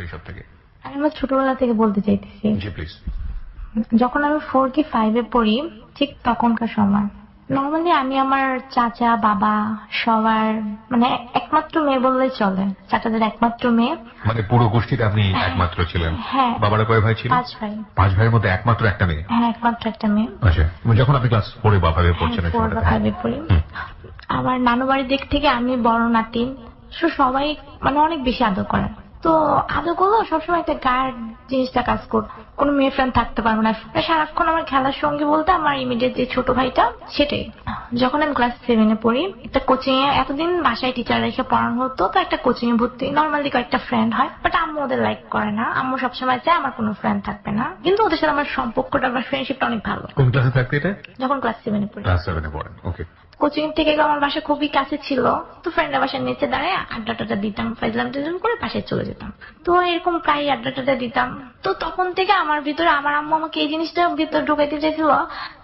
শৈশব থেকে? আমি আমার ছোটবেলা থেকে বলতে চাইতেছি, জি প্লিজ। যখন আমি 4 কি 5 এ পড়ি ঠিক তখনকার সময় নর্মালি আমি আমার চাচা বাবা সবার মানে একমাত্র মেয়ে বললেই চলে, চাচাদের একমাত্র মেয়ে। মানে পুরো গোষ্ঠীতে আপনি একমাত্র ছিলেন? হ্যাঁ। বাবারা কয় ভাই ছিল? 5 ভাই। 5 ভাইয়ের মধ্যে একমাত্র একটা মেয়ে? হ্যাঁ, একমাত্র একটা মেয়ে। আচ্ছা, যখন আপনি ক্লাস 4 বা 5 এ পড়ছেন? 4 বা 5 এ পড়ি। আমার নানু বাড়ির দিক থেকে আমি বড় নাতিন, সবাই মানে অনেক বেশি আদর করে। তো আদর করলো সবসময় একটা গার্ড জিনিসটা কাজ করত, কোনো মেয়ে ফ্রেন্ড থাকতে পারবো না, সারাক্ষণ আমার খেলার সঙ্গী বলতে আমার ইমিডিয়েট যে ছোট ভাইটা সেটাই। যখন আমি ক্লাস 7 এ পড়ি একটা কোচিং এ, এতদিন বাসায় টিচার রেখে পড়ানো হতো, তো একটা কোচিং এ ভর্তি। নর্মালি কয়েকটা ফ্রেন্ড হয়, বাট আম্মু ওদের লাইক করে না। আম্মু সবসময় চায় আমার কোনো ফ্রেন্ড থাকবে না, কিন্তু ওদের সাথে আমার সম্পর্কটা, আমার ফ্রেন্ডশিপটা অনেক ভালো। কোন ক্লাসে থাকতে এটা? যখন ক্লাস 7 এ পড়ি। ক্লাস 7 এ পড়েন, ওকে। কোচিং থেকে আমার বাসা খুবই কাছে ছিল, তো ফ্রেন্ডের বাসার নিচে দাঁড়ায় আড্ডাটা দিতাম, ফাইজলাম টিজলাম করে বাসায় চলে যেতাম। তো এরকম প্রায় আড্ডাটা দিতাম। তো তখন থেকে আমার ভিতরে আমার আম্মু আমাকে এই জিনিসটা ভিতরে ঢুকাইতে চাইছিল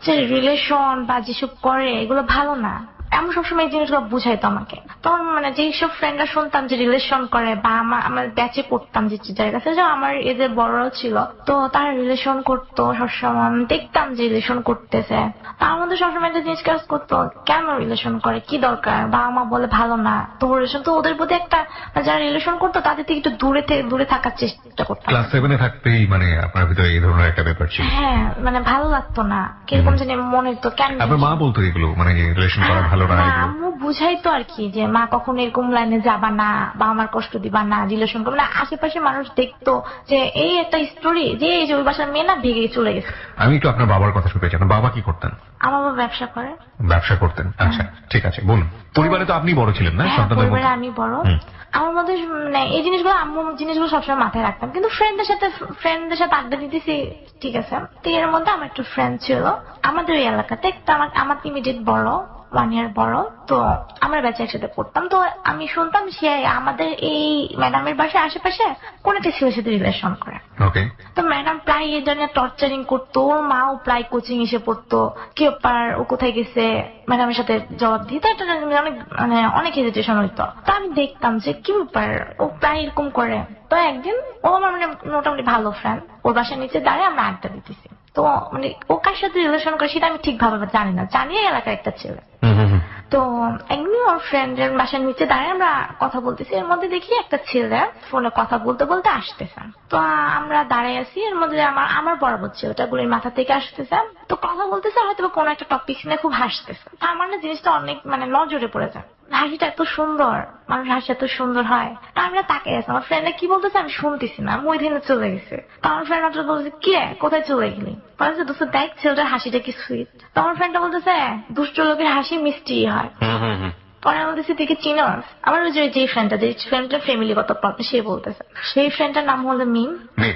যে রিলেশন বা যেসব করে এগুলো ভালো না। আমি সবসময় এই জিনিসগুলো বুঝাইতো আমাকে। তখন মানে যেসব ফ্রেন্ডরা শুনতাম যে রিলেশন করে বা আমার ব্যাচে পড়তাম যে টিচারের কাছে, যে আমার এদের বড়রাও ছিল, তো তারা রিলেশন করতো সবসময়। আমি দেখতাম যে রিলেশন করতেছে, তার মধ্যে সবসময় একটা জিনিস কাজ করতো, কেন রিলেশন করে, কি দরকার, বা মা বলে ভালো না তো রিলেশন। তো ওদের প্রতি একটা, যারা রিলেশন করতো তাদের থেকে একটু দূরে থাকার চেষ্টা করতাম। ক্লাস 7 এ থাকতেই মানে আপনার ভিতরে এই ধরনের একটা ব্যাপার ছিল? হ্যাঁ, মানে ভালো লাগতো না, কিরকম জানি মনে হতো কেন। আপনার মা বলতো এগুলো মানে রিলেশন করা ভালো না? আম্মু বুঝাইতো আর কি, যে মা কখনো এরকম লাইনে যাবা না বা আমার কষ্ট দিবা না, রিলেশন করবে না। আশেপাশে মানুষ দেখতো যে এই একটা স্টোরি, যে এই যে ওই বাসার মেয়ে না ভেঙে চলে গেছে। আমি একটু আপনার বাবার কথা শুনতে চাই। আপনার বাবা কি করতেন? আমার বাবা ব্যবসা করে। ব্যবসা করতেন, আচ্ছা ঠিক আছে, বলুন। পরিবারে তো আপনি বড় ছিলেন না? সন্তানদের মধ্যে পরিবারে আমি বড়। আমার মধ্যে মানে এই জিনিসগুলো আম্মু জিনিসগুলো সবসময় মাথায় রাখতাম, কিন্তু ফ্রেন্ডদের সাথে আড্ডা দিতেছি ঠিক আছে। তো এর মধ্যে আমার একটা ফ্রেন্ড ছিল আমাদের ওই এলাকাতে, একটা আমার ইমিডিয়েট বড়, 1 ইয়ার বড়। তো আমরা ব্যাচে একসাথে পড়তাম। তো আমি শুনতাম সে আমাদের এই ম্যাডামের বাসায় আশেপাশে কোন একটা ছেলের সাথে রিলেশন করে। তো ম্যাডাম প্রায় এই জন্য টর্চারিং করতো, ওর মাও প্রায় কোচিং এসে পড়তো, কি ব্যাপার, ও কোথায় গেছে, ম্যাডামের সাথে জবাব দিতে অনেক হেজিটেশন হইতো। তো আমি দেখতাম যে কি ব্যাপার, ও প্রায় এরকম করে। তো একদিন ও আমার মানে মোটামুটি ভালো ফ্রেন্ড, ওর বাসার নিচে দাঁড়িয়ে আমরা আড্ডা দিতেছি। তো মানে ও কার সাথে রিলেশন করে সেটা আমি ঠিকভাবে জানি না, জানি এলাকার একটা ছেলে। তো একদিন ওর ফ্রেন্ডের বাসার নিচে দাঁড়িয়ে আমরা কথা বলতেছি, এর মধ্যে দেখি একটা ছেলে ফোনে কথা বলতে বলতে আসতেছে। তো আমরা দাঁড়িয়ে আছি, এর মধ্যে আমার বরাবর ছেলেটা গুলির মাথা থেকে আসতেছে। তো কথা বলতেছে, হয়তো কোনো একটা টপিক নিয়ে খুব হাসতেছে। আমার না জিনিসটা অনেক মানে নজরে পড়ে যায়, হাসিটা এত সুন্দর, মানুষ হাসি এত সুন্দর হয়। আমরা তাকে আছি, আমার ফ্রেন্ডে কি বলতেছে আমি শুনতেছি না, আমি ওই দিনে চলে গেছে। তো আমার ফ্রেন্ড মাত্র বলছে কি কোথায় চলে গেলি, বলছে দোস্ত দেখ ছেলেটার হাসিটা কি সুইট। তো আমার ফ্রেন্ডটা বলতেছে দুষ্ট লোকের হাসি মিষ্টি হয়। পরে বলতেছি তুই কি চিনস? আমার ওই যে ফ্রেন্ডটার ফ্যামিলিগত প্রবলেম সে বলতেছে, সেই ফ্রেন্ডটার নাম হলো মিম।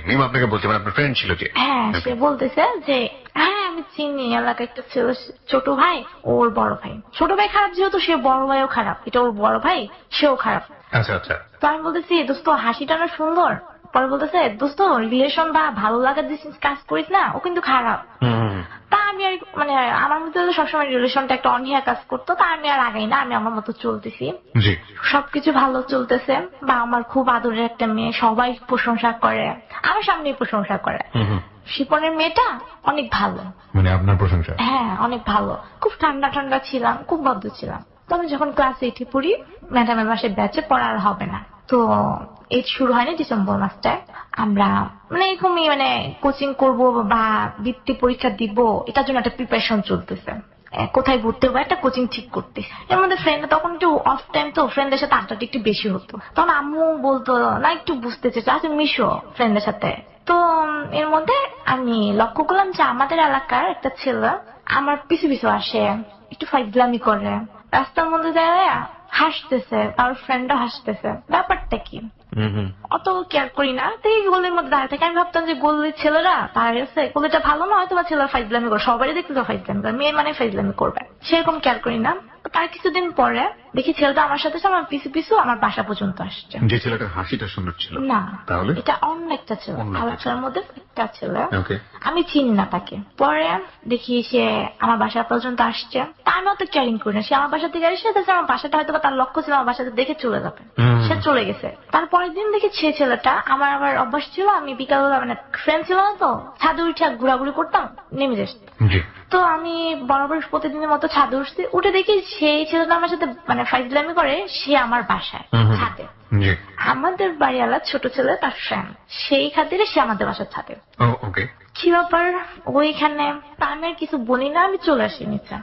মিম আপনাকে বলছে মানে আপনার ফ্রেন্ড ছিল যে? হ্যাঁ, সে বলতেছে যে হ্যাঁ আমি চিনি, এলাকায় একটা ছিল ছোট ভাই, ওর বড় ভাই। ছোট ভাই খারাপ যেহেতু সে বড় ভাইও খারাপ, এটা ওর বড় ভাই, সেও খারাপ। আচ্ছা আচ্ছা। তো আমি বলতেছি দোস্ত হাসিটা না সুন্দর। পরে বলতেছে দোস্ত রিলেশন বা ভালো লাগার যে কাজ করিস না, ও কিন্তু খারাপ। তা আমি আর মানে আমার মধ্যে সবসময় রিলেশনটা একটা অনীহা কাজ করতো, তা আমি আর আগাই না, আমি আমার মতো চলতেছি। সবকিছু ভালো চলতেছে, বা আমার খুব আদরের একটা মেয়ে, সবাই প্রশংসা করে, আমার সামনেই প্রশংসা করে। শিপনের মেয়েটা অনেক ভালো, মানে আপনার প্রশংসা? হ্যাঁ, অনেক ভালো, খুব ঠান্ডা ঠান্ডা ছিলাম, খুব ভদ্র ছিলাম। তো আমি যখন ক্লাস 8 পড়ি, ম্যাডামের বাসায় ব্যাচে পড়া আর হবে না, তো 8 শুরু হয়নি ডিসেম্বর মাসটায়। আমরা মানে এরকমই মানে কোচিং করব বা বৃত্তি পরীক্ষা দিব, এটার জন্য একটা প্রিপারেশন চলতেছে, কোথায় ঘুরতে হবে একটা কোচিং ঠিক করতে। এর মধ্যে ফ্রেন্ড তখন একটু অফ টাইম, তো ফ্রেন্ডের সাথে আড্ডাটা একটু বেশি হতো। তখন আম্মু বলতো না একটু বুঝতে চেয়েছো, আচ্ছা মিশো ফ্রেন্ডের সাথে। তো এর মধ্যে আমি লক্ষ্য করলাম যে আমাদের এলাকার একটা ছেলে আমার পিছু পিছু আসে, একটু ফাইজলামি করে, রাস্তার মধ্যে দাঁড়ায় হাসতেছে, আর ফ্রেন্ডও হাসতেছে। ব্যাপারটা কি অত কেয়ার করি না, তো এই গলির মধ্যে দাঁড়িয়ে থাকে। আমি ভাবতাম যে গলির ছেলেরা দাঁড়িয়ে আছে, গলিটা ভালো না, হয়তো বা ছেলেরা ফাইজলামি করে, সবারই দেখতে ফাইজলামি করে, মেয়ে মানে ফাইজলামি করবে, সেরকম কেয়ার করি না। তার কিছুদিন পরে দেখি ছেলেটা আমার সাথে আমার পিছু পিছু আমার বাসা পর্যন্ত আসছে। যে ছেলেটার হাসিটা সুন্দর ছিল না, তাহলে এটা অন্য একটা ছেলে, অন্য খারাপ একটা ছেলের মধ্যে একটা ছেলে। ওকে আমি চিনি না তাকে। পরে দেখি সে আমার বাসা পর্যন্ত আসছে, তা আমি অত কেয়ারিং করি না। সে আমার বাসা থেকে এসে আমার বাসাটা হয়তো তার লক্ষ্য ছিল আমার বাসাতে দেখে চলে যাবে, সে চলে গেছে। তারপরের দিন দেখি সে ছেলেটা, আমার আবার অভ্যাস ছিল আমি বিকালবেলা মানে ফ্রেন্ড ছিল না তো ছাদে উঠে ঘোরাঘুরি করতাম, নেমে যেত। জি তো আমি বরাবর প্রতিদিনের মতো ছাদে উঠছি, উঠে দেখি সেই ছেলেটা আমার সাথে মানে ফাইজলামি করে, সে আমার বাসায় ছাদে। জি আমাদের বাড়িওয়ালা ছোট ছেলে তার ফ্রেন্ড, সেই খাতিরে সে আমাদের বাসার ছাদে। ওকে কি ব্যাপার ওইখানে, তা আমি আর কিছু বলি না, আমি চলে আসি নিচে।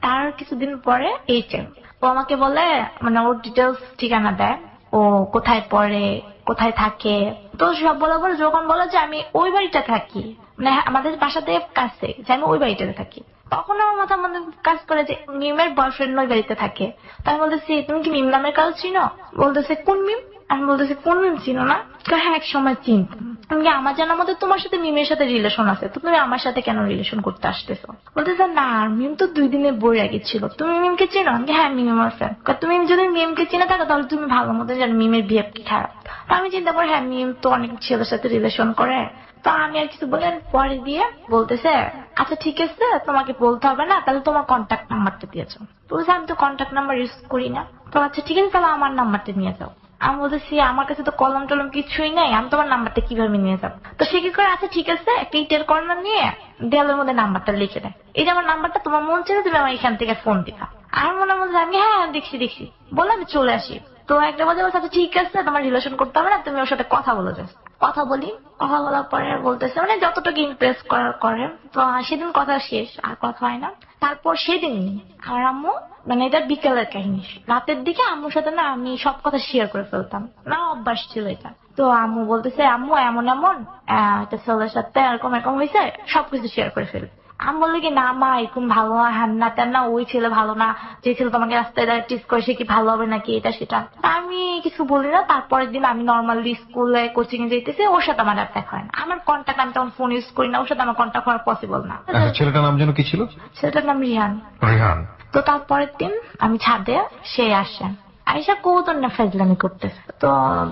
তার কিছুদিন পরে এই টাইম ও আমাকে বলে, মানে ওর ডিটেলস ঠিকানা দেয়, ও কোথায় পড়ে কোথায় থাকে, তো সব বলা বলে যখন বলে যে আমি ওই বাড়িটা থাকি, মানে আমাদের বাসাতে কাছে যে আমি ওই বাড়িটাতে থাকি, তখন আমার মাথা মধ্যে কাজ করে যে মিমের বয়ফ্রেন্ড ওই বাড়িতে থাকে। তাই বলতেছি তুমি কি মিম নামের কাজ চিনো? বলতেছে কোন মিম? আমি বলতেছি কোন মিম চিনো না? হ্যাঁ এক সময় চিনতাম। আমি আমার জানার মধ্যে তোমার সাথে মিমের সাথে রিলেশন আছে, তো তুমি আমার সাথে কেন রিলেশন করতে আসতেছো? বলতেছে না মিম তো 2 দিনের বই আগে ছিল, তুমি মিমকে চিনো? হ্যাঁ মিম আমার ফ্রেন্ড। তুমি যদি মিমকে চিনে থাকো তাহলে তুমি ভালো মতো জানো মিমের বিহেভ কি খারাপ। তো আমি চিন্তা করি হ্যাঁ মিম তো অনেক ছেলের সাথে রিলেশন করে। তো আমি আর কিছু বলেন পরে দিয়ে বলতেছে আচ্ছা ঠিক আছে তোমাকে বলতে হবে না, তাহলে তোমার কন্ট্যাক্ট নাম্বারটা দিয়েছো। বলছে আমি তো কন্ট্যাক্ট নাম্বার ইউজ করি না। তো আচ্ছা ঠিক আছে তাহলে আমার নাম্বারটা নিয়ে যাও। আমি বলতেছি আমার কাছে তো কলম টলম কিছুই নাই, আমি তোমার নাম্বারটা কিভাবে নিয়ে যাবো? তো সে কি করে আচ্ছা ঠিক আছে একটা ইটের কর্নার নিয়ে দেয়ালের মধ্যে নাম্বারটা লিখে দেয়, এই যে আমার নাম্বারটা তোমার মন ছিল তুমি আমার এখান থেকে ফোন দিবা। আর মনে মধ্যে আমি হ্যাঁ দেখছি দেখছি বলে আমি চলে আসি। তো একটা বাজে বলছে আচ্ছা ঠিক আছে তোমার রিলেশন করতে হবে না, তুমি ওর সাথে কথা বলে যাও। কথা বলি, কথা বলার পরে বলতেছে মানে যতটুকু ইমপ্রেস করার করে। তো সেদিন কথা শেষ, আর কথা হয় না। তারপর সেদিন আমার আম্মু, মানে এটা বিকেলের কাহিনী, রাতের দিকে আম্মুর সাথে না আমি সব কথা শেয়ার করে ফেলতাম না, অভ্যাস ছিল এটা। তো আম্মু বলতেছে আম্মু এমন এমন একটা ছেলের সাথে এরকম এরকম হয়েছে, সবকিছু শেয়ার করে ফেল। আমি বললি কি না মা এরকম ভালো না, হ্যান না তেন না, ওই ছেলে ভালো না, যে ছেলে তোমাকে রাস্তায় টিস করে সে কি ভালো হবে নাকি এটা সেটা। আমি কিছু বলি না। তারপরের দিন আমি নর্মালি স্কুলে কোচিং এ যেতেছি, ওর সাথে আমার আর দেখা হয় না। আমার কন্ট্যাক্ট আমি তখন ফোন ইউজ করি না, ওর সাথে আমার কন্ট্যাক্ট হওয়া পসিবল না। ছেলেটার নাম যেন কি ছিল? ছেলেটার নাম রিহান। রেহান। তো তারপরের দিন আমি ছাদে, সে আসে, আইসা কৌতন না ফেজলামি করতেছে। তো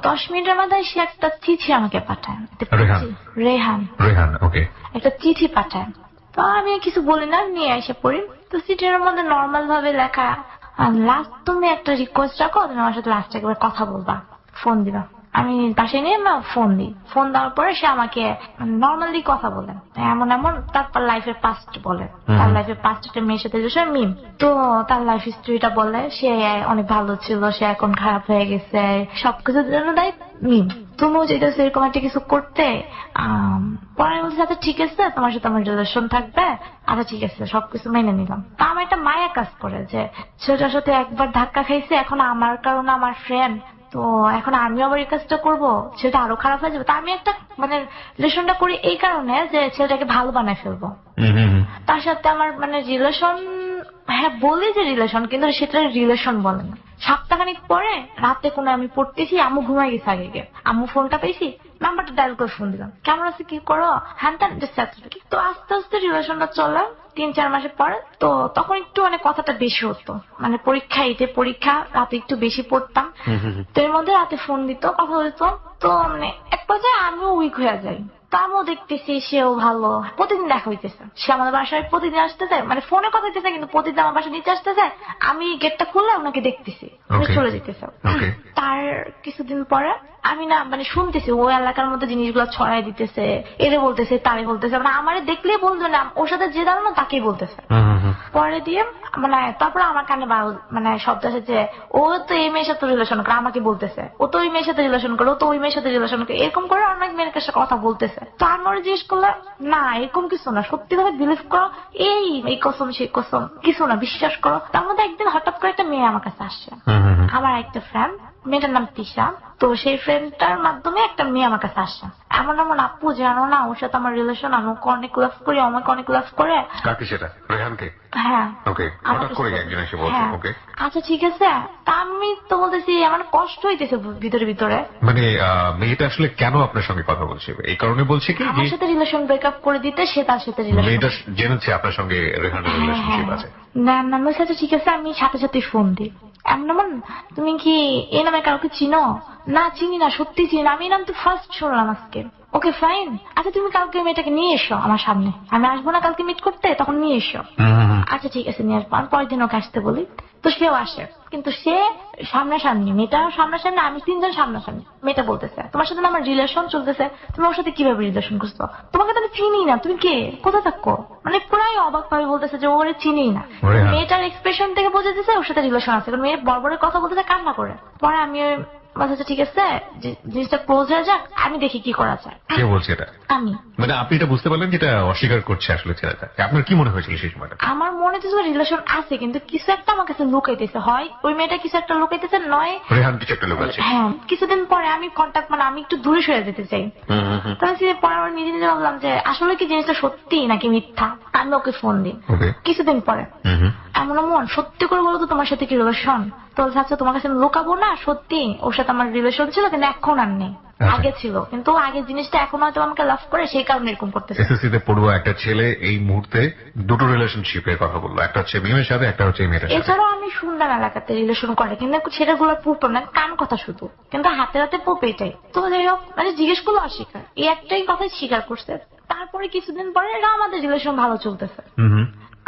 10 মিনিটের মাথায় সে একটা চিঠি আমাকে পাঠায়। রেহান। রেহান ওকে। একটা চিঠি পাঠায়। তো আমি কিছু বলি না, নিয়ে এসে পড়ি। তো চিঠির মধ্যে নর্মাল ভাবে লেখা লাস্ট তুমি একটা রিকোয়েস্ট রাখো, তুমি আমার সাথে লাস্ট একবার কথা বলবা, ফোন দিবা। আমি বাসায় নিয়ে ফোন দিই। ফোন দেওয়ার পরে সে আমাকে নর্মালি কথা বলে এমন এমন, তারপর লাইফের পাস্ট বলে, তার লাইফের পাস্ট একটা মেয়ের সাথে যে মিম। তো তার লাইফ হিস্ট্রিটা বলে, সে অনেক ভালো ছিল, সে এখন খারাপ হয়ে গেছে, সবকিছুর জন্য দেয় মিম। তুমিও যেতেছো এরকম একটা কিছু করতে। পরে বলছে আচ্ছা ঠিক আছে তোমার সাথে আমার রিলেশন থাকবে, আচ্ছা ঠিক আছে সবকিছু মেনে নিলাম। তা আমার একটা মায়া কাজ করে যে ছেলেটার সাথে একবার ধাক্কা খাইছে, এখন আমার কারণে আমার ফ্রেন্ড, তো এখন আমিও আবার এই কাজটা করবো, ছেলেটা আরো খারাপ হয়ে যাবে। তা আমি একটা মানে রিলেশনটা করি এই কারণে যে ছেলেটাকে ভালো বানায় ফেলবো। তার সাথে আমার মানে রিলেশন, হ্যাঁ বলি যে রিলেশন, কিন্তু সেটা রিলেশন বলে না। সপ্তাহখানিক পরে রাতে কোনো আমি পড়তেছি, আম্মু ঘুমাই গেছে আগে গিয়ে, আম্মু ফোনটা পেয়েছি, নাম্বারটা ডায়াল করে ফোন দিলাম, কেমন আছে কি করো হ্যান ত্যান। তো আস্তে আস্তে রিলেশনটা চলে 3-4 মাসের পরে। তো তখন একটু মানে কথাটা বেশি হতো, মানে পরীক্ষা এতে পরীক্ষা, রাতে একটু বেশি পড়তাম। তো এর মধ্যে রাতে ফোন দিত, কথা বলতো। তো মানে এক পর্যায়ে আমিও উইক হয়ে যাই। তো আমিও দেখতেছি সেও ভালো, প্রতিদিন দেখা হইতেছে, সে আমাদের বাসায় প্রতিদিন আসতেছে, মানে ফোনে কথা হইতেছে কিন্তু প্রতিদিন আমার বাসায় নিচে আসতেছে, আমি গেটটা খুললে ওনাকে দেখতেছি, চলে যেতেছে। তার কিছুদিন পরে আমি না মানে শুনতেছি ওই এলাকার মধ্যে জিনিসগুলো ছড়াই দিতেছে, এরে বলতেছে তারে বলতেছে, মানে আমারে দেখলেই বলতো না, ওর সাথে যে দাঁড়ানো না তাকেই বলতেছে। পরে দিয়ে মানে তারপরে আমার কানে মানে শব্দ আছে যে ও তো এই মেয়ের সাথে রিলেশন করে, আমাকে বলতেছে ও তো ওই মেয়ের সাথে রিলেশন করে, ও তো ওই মেয়ের সাথে রিলেশন করে, এরকম করে অনেক মেয়ের কাছে কথা বলতেছে। তো আমি ওরা জিজ্ঞেস করলাম না এরকম কিছু না, সত্যি ভাবে বিলিভ করো, এই কসম সেই কসম কিছু না, বিশ্বাস করো। তার মধ্যে একদিন হঠাৎ করে একটা মেয়ে আমার কাছে আসছে, আমার একটা ফ্রেন্ড, মেয়েটার নাম তিশা। তো সেই ফ্রেন্ডটার মাধ্যমে একটা মেয়ে আমার কাছে আসছে, এমন এমন আপু জানো না ওর সাথে আমার রিলেশন, আমি ওকে অনেক লাভ করি, আমাকে অনেক লাভ করে। কাকে সেটা? রেহানকে? হ্যাঁ। ওকে, হঠাৎ করে একজন এসে বলছে ওকে আচ্ছা ঠিক আছে। তা আমি তো বলতেছি আমার কষ্ট হইতেছে ভিতরে ভিতরে, মানে মেয়েটা আসলে কেন আপনার সঙ্গে কথা বলছে? এই কারণে বলছে কি আমার সাথে রিলেশন ব্রেকআপ করে দিতে, সে তার সাথে রিলেশন, মেয়েটা জেনেছে আপনার সঙ্গে রেহানের রিলেশনশিপ আছে। না না বলছে আচ্ছা ঠিক আছে আমি সাথে সাথে ফোন দিই। এমন তুমি কি এই নামে কাউকে চিনো? না চিনি না, সত্যি চিনি না, আমি এই নাম তো ফার্স্ট শুনলাম আজকে। ওকে ফাইন, আচ্ছা তুমি কালকে মেয়েটাকে নিয়ে এসো আমার সামনে, আমি আসবো না কালকে মিট করতে, তখন নিয়ে এসো। আচ্ছা ঠিক আছে নিয়ে আসবো। আমি পরের দিন ওকে আসতে বলি, তো সেও আসে, কিন্তু সে সামনাসামনি, মেয়েটা সামনাসামনি, আমি তিনজন সামনাসামনি। মেয়েটা বলতেছে তোমার সাথে আমার রিলেশন চলতেছে, তুমি ওর সাথে কিভাবে রিলেশন করছো? তোমাকে তো আমি চিনি না, তুমি কে, কোথায় থাকো? মানে পুরাই অবাক ভাবে বলতেছে যে ওরে চিনি না। মেয়েটার এক্সপ্রেশন থেকে বোঝা যাচ্ছে ওর সাথে রিলেশন আছে, কারণ মেয়ে বড় কথা বলতেছে কান্না করে। পরে আমি আচ্ছা ঠিক আছে জিনিসটা ক্লোজ হয়ে যাক, আমি দেখি কি করা যায়। কে বলছে এটা? আমি। মানে আপনি এটা বুঝতে পারলেন যেটা অস্বীকার করছে আসলে ছেলেটা? আপনার কি মনে হয়েছিল সেই সময়টা? আমার মনে হচ্ছে রিলেশন আছে, কিন্তু কিছু একটা আমার কাছে লুকাইতেছে, হয় ওই মেয়েটা কিছু একটা লুকাইতেছে, নয় রেহান কিছু একটা লোক আছে। হ্যাঁ কিছুদিন পরে আমি কন্ট্যাক্ট, মানে আমি একটু দূরে সরে যেতে চাই। তাহলে পরে আমার নিজে নিজে ভাবলাম যে আসলে কি জিনিসটা সত্যি নাকি মিথ্যা। আমি ওকে ফোন দিই কিছুদিন পরে, এমন মন সত্যি করে বলো তো তোমার সাথে কি রিলেশন? তো আচ্ছা তোমার কাছে লুকাবো না, সত্যি ওর সাথে আমার রিলেশন ছিল, কিন্তু এখন আর নেই, আগে ছিল, কিন্তু আগের জিনিসটা এখন হয়তো আমাকে লাভ করে, সেই কারণে এরকম করতেছে। এসএসসি তে পড়ুয়া একটা ছেলে এই মুহূর্তে দুটো রিলেশনশিপের কথা বললো, একটা হচ্ছে মেয়ের সাথে, একটা হচ্ছে মেয়েটার সাথে। এছাড়াও আমি শুনলাম এলাকাতে রিলেশন করে, কিন্তু সেটাগুলো প্রুফ না, কান কথা শুধু, কিন্তু হাতে হাতে প্রুফ এটাই। তো যাই হোক, মানে জিজ্ঞেস করলো অস্বীকার, এই একটাই কথাই স্বীকার করছে। তারপরে কিছুদিন পরে আমাদের রিলেশন ভালো চলতেছে।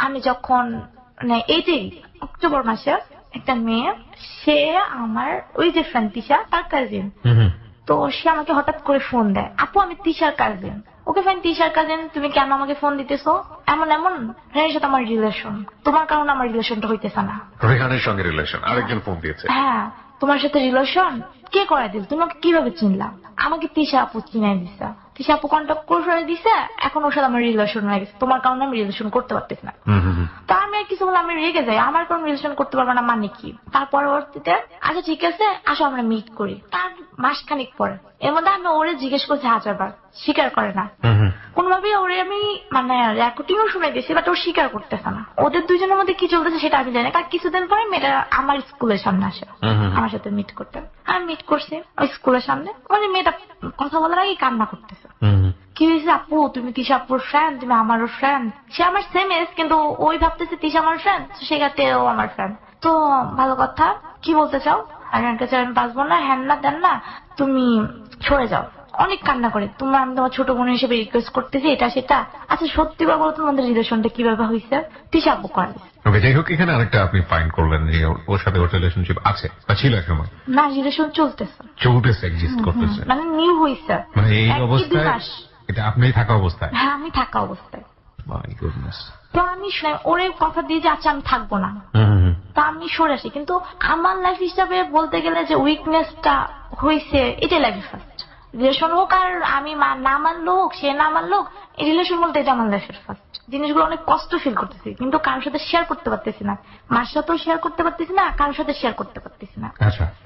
আমি যখন মানে এই যে অক্টোবর মাসে একটা মেয়ে, সে আমার ওই যে ফ্রেন্ড তিশা, তার কাজিন। তো সে আমাকে হঠাৎ করে ফোন দেয়, আপু আমি তিশার কাজিন। ওকে ফাইন, তিশার কাজিন, তুমি কেন আমাকে ফোন দিতেছো? এমন রেহানের সাথে আমার রিলেশন, তোমার কারণে আমার রিলেশনটা হইতেছে না। রেহানের সঙ্গে রিলেশন? আরেকজন ফোন দিয়েছে? হ্যাঁ, তোমার সাথে রিলেশন কে করাই দিল? তুমি ওকে কিভাবে চিনলা? আমাকে তিশা আপু চিনাই দিছে, তিশা আপু কন্ট্যাক্ট করে দিছে, এখন ওর সাথে আমার রিলেশন হয়ে গেছে, তোমার কারণে আমি রিলেশন করতে পারতেছি না। তা আমি আর কিছু বলে আমি রেগে যাই, আমার কোন রিলেশন করতে পারবে না মানে কি? তার পরবর্তীতে আচ্ছা ঠিক আছে আসো আমরা মিট করি। তার মাসখানিক পরে, এর মধ্যে আমি ওরে জিজ্ঞেস করছি 1000 বার, স্বীকার করে না কোনোভাবে। ওরে আমি মানে রেকর্ডিংও শুনে গেছি, বাট ও স্বীকার করতেছে না। ওদের দুজনের মধ্যে কি চলতেছে সেটা আমি জানি না, কারণ কিছুদিন পরে মেয়েটা আমার স্কুলের সামনে আসে আমার সাথে মিট করতে। আমি মিট করছি ওই স্কুলের সামনে, মানে মেয়েটা কথা বলার আগে কান্না করতেছে। কি হয়েছে আপু, তুমি তিশা আপুর ফ্রেন্ড, তুমি আমারও ফ্রেন্ড। সে আমার সেম এজ, কিন্তু ওই ভাবতেছে তিশা আমার ফ্রেন্ড, সেক্ষেত্রে ও আমার ফ্রেন্ড। তো ভালো কথা, কি বলতে চাও? আমি বাঁচবো না, হ্যান না দেন না, তুমি সরে যাও। অনেক কান্না করে, তোমার আমি তোমার ছোট বোন হিসেবে রিকোয়েস্ট করতেছি, এটা সেটা। আচ্ছা সত্যি বলো তোমাদের রিলেশনটা কিভাবে হয়েছে? তিশা আপু করে। ওকে, যাই হোক, এখানে আরেকটা আপনি ফাইন্ড করলেন যে ওর সাথে ওর রিলেশনশিপ আছে বা ছিল এক সময়? না, রিলেশন চলতেছে, এক্সিস্ট করতেছে, মানে নিউ হইছে। মানে এই অবস্থায় এটা আপনি থাকা অবস্থায়? হ্যাঁ আমি থাকা অবস্থায়। My goodness. তো আমি ওরে কথা দিয়ে যে আচ্ছা আমি থাকবো না, তা আমি সরে আসি। কিন্তু আমার লাইফ হিসাবে বলতে গেলে যে উইকনেসটা হয়েছে, এটাই লাইফ ফার্স্ট। রিলেশন হোক আর আমি না মানলো হোক, সে না মানলো হোক, এই রিলেশন বলতে এটা আমার লাইফের ফার্স্ট। জিনিসগুলো অনেক কষ্ট ফিল করতেছি, কিন্তু কারোর সাথে শেয়ার করতে পারতেছি না। মার সাথেও শেয়ার করতে পারতেছি না, কারোর সাথে শেয়ার করতে পারতেছি না,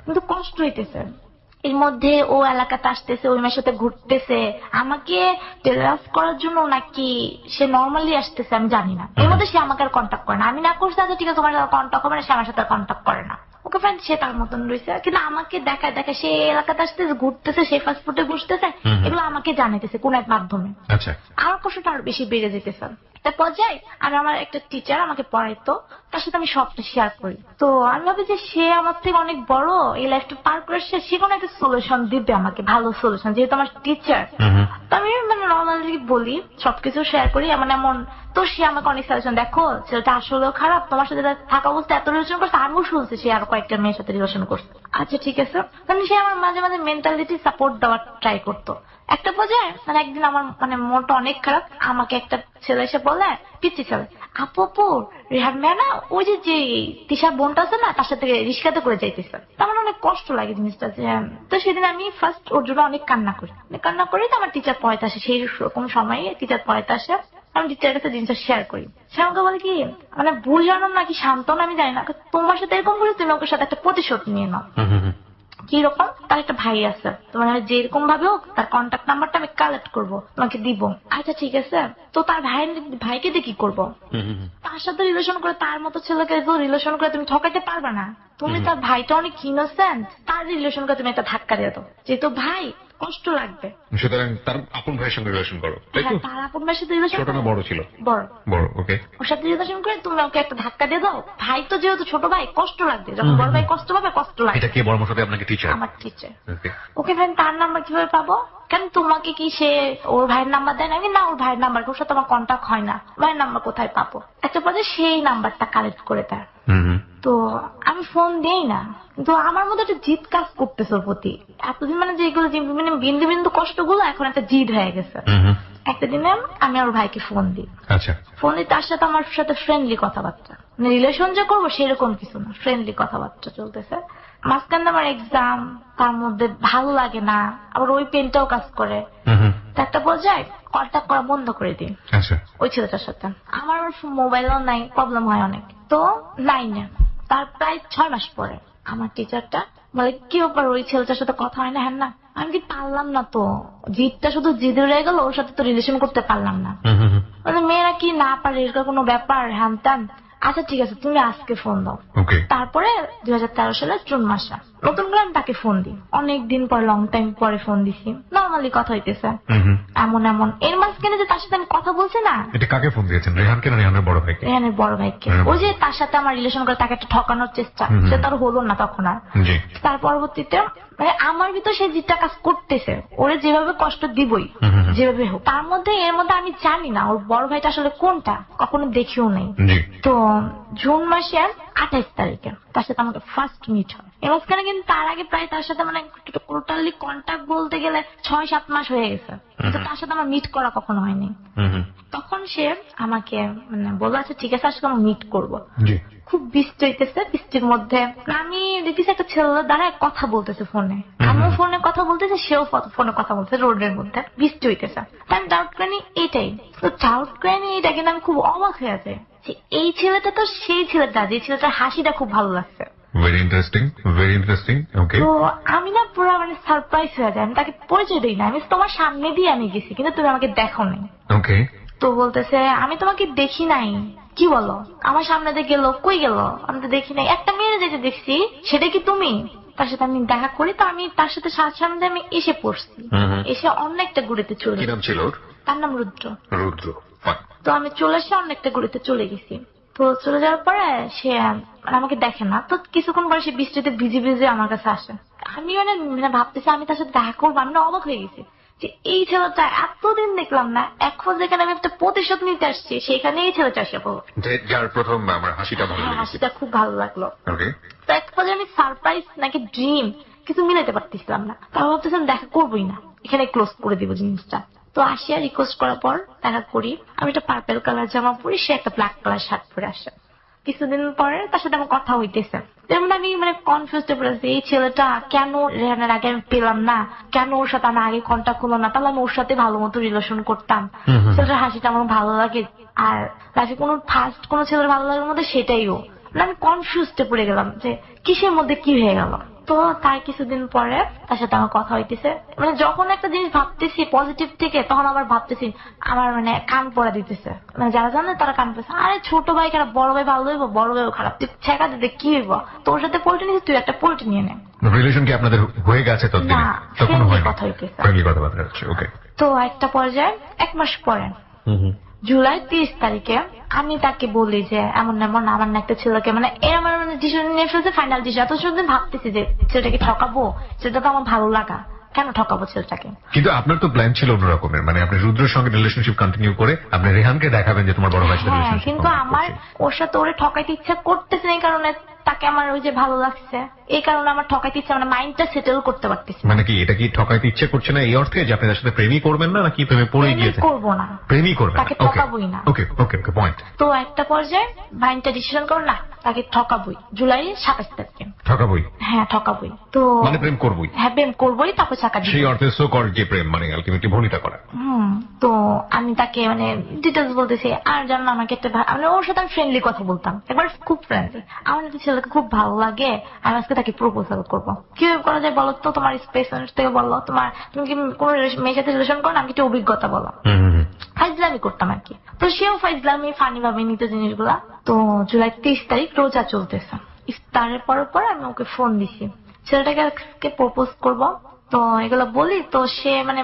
কিন্তু কষ্ট হইতেছে। এর মধ্যে ও এলাকাতে আসতেছে, ওই মেয়ের সাথে ঘুরতেছে, আমাকে টেরাস করার জন্য নাকি সে নর্মালি আসতেছে আমি জানি না। এর মধ্যে সে আমাকে আর কন্ট্যাক্ট করে না, আমি না করছি আচ্ছা ঠিক আছে তোমার সাথে কন্ট্যাক্ট হবে না, সে আমার সাথে কন্ট্যাক্ট করে না। ওকে ফ্রেন্ড, সে তার মতন রয়েছে, কিন্তু আমাকে দেখায় দেখায় সে এলাকাতে আসতেছে, ঘুরতেছে, সে ফাস্ট ফুডে ঘুরতেছে, এগুলো আমাকে জানাইতেছে কোন এক মাধ্যমে। আমার কষ্টটা আরো বেশি বেড়ে যেতেছে। একটা পর্যায়ে আমি, আমার একটা টিচার আমাকে পড়াইতো, তার সাথে আমি সবটা শেয়ার করি। তো আমি ভাবি যে সে আমার থেকে অনেক বড়, এই লাইফটা পার করে সে কোনো একটা সলিউশন দিবে আমাকে, ভালো সলিউশন, যেহেতু আমার টিচার। তো আমি মানে নর্মালি বলি, সবকিছু শেয়ার করি এমন এমন। তো সে আমাকে অনেক সাজেশন, দেখো ছেলেটা আসলেও খারাপ, তোমার সাথে থাকা অবস্থায় এত রিলেশন করছে, আমিও শুনছি সে আরো কয়েকটা মেয়ের সাথে রিলেশন করছে। আচ্ছা ঠিক আছে, মানে সে আমার মাঝে মাঝে মেন্টালিটি সাপোর্ট দেওয়ার ট্রাই করতো। একটা পর্যায়ে মানে একদিন আমার মানে মনটা অনেক খারাপ, আমাকে একটা ছেলে এসে বলে, পিচ্ছি ছেলে, আপু আপু রেহান মেয়া ওই যে তিশার বোনটা আছে না, তার সাথে রিস্কাতে করে যাইতেছে। আমার অনেক কষ্ট লাগে জিনিসটা। যে তো সেদিন আমি ফার্স্ট ওর জন্য অনেক কান্না করি, তো আমার টিচার পড়াইতে আসে, সেই রকম সময় টিচার পড়াইতে আসে, আমি টিচারের কাছে জিনিসটা শেয়ার করি। সে আমাকে বলে কি মানে বুঝানো নাকি শান্তনা আমি জানি না, তোমার সাথে এরকম করে তুমি ওকে সাথে একটা প্রতিশোধ নিয়ে নাও। কিরকম? তার একটা ভাই আছে, তোমার যেরকম ভাবে হোক তার কন্ট্যাক্ট নাম্বারটা আমি কালেক্ট করবো, তোমাকে দিব। আচ্ছা ঠিক আছে। তো তার ভাইকে দিয়ে কি করবো? তার সাথে রিলেশন করে, তার মতো ছেলেকে রিলেশন করে তুমি ঠকাইতে পারবে না। তুমি তার ভাইটা অনেক ইনোসেন্ট, তার রিলেশন করে তুমি একটা ধাক্কা দিয়ে দাও, যেহেতু ভাই কষ্ট লাগবে। সুতরাং তার আপন ভাইয়ের সঙ্গে রিলেশন করো, তাই তো? হ্যাঁ, তার আপন ভাইয়ের সাথে রিলেশন ছোট না বড় ছিল? বড়। বড়, ওকে। ওর সাথে রিলেশন করে তুমি ওকে একটা ধাক্কা দিয়ে দাও, ভাই তো যেহেতু ছোট ভাই কষ্ট লাগবে, যখন বড় ভাই কষ্ট পাবে কষ্ট লাগবে। এটা কে বড় সাথে আপনাকে টিচার? আমার টিচার। ওকে। ওকে ভাই তার নাম্বার কিভাবে পাবো? কেন তোমাকে কি সে ওর ভাইয়ের নাম্বার দেয় না? আমি না, ওর ভাইয়ের নাম্বার ওর সাথে আমার কন্ট্যাক্ট হয় না, ভাইয়ের নাম্বার কোথায় পাবো? একটা পর্যায়ে সেই নাম্বারটা কালেক্ট করে দেয়। তো আমি ফোন দেই না, কিন্তু আমার মধ্যে একটা জিদ কাজ করতেছে ওর প্রতি। এতদিন মানে যেগুলো মানে বিন্দু বিন্দু কষ্টগুলো এখন একটা জিদ হয়ে গেছে। একটা দিনে আমি ওর ভাইকে ফোন দিই। আচ্ছা। ফোন দিয়ে তার সাথে আমার সাথে ফ্রেন্ডলি কথাবার্তা, মানে রিলেশন যে করবো সেরকম কিছু না, ফ্রেন্ডলি কথাবার্তা চলতেছে। মাঝখানে আমার এক্সাম, তার মধ্যে ভালো লাগে না, আবার ওই পেনটাও কাজ করে। তো একটা পর্যায়ে কন্ট্যাক্ট করা বন্ধ করে দিই ওই ছেলেটার সাথে। আমার মোবাইলও নাই, প্রবলেম হয় অনেক। তো নাই না, তার প্রায় 6 মাস পরে আমার টিচারটা বলে কি ব্যাপার ওই ছেলেটার সাথে কথা হয় না? হ্যাঁ না, আমি কি পারলাম না তো, জিদটা শুধু জিদে রয়ে গেল, ওর সাথে তো রিলেশন করতে পারলাম না। মেয়েরা কি না পারে, এর কোনো ব্যাপার? হ্যান ত্যান। আচ্ছা ঠিক আছে, তুমি আজকে ফোন দাও। তারপরে 2013 সালের জুন মাসে নতুন করে আমি তাকে ফোন দিই। অনেকদিন পর, লং টাইম পরে ফোন দিছি, নর্মালি কথা হইতেছে এমন এমন। এর মাঝখানে যে তার সাথে আমি কথা বলছি না। এটা কাকে ফোন দিয়েছেন? রেহানকে না রেহানের বড় ভাইকে? রেহানের বড় ভাইকে। ওই যে তার সাথে আমার রিলেশন করে তাকে একটা ঠকানোর চেষ্টা, সেটা তার হলো না তখন আর। তার পরবর্তীতে মানে আমার ভিতর সেই জিদটা কাজ করতেছে, ওরে যেভাবে কষ্ট দিবই, যেভাবে হোক। তার মধ্যে এর মধ্যে আমি জানি না ওর বড় ভাইটা আসলে কোনটা, কখনো দেখিও নেই। তো জুন মাসের 28 তারিখে তার সাথে আমাকে ফার্স্ট মিট হয়। এবং কিন্তু তার আগে প্রায় তার সাথে মানে টোটালি কন্ট্যাক্ট বলতে গেলে 6-7 মাস হয়ে গেছে, কিন্তু তার সাথে আমার মিট করা কখনো হয়নি। তখন সে আমাকে মানে বললো আচ্ছা ঠিক আছে, আজকে আমরা মিট করবো। খুব বৃষ্টি হইতেছে, বৃষ্টির মধ্যে আমি দেখতেছি একটা ছেলে দাঁড়ায় কথা বলতেছে ফোনে, আমিও ফোনে কথা বলতেছে, সেও ফোনে কথা বলতেছে, রোডের মধ্যে বৃষ্টি হইতেছে। আমি ডাউট করিনি এটাই, তো ডাউট করিনি এটা, কিন্তু আমি খুব অবাক হয়ে যাই যে এই ছেলেটা তো সেই ছেলেটা যে ছেলেটার হাসিটা খুব ভালো লাগছে। Very interesting, very interesting. Okay. তো আমি না পুরো মানে সারপ্রাইজ হয়ে যায়, আমি তাকে পরিচয় দিই না, আমি তোমার সামনে দিয়ে আমি গেছি কিন্তু তুমি আমাকে দেখো নাই। ওকে। তো বলতেছে আমি তোমাকে দেখি নাই। কি বলো? আমার সামনে দিয়ে গেল, কই গেল? আমি তো দেখি নাই, একটা মেয়ে যেতে দেখছি, সেটা কি তুমি? তার সাথে আমি দেখা করি, তো আমি তার সাথে সামনে আমি এসে পড়ছি, এসে অন্য একটা গুড়িতে চলে। কি নাম ছিল ওর? তার নাম রুদ্র। রুদ্র। তো আমি চলে এসে অন্য একটা গুড়িতে চলে গেছি। তো চলে যাওয়ার পরে সে আমাকে দেখে না, তো কিছুক্ষণ পরে সে বৃষ্টিতে ভিজে ভিজে আমার কাছে আসে। আমি মানে ভাবতেছি আমি তার সাথে দেখা করবো, আমি অবাক হয়ে গেছি যে এই ছেলেটা এতদিন দেখলাম না, এখন যেখানে আমি একটা প্রতিশোধ নিতে আসছি সেখানে এই ছেলেটা আসে পড়লো, যার প্রথম আমার হাসিটা ভালো লাগলো। হাসিটা খুব ভালো লাগলো। তো এক পর্যায়ে আমি সারপ্রাইজ নাকি ড্রিম কিছু মিলাতে পারতেছিলাম না, তাও ভাবতেছিলাম দেখা করবোই না, এখানে ক্লোজ করে দিব জিনিসটা। তো আসিয়া রিকোয়েস্ট করার পর দেখা করি, আমি একটা পার্পেল কালার জামা পরি, সে একটা ব্ল্যাক কালার শার্ট পরে আসে। কিছুদিন পরে তার সাথে আমার কথা হইতেছে, যেমন আমি মানে কনফিউজ হয়ে পড়েছি, এই ছেলেটা কেন রেহানের আগে আমি পেলাম না, কেন ওর সাথে আমার আগে কন্ট্যাক্ট হলো না, তাহলে আমি ওর সাথে ভালো মতো রিলেশন করতাম, ছেলেটার হাসিটা আমার ভালো লাগে, আর লাইফে কোনো ফার্স্ট কোনো ছেলের ভালো লাগার মধ্যে সেটাইও। আমি কনফিউজ হয়ে পড়ে গেলাম যে কিসের মধ্যে কি হয়ে গেল। তো তার কিছুদিন পরে তার সাথে আমার কথা হইতেছে, মানে যখন একটা জিনিস ভাবতেছি পজিটিভ থেকে, তখন আবার ভাবতেছি আমার মানে কান পড়া দিতেছে, মানে যারা জানে তারা কান পড়ছে, আরে ছোট ভাই খারাপ, বড় ভাই ভালো হইব, বড় ভাইও খারাপ, তুই ছেঁকা দিতে কি হইব, তোর সাথে পোল্ট্রি নিয়েছিস, তুই একটা পোল্ট্রি নিয়ে নে। রিলেশন কি আপনাদের হয়ে গেছে ততদিনে? তখন হয় কথা হইতেছে। ওকে। তো একটা পর্যায়ে 1 মাস পরে জুলাই 30 তারিখে আমি তাকে বলি যে এমন এমন আমার না একটা ছেলেকে মানে এর আমার মানে ডিসিশন নিয়ে ফেলছে, ফাইনাল ডিসিশন। এত শুনতে ভাবতেছি যে ছেলেটাকে ঠকাবো, সেটা তো আমার ভালো লাগা, কেন ঠকাবো ছেলেটাকে। কিন্তু আপনার তো প্ল্যান ছিল অন্যরকমের, মানে আপনি রুদ্রের সঙ্গে রিলেশনশিপ কন্টিনিউ করে আপনি রেহানকে দেখাবেন যে তোমার বড় ভাইয়ের সাথে রিলেশনশিপ। কিন্তু আমার ওর সাথে ওরে ঠকাইতে ইচ্ছা করতেছে না, এই কারণে তাকে আমার ওই যে ভালো লাগছে, এই কারণে আমার ঠকাইতে ইচ্ছা, মানে মাইন্ডটা সেটেল করতে পারতেছি। মানে কি এটা কি ঠকাইতে ইচ্ছে করছে না এই অর্থে যে আপনি তার সাথে প্রেমই করবেন না, নাকি প্রেমে পড়ে গিয়েছেন? করবো না, প্রেমই করবেন, তাকে ঠকাবোই না। ওকে ওকে ওকে, পয়েন্ট। তো একটা পর্যায়ে মাইন্ডটা ডিসিশন করো না, তাকে ঠকাবোই, জুলাই 27 তারিখে ঠকাবোই। হ্যাঁ ঠকাবোই, তো মানে প্রেম করবোই। হ্যাঁ প্রেম করবোই, তারপর চাকা দিই, সেই অর্থে সো কল্ড যে প্রেম মানে আলটিমেটলি ভনিতা করা। তো আমি তাকে মানে ডিটেলস বলতেছি, আর জানো আমাকে একটা মানে ওর সাথে আমি ফ্রেন্ডলি কথা বলতাম, একবার খুব ফ্রেন্ডলি, আমার একটা ছেলেকে খুব ভালো লাগে, আমি আজকে তাকে প্রপোজাল করবো। কিভাবে করা যায় বলো তো, তোমার স্পেস থেকে বলো, তুমি কি কোন মেয়ের সাথে রিলেশন করো, আমি কিছু অভিজ্ঞতা বলো। ফাইজলামি করতাম আর কি, তো সেও ফাইজলামি ফানি ভাবে নিত জিনিসগুলা। তো জুলাই 30 তারিখ রোজা চলতেছে, ইফতারের পর আমি ওকে ফোন দিছি, ছেলেটাকে আজকে প্রপোজ করবো, তো এগুলো বলি তো সে মানে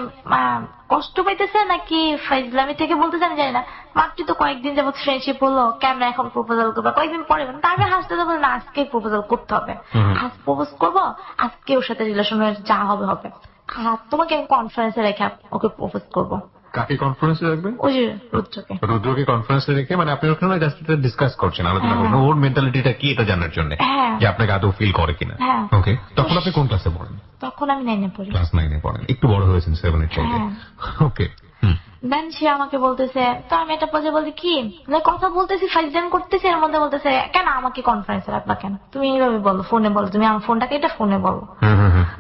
কষ্ট পাইতেছে নাকি ফাইজলামি থেকে বলতেছে আমি জানি না। মাত্র তো কয়েকদিন যাবত ফ্রেন্ডশিপ হলো, কেন এখন প্রপোজাল করবো, কয়েকদিন পরে তারপরে হাসতে তো বলে না আজকে প্রপোজাল করতে হবে, আজ প্রপোজ করবো, আজকে ওর সাথে রিলেশনের যা হবে হবে, আর তোমাকে আমি কনফারেন্সে রেখে ওকে প্রপোজ করবো। কাকে কনফারেন্সে রাখবেন? ওই যে রুদ্রকে। রুদ্রকে কনফারেন্সে রেখে মানে আপনি ওখানে জাস্ট ডিসকাস করছেন, আলোচনা করছেন ওর মেন্টালিটিটা কি এটা জানার জন্য, যে আপনাকে আদৌ ফিল করে কিনা। ওকে, তখন আপনি কোন ক্লাসে পড়েন? তখন আমি 9 এ পড়ি। ক্লাস 9 এ পড়েন, একটু বড় হয়েছেন 7 এর চাইতে। ওকে, দেন সে আমাকে বলতেছে, তো আমি একটা পর্যায়ে বলছি কি কথা বলতেছি, ফাইজলামি করতেছি, এর মধ্যে বলতেছে কেন আমাকে কনফারেন্সে রাখবা, কেন তুমি এইভাবে বলো, ফোনে বলো, তুমি আমার ফোনটাকে এটা ফোনে বলো।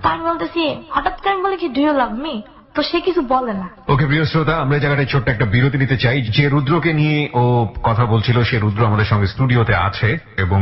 তো আমি বলতেছি হঠাৎ করে আমি বলি কি ডু ইউ লাভ মি, তো সে কিছু বলে না। ওকে প্রিয় শ্রোতা, আমরা জায়গাটায় ছোট্ট একটা বিরতি নিতে চাই। যে রুদ্রকে নিয়ে ও কথা বলছিল সে রুদ্র আমাদের সঙ্গে স্টুডিওতে আছে এবং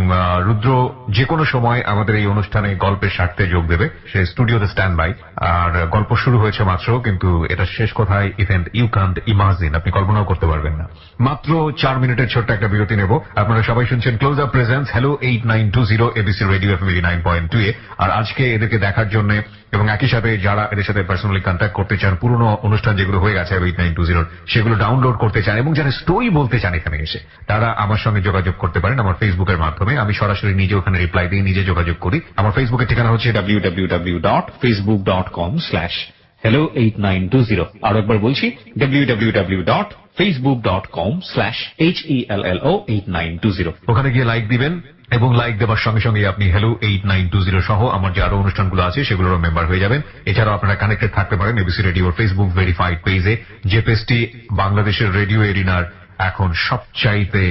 রুদ্র যে কোনো সময় আমাদের এই অনুষ্ঠানে গল্পের স্বার্থে যোগ দেবে। সে স্টুডিওতে স্ট্যান্ড বাই, আর গল্প শুরু হয়েছে মাত্র, কিন্তু এটা শেষ কথায় ইভেন্ট ইউ কান্ট ইমাজিন, আপনি কল্পনাও করতে পারবেন না। মাত্র 4 মিনিটের ছোট্ট একটা বিরতি নেব। আপনারা সবাই শুনছেন close up presence hello 8920 ABC radio FM 89.2 এ। আর আজকে এদেরকে দেখার জন্য এবং একই সাথে যারা এদের সাথে পার্সোনালি কন্ট্যাক্ট করতে চান, পুরনো অনুষ্ঠান যেগুলো হয়ে গেছে 8920 সেগুলো ডাউনলোড করতে চান এবং যারা স্টোরি বলতে চান এখানে এসে, তারা আমার সঙ্গে যোগাযোগ করতে পারেন আমার ফেসবুকের মাধ্যমে। আমি সরাসরি নিজে ওখানে রিপ্লাই দিয়ে নিজে যোগাযোগ করি। আমার ফেসবুকের ঠিকানা হচ্ছে www.facebook.com/hello8920। আরো একবার বলছি www.facebook.com/hello8920। ওখানে গিয়ে লাইক দিবেন এবং লাইক দেওয়ার সঙ্গে সঙ্গে আপনি হ্যালো 8920 সহ আমার যে আরো অনুষ্ঠানগুলো আছে সেগুলোর মেম্বার হয়ে যাবেন। এছাড়াও আপনারা কানেক্টেড থাকতে পারেন এবিসি রেডিওর ফেসবুক ভেরিফাইড পেজে, যে পেজটি বাংলাদেশের রেডিও এরিনার এখন সবচাইতে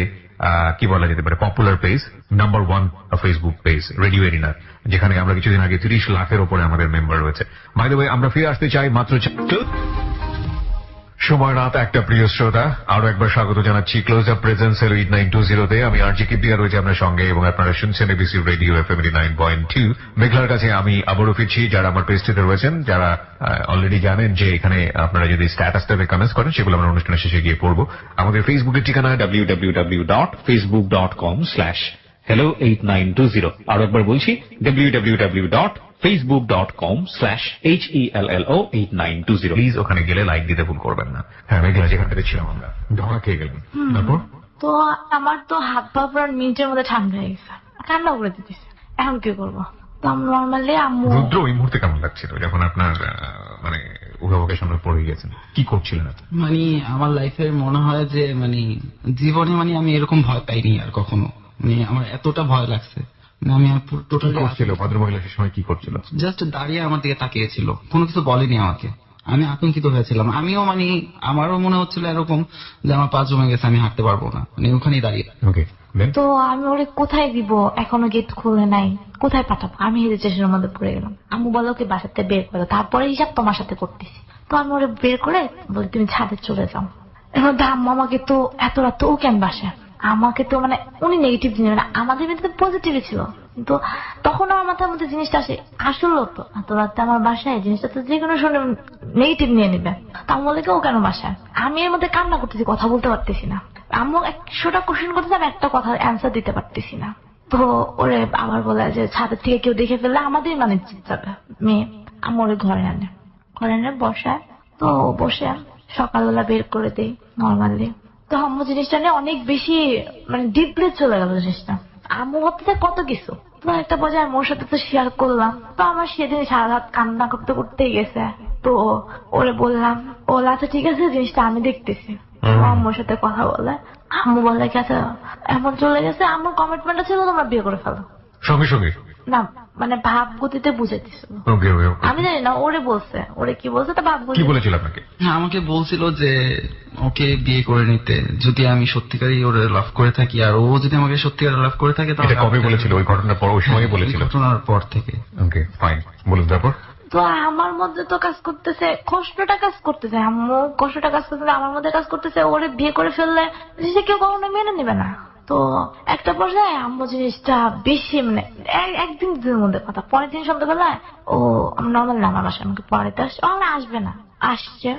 কি বলা যেতে পারে popular page, number 1 Facebook page radio এরিনার, যেখানে আমরা কিছুদিন আগে 30 লাখের উপরে আমাদের মেম্বার রয়েছে। বাই দ্য ওয়ে, আমরা ফিরে আসতে চাই মাত্র সময় রাত একটা। প্রিয় শ্রোতা, আরো একবার স্বাগত জানাচ্ছি ক্লোজ আপ প্রেজেন্স 8920 তে। আমি আরজি কিপিয়া রয়েছে আপনার সঙ্গে এবং আপনারা শুনছেন এবিসি রেডিও FM 89.2। মেঘলার কাছে আমি আবারও ফিরছি। যারা আমার পেজটিতে রয়েছেন, যারা অলরেডি জানেন যে এখানে আপনারা যদি স্ট্যাটাসটাতে কমেন্টস করেন সেগুলো আমরা অনুষ্ঠানের শেষে গিয়ে পড়বো। আমাদের ফেসবুকের ঠিকানা www.facebook.com/hello8920। আরো একবার বলছি www.facebook.com/hello8920। প্লিজ ওখানে গেলে লাইক দিতে ভুল করবেন না। হ্যাঁ মেঘলা, যেখান থেকে ছিলাম আমরা, ধরা খেয়ে গেলাম। তারপর তো আমার তো হাত পা পুরো মিনিটের মধ্যে ঠান্ডা হয়ে গেছে, কান্না করে দিতেছে, এখন কি করবো। তো নর্মালি আম্মু। রুদ্র, ওই মুহূর্তে কেমন লাগছিল যখন আপনার মানে অভিভাবকের সামনে পড়ে গেছেন, কি করছিলেন? মানে আমার লাইফে মনে হয় যে মানে জীবনে মানে আমি এরকম ভয় পাইনি আর কখনো। মানে আমার এতটা ভয় লাগছে, আমি টোটালি করছিল। ভদ্রমহিলা সে সময় কি করছিল? জাস্ট দাঁড়িয়ে আমার দিকে তাকিয়েছিল, কোনো কিছু বলেনি আমাকে। আমি আতঙ্কিত হয়েছিলাম, আমিও মানে আমারও মনে হচ্ছিল এরকম যে আমার পা জমে গেছে, আমি হাঁটতে পারবো না, মানে ওখানেই দাঁড়িয়ে। ওকে, তো আমি ওরে কোথায় দিব, এখনো গেট খুলে নাই, কোথায় পাঠাবো, আমি হেজিটেশনের মধ্যে পড়ে গেলাম। আম্মু বলো ওকে বাসাতে বের করো, তারপরে হিসাব তোমার সাথে করতেছি। তো আমি ওরে বের করে বলি তুমি ছাদে চলে যাও। এবার আম্মু আমাকে তো এত রাত ও কেন বাসায়, আমাকে তো মানে উনি নেগেটিভ জিনিস, মানে আমাদের মধ্যে পজিটিভই ছিল, কিন্তু তখন আমার মাথার মধ্যে জিনিসটা আসলো তো এত রাতে আমার বাসায়, জিনিসটা তো যে কোনো শুনে নেগেটিভ নিয়ে নিবে। তা আমি বলে ও কেন বাসায়, আমি এর মধ্যে কান্না করতেছি, কথা বলতে পারতেছি না। আম্মু 100টা কোশ্চেন করতেছে, আমি একটা কথা অ্যান্সার দিতে পারতেছি না। তো ওরে আবার বলে যে ছাদের থেকে কেউ দেখে ফেললে আমাদের মানে যাবে মেয়ে। আমি ওরে ঘরে আনে বসায়, তো বসে সকালবেলা বের করে দেই নর্মালি। তো আম্মু জিনিসটা নিয়ে অনেক বেশি মানে ডিপলি চলে গেল জিনিসটা। আম্মু ভাবতে কত কিছু, তো একটা পর্যায়ে মোর সাথে তো শেয়ার করলাম। তো আমার সেদিন সারা রাত কান্না করতে করতেই গেছে। তো ওরে বললাম, ও আচ্ছা ঠিক আছে জিনিসটা আমি দেখতেছি। আম্মুর সাথে কথা বলে আম্মু বলে আচ্ছা এমন চলে গেছে, আম্মুর কমিটমেন্টটা ছিল তোমরা বিয়ে করে ফেলো সঙ্গে সঙ্গে, না মানে ভাব গতিতে বুঝাইতেছিল। আমি জানি না ওরে বলছে, ওরে কি বলছে তা ভাব কি বলেছিল আপনাকে? হ্যাঁ, আমাকে বলছিল যে ওকে বিয়ে করে নিতে যদি আমি সত্যিকারই ওরে লাভ করে থাকি, আর ও যদি আমাকে সত্যিকার লাভ করে থাকে। তাহলে কবে বলেছিল? ওই ঘটনার পর, ওই সময় বলেছিল? ঘটনার পর থেকে। ওকে ফাইন, বলুন তারপর। তো আমার মধ্যে তো কাজ করতেছে, কষ্টটা কাজ করতেছে, আম্মু কষ্টটা কাজ করতেছে, আমার মধ্যে কাজ করতেছে ওরে বিয়ে করে ফেললে সে কেউ কখনো মেনে নেবে না। তো একটা পর্যায়ে আম্মু জিনিসটা বেশি মানে একদিন দুদিনের মধ্যে কথা, পরের দিন সন্ধ্যাবেলায় ও নর্মাল না আমার বাসায় আমাকে পড়াইতে আসছে, আমার আসবে না, আসছে।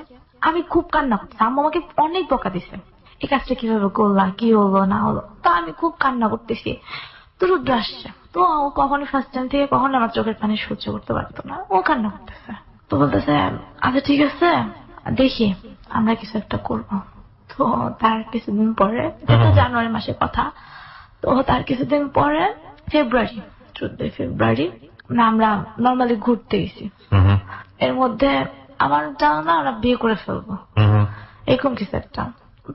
আমি খুব কান্না করতেছি, আম্মু আমাকে অনেক বকা দিছে, এই কাজটা কিভাবে করলা, কি হলো না হলো। তো আমি খুব কান্না করতেছি, তো রুদ্র আসছে। তো ও কখনো ফার্স্ট টাইম থেকে কখনো আমার চোখের পানি সহ্য করতে পারতো না, ও কান্না করতেছে। তো বলতেছে আচ্ছা ঠিক আছে দেখি আমরা কিছু একটা করবো। তো তার কিছুদিন পরে, এটা জানুয়ারি মাসের কথা, তো তার কিছুদিন পরে ফেব্রুয়ারি 14 ফেব্রুয়ারি আমরা নর্মালি ঘুরতে গেছি। এর মধ্যে আমার জানো না আমরা বিয়ে করে ফেলবো এরকম কিছু একটা।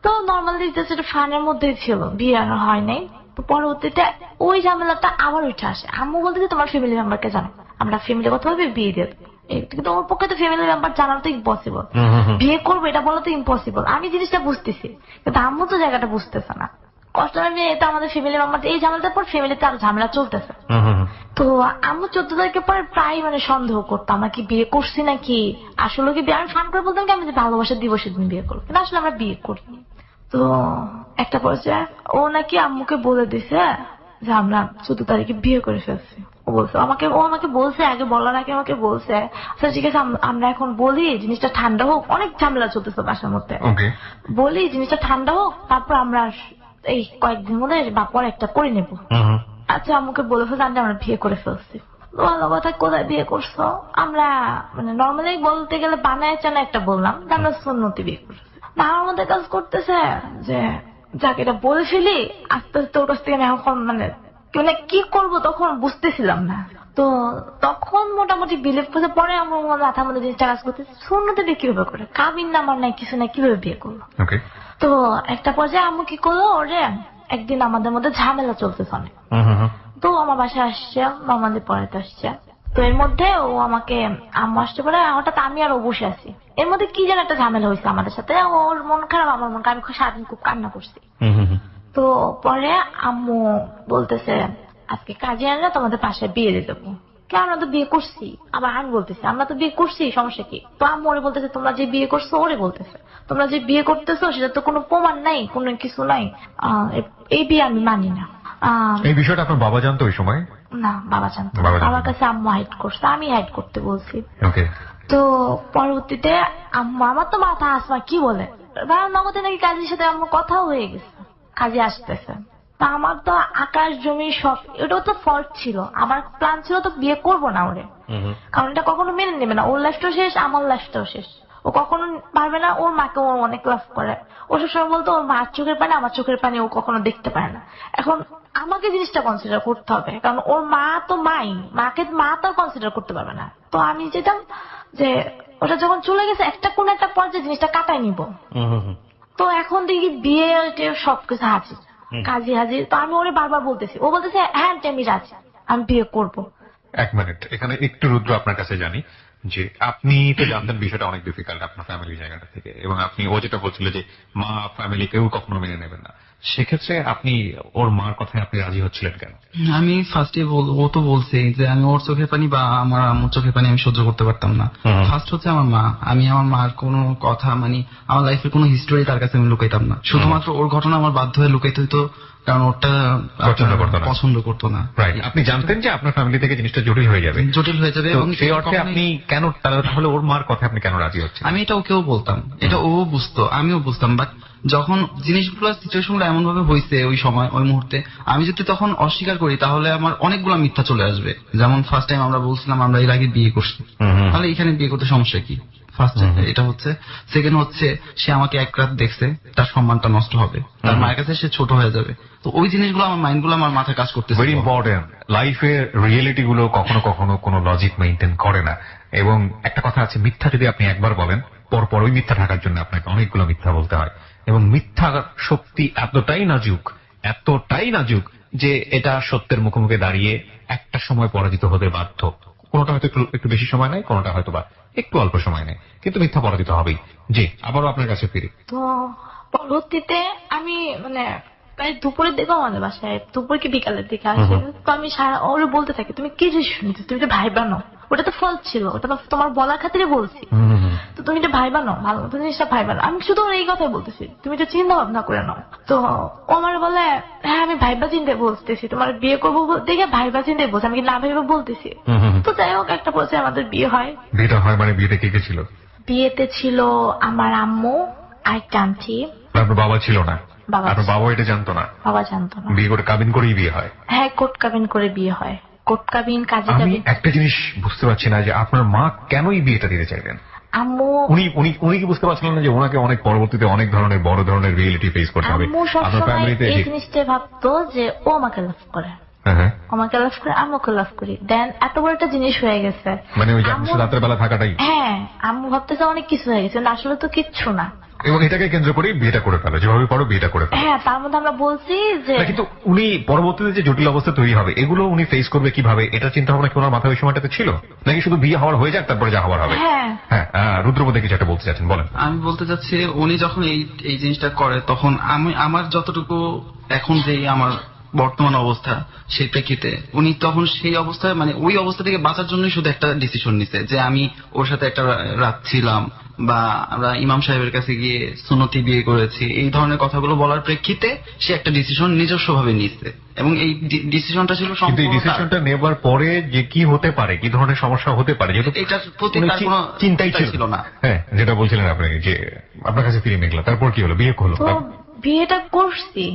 তো নর্মালি যেটা ফানের মধ্যেই ছিল, বিয়ে আর হয় নাই। তো পরবর্তীতে ওই ঝামেলাটা আবার উঠে আসে। আম্মু বলতে যে তোমার ফ্যামিলি মেম্বারকে জানো, আমরা ফ্যামিলি কথা বলবে বিয়ে দিয়ে দেবো। কিন্তু ওর পক্ষে তো ফ্যামিলি মেম্বার জানানো তো ইম্পসিবল, বিয়ে করবো এটা বলা তো ইম্পসিবল। আমি জিনিসটা বুঝতেছি কিন্তু আম্মু তো জায়গাটা বুঝতেছে না। কষ্ট লাগে এটা আমাদের ফ্যামিলি মেম্বার, এই ঝামেলাটার পর ফ্যামিলিতে আরো ঝামেলা চলতেছে। তো আম্মু 14 তারিখের পরে প্রায় সন্দেহ করতো আমরা কি বিয়ে করছি নাকি, আসলে কি বিয়ে। আমি ফান করে বলতাম কি আমি যে ভালোবাসা দিবসের দিন বিয়ে করবো, কিন্তু আসলে আমরা বিয়ে করিনি। তো একটা পর্যায়ে ও নাকি আম্মুকে বলে দিছে যে আমরা 14 তারিখে বিয়ে করে ফেলছি। ও আমাকে বলছে, আগে বলার আগে আমাকে বলছে আচ্ছা ঠিক আছে আমরা এখন বলি জিনিসটা ঠান্ডা হোক, অনেক ঝামেলা চলতেছে বাসার মধ্যে, বলি জিনিসটা ঠান্ডা হোক তারপর আমরা এই কয়েকদিন মধ্যে বা পরে একটা করে নেবো। আচ্ছা আম্মুকে বলে ফেলছে আমরা বিয়ে করে ফেলছি। ভালো কথা, কোথায় বিয়ে করছো? আমরা নর্মালি বলতে গেলে বানায় চানা একটা বললাম যে আমরা সুন্নতি বিয়ে করছি। আমার মধ্যে কাজ করতেছে যে যাকে এটা বলে ফেলি, আস্তে আস্তে ওর কাছ থেকে আমি এখন কি করবো তখন বুঝতেছিলাম না। তো তখন মোটামুটি বিলিভ করতে পরে আমার মাথার মধ্যে জিনিসটা কাজ করতেছে সুন্নতি বিয়ে কিভাবে করে, কাবিন নামার নাই কিছু নাই, কিভাবে বিয়ে করবো। তো একটা পর্যায়ে আম্মু কি করলো, ওরে একদিন আমাদের মধ্যে ঝামেলা চলতেছে অনেক। তো আমার বাসায় আসছে, নর্মালি পড়াতে আসছে। তো এর মধ্যে ও আমাকে আম্মু আসতে পারে, হঠাৎ আমি আর ও বসে আছি। এর মধ্যে কি যেন একটা ঝামেলা হয়েছে আমাদের সাথে, ওর মন খারাপ আমার মন খারাপ, আমি সারাদিন খুব কান্না করছি। তো পরে আম্মু বলতেছে আজকে কাজে আনলে তোমাদের পাশে বিয়ে দিয়ে দেবো। আমরা তো বিয়ে করছি, আবার আমি বলতেছি আমরা তো বিয়ে করছি, সমস্যা কি? তো আম্মু ওরে বলতেছে তোমরা যে বিয়ে করছো, ওরে বলতেছে তোমরা যে বিয়ে করতেছো সেটা তো কোনো প্রমাণ নাই, কোনো কিছু নাই, এই বিয়ে আমি মানি না। এই বিষয়টা আপনার বাবা জানতো ওই সময়? না, বাবা জানতো। আমার কাছে আম্মু হাইড করছে, আমি হাইড করতে বলছি। তো পরবর্তীতে আম্মু, আমার তো মাথা আসমা কি বলে নগদে নাকি কাজের সাথে আমার কথাও হয়ে গেছে, কাজে আসতেছে। তা আমার তো আকাশ জমি সব, এটাও তো ফল্ট ছিল। আমার প্ল্যান ছিল তো বিয়ে করবো না ওরে, কারণ এটা কখনো মেনে নেবে না। ওর লাইফটাও শেষ, আমার লাইফটাও শেষ। ও কখনো পারবে না। ওর মাকে ও অনেক লাভ করে, ও সবসময় বলতো ওর মার চোখের পানি আমার চোখের পানি ও কখনো দেখতে পারে না। এখন আমাকে জিনিসটা কনসিডার করতে হবে, কারণ ওর মা তো মা তো কনসিডার করতে পারবে না। তো আমি যেতাম যে ওটা যখন চলে গেছে একটা কোন একটা পর্যায়ে জিনিসটা কাটাই নিব। তো এখন দেখি বিয়ে সবকিছু হাজির, কাজী হাজির। তো আমি ওরে বারবার বলতেছি, ও বলতেছে হ্যাঁ আমি রাজি, আমি বিয়ে করবো। এক মিনিট, এখানে একটু রুদ্র আপনার কাছে জানি যে আপনি তো জানতেন বিষয়টা অনেক ডিফিকাল্ট আপনার ফ্যামিলির জায়গাটা থেকে, এবং আপনি ও যেটা বলছিল যে মা ফ্যামিলি কেউ কখনো মেনে নেবেন না, সেক্ষেত্রে আপনি ওর মার কথায় আপনি রাজি হচ্ছিলেন কেন? আমি ফার্স্টে ও তো বলছে যে আমি ওর চোখের পানি বা আমার আম্মুর চোখের পানি আমি সহ্য করতে পারতাম না। ফার্স্ট হচ্ছে আমার মা, আমি আমার মার কোনো কথা আমার লাইফের কোনো হিস্টোরি তার কাছে আমি লুকাইতাম না। শুধুমাত্র ওর ঘটনা আমার বাধ্য হয়ে লুকাইতে হইতো, কারণ ওটা পছন্দ করতো না। আপনি জানতেন যে আপনার ফ্যামিলি থেকে জিনিসটা জটিল হয়ে যাবে এবং সেই অর্থে আপনি কেন তাহলে ওর মার কথা আপনি কেন রাজি হচ্ছেন? আমি এটা ওকেও বলতাম, এটা ও বুঝতো, আমিও বুঝতাম। বাট যখন জিনিসগুলো সিচুয়েশনগুলো এমন ভাবে হয়েছে ওই সময় ওই মুহূর্তে, আমি যদি তখন অস্বীকার করি তাহলে আমার অনেকগুলো মিথ্যা চলে আসবে। যেমন ফার্স্ট টাইম আমরা বলছিলাম আমরা এর আগে বিয়ে করছি, তাহলে এখানে বিয়ে করতে সমস্যা কি? ফার্স্ট এটা হচ্ছে। সেকেন্ড হচ্ছে সে আমাকে এক রাত দেখছে, তার সম্মানটা নষ্ট হবে, তার মায়ের কাছে সে ছোট হয়ে যাবে। তো ওই জিনিসগুলো আমার মাইন্ডগুলো আমার মাথায় কাজ করতেছে। ভেরি ইম্পর্টেন্ট, লাইফের রিয়েলিটি গুলো কখনো কখনো কোনো লজিক মেইনটেইন করে না। এবং একটা কথা আছে, মিথ্যা যদি আপনি একবার বলেন পর ওই মিথ্যা ঢাকার জন্য আপনাকে অনেকগুলো মিথ্যা বলতে হয়। এবং মিথ্যা শক্তি এতটাই নাজুক যে এটা সত্যের মুখোমুখি দাঁড়িয়ে একটা সময় পরাজিত হতে বাধ্য। কোনোটা হয়তো একটু বেশি সময় নেয়, কোনোটা হয়তো বা একটু অল্প সময় নেয়, কিন্তু মিথ্যা পরাজিত হবেই। জি, আবারও আপনার কাছে ফিরি। তো পরবর্তীতে আমি প্রায় দুপুরের দিকে আমাদের বাসায়, দুপুর কি বিকালের দিকে আসে। তো আমি ওরে বলতে থাকি তুমি কি ডিসিশন নিচ্ছ, তুমি তো ভাই বানো, ওটা তো ফল্ট ছিল, ওটা তো তোমার বলার খাতিরে বলছি, তো তুমি তো ভাই বানো, ভালো মতো জিনিসটা ভাই বানো। আমি শুধু এই কথাই বলতেছি, তুমি তো চিন্তা ভাবনা করে নাও। তো ও আমার বলে হ্যাঁ আমি ভাইবা চিন্তে বলতেছি, তোমার বিয়ে করবো দেখে ভাইবা চিন্তে বলছি, আমি কি না ভাইবা বলতেছি। তো যাই হোক একটা পর্যায়ে আমাদের বিয়ে হয়। বিয়েটা হয় মানে বিয়েতে কে কে ছিল? বিয়েতে ছিল আমার আম্মু আর আন্টি। আপনার বাবা ছিল না? আপনার বাবা এটা জানতো না? বাবা জানতো না। বিয়ে করে কাবিন করেই বিয়ে হয়? হ্যাঁ, কোর্ট কাবিন করে বিয়ে হয়। কোটকাবিন কাজী আমি কাবিন। একটা জিনিস বুঝতে পারছি না যে আপনার মা কেন এই বিয়েটা দিতে চাইলেন। আম্মু উনি উনি উনি কি বুঝতে পারছিলেন না যে ওনাকে অনেক পরবর্তীতে অনেক ধরনের বড় ধরনের রিয়েলিটি ফেস করতে হবে আম্মু আপনার সবসময় ফ্যামিলিতে? এই জিনিসটা ভাবতো যে ও আমাকে লাভ করে, হ্যাঁ হ্যাঁ, আমাকে লাভ করে, আম্মুকে লাভ করি। দেন এত বড় একটা জিনিস হয়ে গেছে। মানে ওই যে আপনি আম্মু- রাতের বেলা থাকাটাই, হ্যাঁ, আম্মু ভাবতেছে অনেক কিছু হয়ে গেছে, কিন্তু আসলে তো কিচ্ছু না। এবং এটাকে কেন্দ্র করে বিয়েটা করে ফেলো, যেভাবে পারো বিয়েটা করে ফেলো। হ্যাঁ, তার মধ্যে আমরা বলছি যে না, কিন্তু উনি পরবর্তীতে যে জটিল অবস্থা তৈরি হবে এগুলো উনি ফেস করবে কিভাবে, এটা চিন্তা ভাবনা কি ওনার মাথায় ওই সময়টাতে ছিল, নাকি শুধু বিয়ে হওয়ার হয়ে যাক তারপরে যা হওয়ার হবে? হ্যাঁ, হ্যাঁ, রুদ্রপদে কিছু একটা বলতে চাচ্ছেন, বলেন। আমি বলতে চাচ্ছি উনি যখন এই জিনিসটা করে তখন আমি আমার যতটুকু এখন যে আমার বর্তমান অবস্থা সেই প্রেক্ষিতে উনি তখন সেই অবস্থায় মানে ওই অবস্থা থেকে বাঁচার জন্যই শুধু একটা ডিসিশন নিছে যে আমি ওর সাথে একটা রাত ছিলাম বা আমরা ইমাম সাহেবের কাছে গিয়ে সুন্নতি বিয়ে করেছি, এই ধরনের কথাগুলো বলার প্রেক্ষিতে সে একটা ডিসিশন নিজস্ব ভাবে নিচ্ছে এবং এই ডিসিশনটা ছিল কিন্তু এই সম্পূর্ণ তার। ডিসিশনটা নেবার পরে যে কি হতে পারে, কি ধরনের সমস্যা হতে পারে, যেহেতু এটার প্রতি উনি তার কোনো চিন্তাই ছিল না। হ্যাঁ, যেটা বলছিলেন আপনি যে আপনার কাছে ফিরে মেঘলা, তারপর কি হলো, বিয়ে হলো? তো বিয়েটা করছি।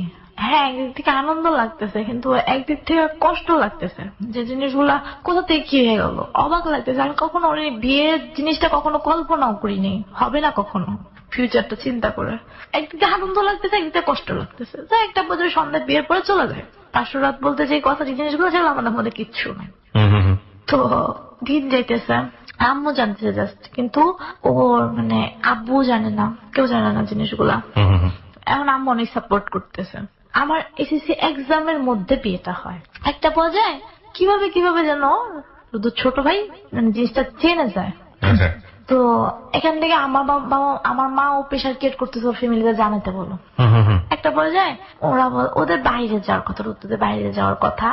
হ্যাঁ, একদিক থেকে আনন্দ লাগতেছে, কিন্তু একদিক থেকে কষ্ট লাগতেছে যে জিনিসগুলা কোথা থেকে কি হয়ে গেল, অবাক লাগতেছে। আমি কখনো ওই বিয়ের জিনিসটা কখনো কল্পনাও করিনি, হবে না কখনো ফিউচারটা চিন্তা করে। একদিকে আনন্দ লাগতেছে, একদিকে কষ্ট লাগতেছে। তো একটা বছর সন্ধ্যা বিয়ের পরে চলে যায়, পাঁচশো রাত বলতে যে কথা, যে জিনিসগুলো সেগুলো আমাদের মধ্যে কিচ্ছু নেই। তো দিন যাইতেছে, আম্মু জানতেছে জাস্ট, কিন্তু ওর মানে আব্বু জানে না, কেউ জানে না জিনিসগুলা। এখন আম্মু অনেক সাপোর্ট করতেছে। আমার এসএসসি এক্সামের মধ্যে বিয়েটা হয়। একটা পর্যায়ে কিভাবে কিভাবে যেন শুধু ছোট ভাই মানে জিনিসটা জেনে যায়। আচ্ছা, তো এখান থেকে আমার বাবা আমার মা ও প্রেশার ক্রিয়েট করতেছে ওর ফ্যামিলিতে জানাতে বলো। একটা পর্যায়ে ওরা ওদের বাইরে যাওয়ার কথা, ওদের বাইরে যাওয়ার কথা,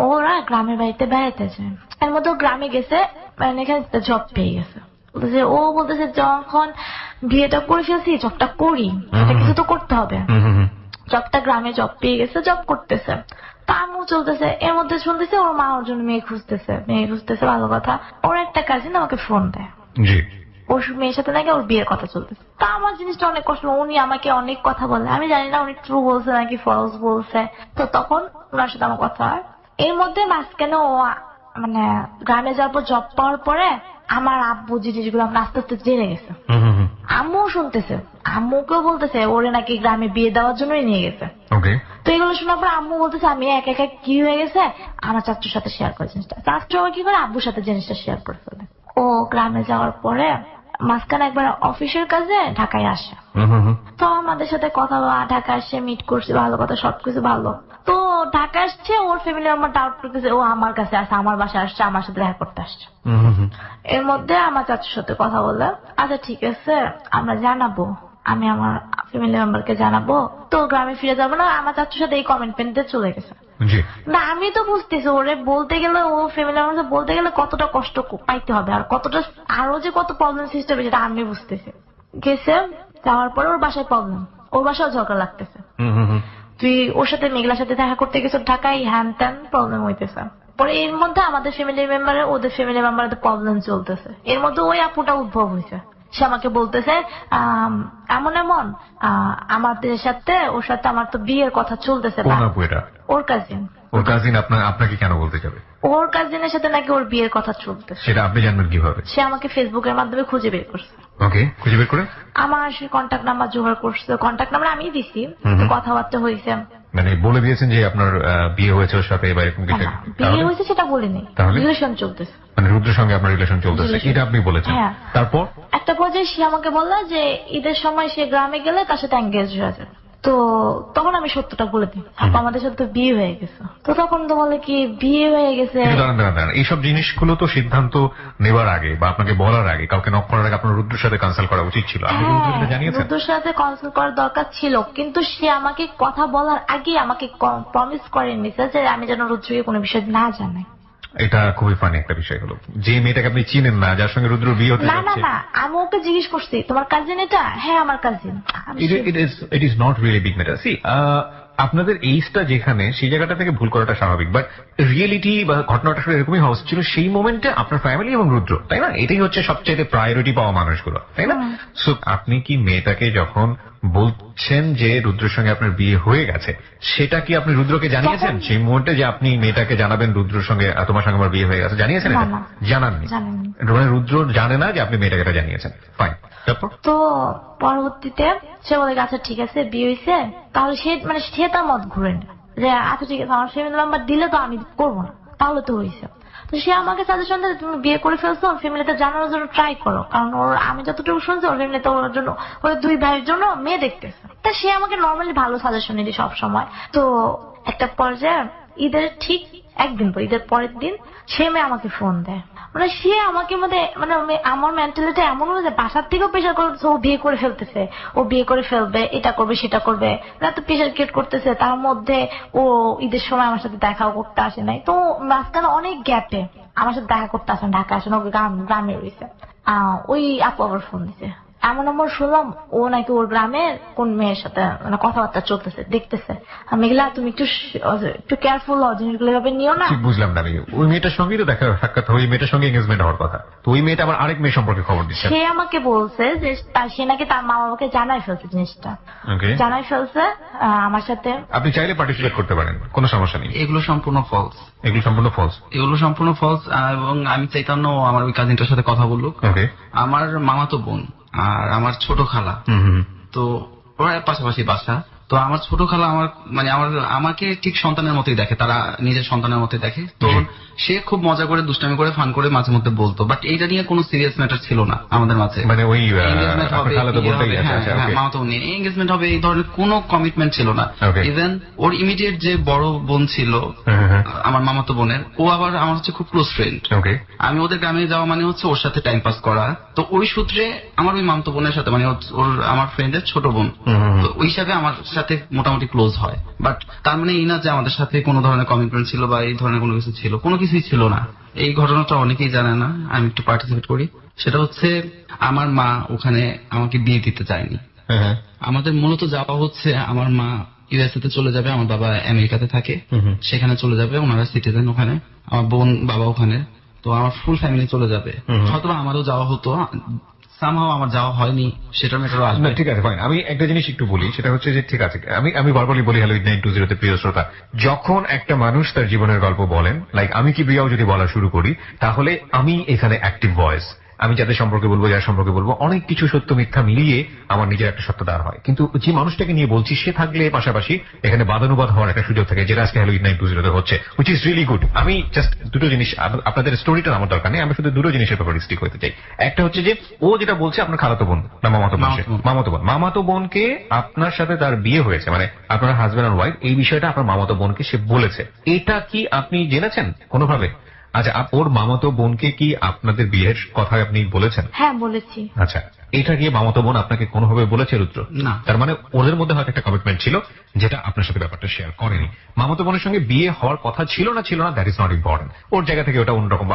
ওরা গ্রামের বাড়িতে বেড়াতে যায়। এর মধ্যে ও গ্রামে গেছে, মানে এখানে জব পেয়ে গেছে। বলতেছে ও বলতেছে যখন বিয়েটা করে ফেলছি জবটা করি, এটা কিছু তো করতে হবে। জবটা গ্রামে জব পেয়ে গেছে, জব করতেছে, তা আম্মু চলতেছে। এর মধ্যে শুনতেছে ওর মা ওর জন্য মেয়ে খুঁজতেছে, ভালো কথা। ওর একটা কাজিন আমাকে ফোন দেয়, জি, ওর মেয়ের সাথে নাকি ওর বিয়ের কথা চলতেছে। তা আমার জিনিসটা অনেক কষ্ট, উনি আমাকে অনেক কথা বলে, আমি জানি না উনি ট্রু বলছে নাকি ফলস বলছে। তো তখন ওনার সাথে আমার কথা হয়। এর মধ্যে মাঝখানে ও মানে গ্রামে যাওয়ার পর জব পাওয়ার পরে আমার আব্বু জিনিসগুলো আমরা আস্তে আস্তে জেনে গেছে। আম্মু শুনতেছে, আম্মুকেও বলতেছে ওরে নাকি গ্রামে বিয়ে দেওয়ার জন্যই নিয়ে গেছে। ওকে, তো এগুলো শোনার পর আম্মু বলতেছে আমি একা একা কি হয়ে গেছে আমার চাচুর সাথে শেয়ার করে জিনিসটা। চাচু আবার কি করে আব্বুর সাথে জিনিসটা শেয়ার করে ফেলে। ও গ্রামে যাওয়ার পরে মাঝখানে একবার অফিসের কাজে ঢাকায় আসে। তো আমাদের সাথে কথা বলা, ঢাকা আসছে, মিট করছি, ভালো কথা, সবকিছু ভালো। তো ঢাকা আসছে, ওর ফ্যামিলি আমার ডাউট করতেছে ও আমার কাছে আসছে, আমার বাসায় আসছে, আমার সাথে দেখা করতে আসছে। এর মধ্যে আমার চাচুর সাথে কথা বলে, আচ্ছা ঠিক আছে আমরা জানাবো, আমি আমার ফ্যামিলি মেম্বারকে জানাবো। তো গ্রামে ফিরে যাবো না, আমার চাচুর সাথে এই কমেন্ট পেনতে চলে গেছে। জি, না আমি তো বুঝতেছি ওরে বলতে গেলে, ও ফ্যামিলি মেম্বার বলতে গেলে কতটা কষ্ট পাইতে হবে, আর কতটা আরো যে কত প্রবলেম সৃষ্টি হবে সেটা আমি বুঝতেছি। গেছে, যাওয়ার পরে ওর বাসায় প্রবলেম, ওর বাসায় ঝগড়া লাগতেছে। তুই ওর সাথে মেঘলার সাথে দেখা করতে গেছো ঢাকায়, হ্যান ত্যান প্রবলেম হইতেছে। পরে এর মধ্যে আমাদের ফ্যামিলি মেম্বারের ওদের ফ্যামিলি মেম্বারের প্রবলেম চলতেছে। এর মধ্যে ওই আপুটা উদ্ভব হয়েছে, সে আমাকে বলতেছে এমন এমন আমাদের সাথে ওর সাথে আমার তো বিয়ের কথা চলতেছে। কোন আপু এটা? ওর কাজিন। ওর কাজিন আপনাকে কেন বলতে যাবে? ওর কাজিনের সাথে নাকি ওর বিয়ের কথা চলতেছে। সেটা আপনি জানবেন কিভাবে? সে আমাকে ফেসবুকের মাধ্যমে খুঁজে বের করছে। ওকে, খুঁজে বের করে আমার সে কন্ট্যাক্ট নাম্বার জোগাড় করছে, কন্ট্যাক্ট নাম্বার আমি দিছি, কথাবার্তা হয়েছে। মানে বলে দিয়েছেন যে আপনার বিয়ে হয়েছে ওর সাথে বা এরকম কিছু? বিয়ে হয়েছে সেটা বলিনি, তাহলে? রিলেশন চলতেছে, মানে রুদ্রের সঙ্গে আপনার রিলেশন চলতেছে, এটা আপনি বলেছেন। হ্যাঁ। তারপর একটা পর্যায়ে সে আমাকে বললো যে ঈদের সময় সে গ্রামে গেলে তার সাথে এঙ্গেজ হয়ে যাবে। তো তখন আমি সত্যটা বলে দিই, আমাদের সাথে তো বিয়ে হয়ে গেছে। তো তখন তো বলে কি বিয়ে হয়ে গেছে। দাঁড়ান, এইসব জিনিসগুলো তো সিদ্ধান্ত নেবার আগে বা আপনাকে বলার আগে, কাউকে নক করার আগে আপনার রুদ্রের সাথে কনসাল্ট করা উচিত ছিল। আপনি কিন্তু সেটা জানিয়েছেন। রুদ্রের সাথে কনসাল্ট করার দরকার ছিল, কিন্তু সে আমাকে কথা বলার আগে আমাকে প্রমিস করে নিছে যে আমি যেন রুদ্রকে কোনো বিষয় না জানাই। এটা খুবই ফানি একটা বিষয় হলো, যে মেয়েটাকে আপনি চিনেন না, যার সঙ্গে রুদ্র বিয়ে হতে না না যাচ্ছে। না, আমি ওকে জিজ্ঞেস করছি তোমার কাজিন এটা? হ্যাঁ আমার cousin. It is not really big matter. See, আপনাদের এইজটা যেখানে, সেই জায়গাটা থেকে ভুল করাটা স্বাভাবিক, বাট রিয়েলিটি বা ঘটনাটা আসলে এরকমই হওয়া ছিল সেই মোমেন্টে আপনার ফ্যামিলি এবং রুদ্র, তাই না? এটাই হচ্ছে সবচেয়ে প্রায়োরিটি পাওয়া মানুষগুলো, তাই না? সো আপনি কি মেয়েটাকে যখন সেন যে রুদ্রের সঙ্গে আপনার বিয়ে হয়ে গেছে সেটা কি আপনি রুদ্রকে জানিয়েছেন সেই মুহূর্তে যে আপনি মেয়েটাকে জানাবেন রুদ্রের সঙ্গে তোমার সঙ্গে আমার বিয়ে হয়ে গেছে, জানিয়েছেন এটা? না, না। জানাননি? জানেননি। মানে রুদ্র জানে না যে আপনি মেয়েটাকে এটা জানিয়েছেন। ফাইন, তারপর? তো পরবর্তীতে সে বলে আচ্ছা ঠিক আছে বিয়ে হয়েছে, তাহলে সে তার মত ঘুরে না যে আচ্ছা ঠিক আছে আমার ফ্যামিলি মেম্বার দিলে তো আমি করবো না, তাহলে তো হয়েছে। তো সে আমাকে সাজেশন দেয় তুমি বিয়ে করে ফেলছো, ওর ফ্যামিলিতে জানানোর জন্য ট্রাই করো, কারণ আমি যতটুকু শুনছি ওর ফ্যামিলিতে ওর জন্য ওর 2 ভাইয়ের জন্য মেয়ে দেখতেছে। তা সে আমাকে নর্মালি ভালো সাজেশন দিই সব সময়। তো একটা পর্যায়ে ঈদের ঠিক একদিন পর, ঈদের পরের দিন সে মেয়ে আমাকে ফোন দেয়। মানে সে আমাকে আমার মেন্টালিটি এমন হলো যে বাসার থেকেও প্রেশার করতেছে, ও বিয়ে করে ফেলতেছে, ও বিয়ে করে ফেলবে, এটা করবে সেটা করবে, তো প্রেশার ক্রিয়েট করতেছে। তার মধ্যে ও ঈদের সময় আমার সাথে দেখাও করতে আসে নাই, তো মাঝখানে অনেক গ্যাপে আমার সাথে দেখা করতে আসেন, ঢাকা আসেন, ওকে গ্রামে রয়েছে। ওই আপু আবার ফোন দিছে, এমন আমার শুনলাম ও নাকি ওর গ্রামের কোন মেয়ের সাথে কথাবার্তা চলতেছে, দেখতেছে। মেঘলা তুমি একটু কেয়ারফুল হও, জিনিসগুলো এভাবে নিও না। ঠিক বুঝলাম না আমি। ওই মেয়েটার সঙ্গেই তো দেখা সাক্ষাৎ, ওই মেয়েটার সঙ্গে এঙ্গেজমেন্ট হওয়ার কথা, তো ওই মেয়েটা আবার আরেক মেয়ে সম্পর্কে খবর দিচ্ছে। সে আমাকে বলছে যে সে নাকি তার মা বাবাকে জানাই ফেলছে জিনিসটা, ওকে, জানাই ফেলছে আমার সাথে। আপনি চাইলে পার্টিসিপেট করতে পারেন, কোনো সমস্যা নেই। এগুলো সম্পূর্ণ ফলস, এগুলো সম্পূর্ণ ফলস। এগুলো সম্পূর্ণ ফলস। এবং আমি চাইতাম না ও আমার ওই কাজিনটার সাথে কথা বলুক। ওকে, আমার মামাতো বোন আর আমার ছোট খালা, তো ওরা পাশাপাশি বাসা। তো আমার ছোট খালা আমাকে ঠিক সন্তানের মতোই দেখে, তারা নিজের সন্তানের মতোই দেখে। তো সে খুব মজা করে দুষ্টামি করে ফান করে মাঝে মধ্যে বলতো, বাট এইটা নিয়ে কোনো সিরিয়াস ম্যাটার ছিল না আমাদের মাঝে। মানে ওই এঙ্গেজমেন্ট হবে, খালাতো মামাতো নিয়ে এঙ্গেজমেন্ট হবে, এই ধরনের কোনো কমিটমেন্ট ছিল না। ইভেন ওর ইমিডিয়েট যে বড় বোন ছিল আমার মামাতো বোনের, ও আবার আমার হচ্ছে খুব ক্লোজ ফ্রেন্ড। আমি ওদের গ্রামে যাওয়া মানে হচ্ছে ওর সাথে টাইম পাস করা। তো ওই সূত্রে আমার ওই মামাতো বোনের সাথে ওর আমার ফ্রেন্ডের ছোট বোন, তো ওই হিসাবে আমার সাথে মোটামুটি ক্লোজ হয়। বাট তার মানে এই না যে আমাদের সাথে কোনো ধরনের কমিটমেন্ট ছিল বা এই ধরনের কোনো কিছু ছিল, কোনো কিছুই ছিল না। এই ঘটনাটা অনেকেই জানে না, আমি একটু পার্টিসিপেট করি। সেটা হচ্ছে আমার মা ওখানে আমাকে বিয়ে দিতে চায়নি। আমাদের মূলত যাওয়া হচ্ছে, আমার মা ইউএসএ তে চলে যাবে, আমার বাবা আমেরিকাতে থাকে, সেখানে চলে যাবে, ওনারা সিটিজেন ওখানে, আমার বোন বাবা ওখানে, তো আমার ফুল ফ্যামিলি চলে যাবে। হয়তো আমারও যাওয়া হতো, সামহাও আমার যাওয়া হয়নি, সেটা মেটারও আসবে। ঠিক আছে, ফাইন। আমি একটা জিনিস একটু বলি, সেটা হচ্ছে যে ঠিক আছে, আমি বারবারই বলি হ্যালো 920 তে প্রিয় শ্রোতা, যখন একটা মানুষ তার জীবনের গল্প বলেন, লাইক আমি কি বিয়াও যদি বলা শুরু করি, তাহলে আমি এখানে অ্যাক্টিভ ভয়েস। আমি যাদের সম্পর্কে বলবো, যার সম্পর্কে বলবো, অনেক কিছু সত্য মিথ্যা মিলিয়ে আমার নিজের একটা সত্য দাঁড় হয়। কিন্তু যে মানুষটাকে নিয়ে বলছি সে থাকলে পাশাপাশি এখানে বাদানুবাদ হওয়ার একটা সুযোগ থাকে, যেটা আজকে হ্যালো 920 হচ্ছে, হুইচ ইজ রিয়েলি গুড। আমি জাস্ট দুটো জিনিস, আপনাদের স্টোরিটা আমার দরকার নেই, আমি শুধু দুটো জিনিসের ব্যাপারে স্টিক হতে চাই। একটা হচ্ছে যে ও যেটা বলছে আপনার খালাতো বোন না মামাতো বোনকে আপনার সাথে তার বিয়ে হয়েছে, মানে আপনার হাজবেন্ড আর ওয়াইফ, এই বিষয়টা আপনার মামাতো বোনকে সে বলেছে, এটা কি আপনি জেনেছেন কোনোভাবে? আচ্ছা, ওর মামাতো বোনকে কি আপনাদের বিয়ের কথা আপনি বলেছেন? হ্যাঁ বলেছি। আচ্ছা, এটা গিয়ে মামাতো বোন আপনাকে কোনোভাবে বলেছে রুদ্র? না। তার মানে ওদের মধ্যে হয়তো একটা কমিটমেন্ট ছিল যেটা আপনার সাথে ব্যাপারটা শেয়ার করেনি। মামাতো বোনের সঙ্গে বিয়ে হওয়ার কথা ছিল না দ্যাট ইজ নট ইম্পর্টেন্ট। ওর জায়গা থেকে ওটা অন্যরকম,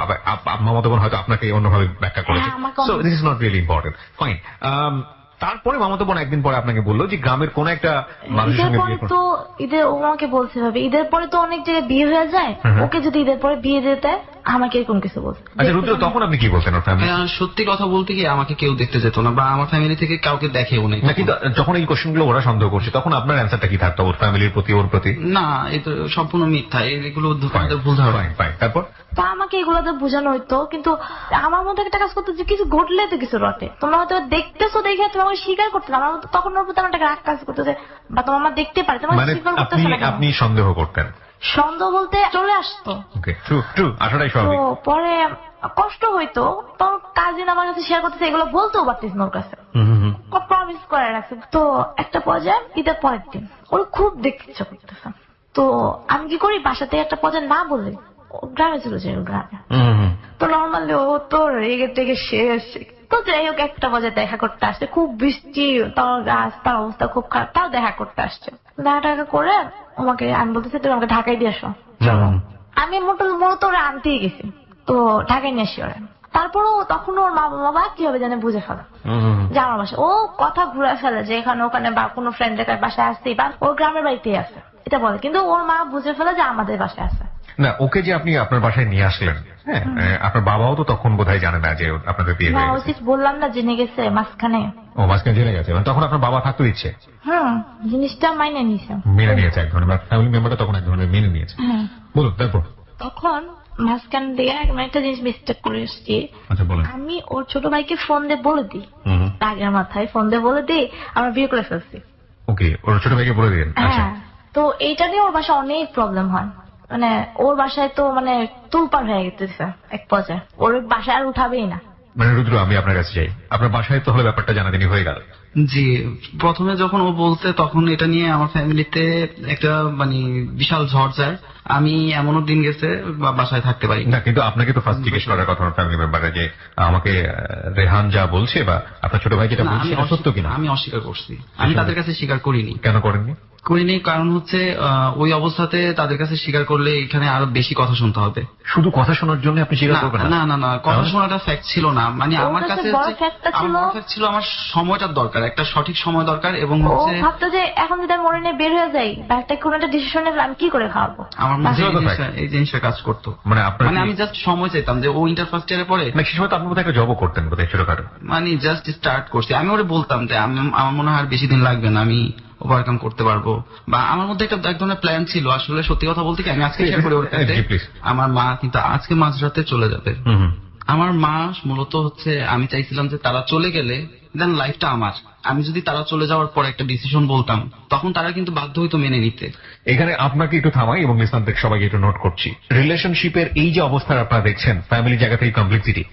মামাতো বোন হয়তো আপনাকে অন্যভাবে ব্যাখ্যা করেছে, so this is not really important. Fine. তারপরে মামাতো বোন একদিন পরে আপনাকে বললো যে গ্রামের কোন একটা মানুষের সঙ্গে বিয়ে করতে। তো ঈদের ও আমাকে বলছে ভাবে ঈদের পরে তো অনেক জায়গায় বিয়ে হয়ে যায়, ওকে যদি ঈদের পরে বিয়ে দিতে আমাকে এরকম কিছু বলছে। আচ্ছা রুদ্র, তখন আপনি কি বলতেন? সত্যি কথা বলতে কি আমাকে কেউ দেখতে যেত না, বা আমার ফ্যামিলি থেকে কাউকে দেখেও নেই। কিন্তু যখন এই কোশ্চেনগুলো ওরা সন্দেহ করছে, তখন আপনার অ্যান্সারটা কি থাকতো ওর ফ্যামিলির প্রতি, ওর প্রতি? না, এই তো সম্পূর্ণ মিথ্যা, এগুলো ভুল ধারণা। তারপর তা আমাকে এগুলোতে বোঝানো হইতো, কিন্তু আমার মধ্যে একটা কাজ করতো যে কিছু ঘটলে তো কিছু রটে, তোমরা হয়তো দেখতেছো, দেখে তোমাকে স্বীকার করতে না, আমার তখন ওর প্রতি আমার একটা রাগ কাজ করতো যে বা তোমার দেখতে পারে, তোমার স্বীকার করতেছে না। আপনি সন্দেহ করতেন? সন্দেহ বলতে চলে আসতো। তো পরে কষ্ট হইতো, তোর কাজিন আমার কাছে শেয়ার করতেছে, এগুলো বলতেও পারতিস না ওর কাছে, প্রমিস করে রাখছে। তো একটা পর্যায়ে ঈদের পরের দিন ওর খুব দেখতে ইচ্ছা করতেছে, তো আমি কি করি, বাসা থেকে একটা পর্যায়ে না বলে গ্রামে চলে যাই, গ্রামে। তো নর্মালি ও তো রেগে টেগে শেষ। তো যাই হোক, একটা পর্যায়ে দেখা করতে আসছে, খুব বৃষ্টি, তার অবস্থা খুব খারাপ, তাও দেখা করতে আসছে। দেখা করে আমাকে আমি বলতেছি তুমি আমাকে ঢাকায় দিয়ে আসো। আমি মূলত ওরা আনতেই গেছি, তো ঢাকায় নিয়ে আসি ওরা। তারপরও তখন ওর মা বাবা কি হবে জানে বুঝে ফেলে যে আমার বাসা, ও কথা ঘুরে ফেলে যে এখানে ওখানে বা কোনো ফ্রেন্ডের বাসায় আসছে বা ওর গ্রামের বাড়িতেই আছে এটা বলে, কিন্তু ওর মা বুঝে ফেলে যে আমাদের বাসায় আছে। না, ওকে যে আপনি আপনার বাসায় নিয়ে আসলেন, হ্যাঁ, আপনার বাবাও তো তখন বোধহয় জানে না যে আপনাদের বিয়ে না হয়ে গেছে। উচিত বললাম না, জেনে গেছে মাঝখানে। ও মাঝখানে জেনে গেছে, মানে তখন আপনার বাবা থাকতে দিচ্ছে, জিনিসটা মাইনে নিছে। মেনে নিয়েছে এক ধরনের, ফ্যামিলি মেম্বারটা তখন এক ধরনের মেনে নিয়েছে। হ্যাঁ। বলুন তারপর। তখন মাঝখান দিয়ে একটা জিনিস মিস্টেক করে এসছি। আচ্ছা বলেন। আমি ওর ছোট ভাইকে ফোন দিয়ে বলে দিই, রাগের মাথায় ফোন দিয়ে বলে দিই আমরা বিয়ে করে ফেলছি। ওকে, ওর ছোট ভাইকে বলে দিলেন। আচ্ছা। হ্যাঁ, তো এইটা নিয়ে ওর বাসায় অনেক প্রবলেম হয়। মানে ওর বাসায় তো মানে তুলপার হয়ে গেছে এক পর্যায়ে, ওর বাসায় আর উঠাবেই না। মানে রুদ্র, আমি আপনার কাছে যাই, আপনার বাসায় তো হলে ব্যাপারটা জানাজানি হয়ে গেল। জি, প্রথমে যখন ও বলছে তখন এটা নিয়ে আমার ফ্যামিলিতে একটা মানে বিশাল ঝড় যায়। আমি এমনও দিন গেছে বাসায় থাকতে পারি না, কিন্তু আপনাকে তো ফার্স্ট জিজ্ঞেস করার কথা ফ্যামিলি মেম্বারে যে আমাকে রেহান যা বলছে বা আপনার ছোট ভাই যেটা না, বলছে এটা সত্য কিনা। আমি অস্বীকার করছি। আমি তাদের কাছে স্বীকার করিনি। কেন করেননি? করিনি কারণ হচ্ছে ওই অবস্থাতে তাদের কাছে স্বীকার করলে এখানে আরো বেশি কথা শুনতে হবে। শুধু কথা শোনার জন্য আপনি স্বীকার করবেন না? না না না, কথা শোনাটা ফ্যাক্ট ছিল না। মানে ওর আমার কাছে কাছে বড় ফ্যাক্টটা ছিল, আমার ফ্যাক্ট ছিল আমার সময়টার দরকার, একটা সঠিক সময় দরকার। এবং ও হচ্ছে ভাবতো যে এখন যদি আমি মনে নিয়ে বের হয়ে যাই বা একটা কোনো একটা ডিসিশন নিলে আমি কি করে খাওয়াবো। আমার মধ্যে আসলে তো fact। এই জিনিসটা কাজ করতো। মানে আপনার মানে আমি জাস্ট সময় চাইতাম যে ও ইন্টার ফার্স্ট ইয়ারে পড়ে, না, সে সময় তো আপনি বোধহয় একটা জবও করতেন বোধহয় ছোটখাটো। মানে জাস্ট স্টার্ট করছি। আমি ওরে বলতাম যে আমার মনে হয় আর বেশি দিন লাগবে না, আমি ওভারকাম করতে পারবো। বা আমার মধ্যে একটা এক ধরনের প্ল্যান ছিল। আসলে সত্যি কথা বলতে কি, আমি আজকে শেয়ার করে ওর কাছে, জি, please। আমার মা কিন্তু আজকে মাঝরাতে চলে যাবে। আমার মা মূলত হচ্ছে আমি চাইছিলাম যে তারা চলে গেলে দেন লাইফটা আমার। আমি যদি তারা চলে যাওয়ার পর একটা ডিসিশন বলতাম তখন তারা কিন্তু বাধ্য হইতো মেনে নিতে। এখানে আপনাকে একটু থামাই এবং লিসনারদের সবাইকে একটু নোট করছি। রিলেশনশিপের এই যে অবস্থা আপনারা দেখছেন, ফ্যামিলি জায়গা থেকে কমপ্লেক্সিটি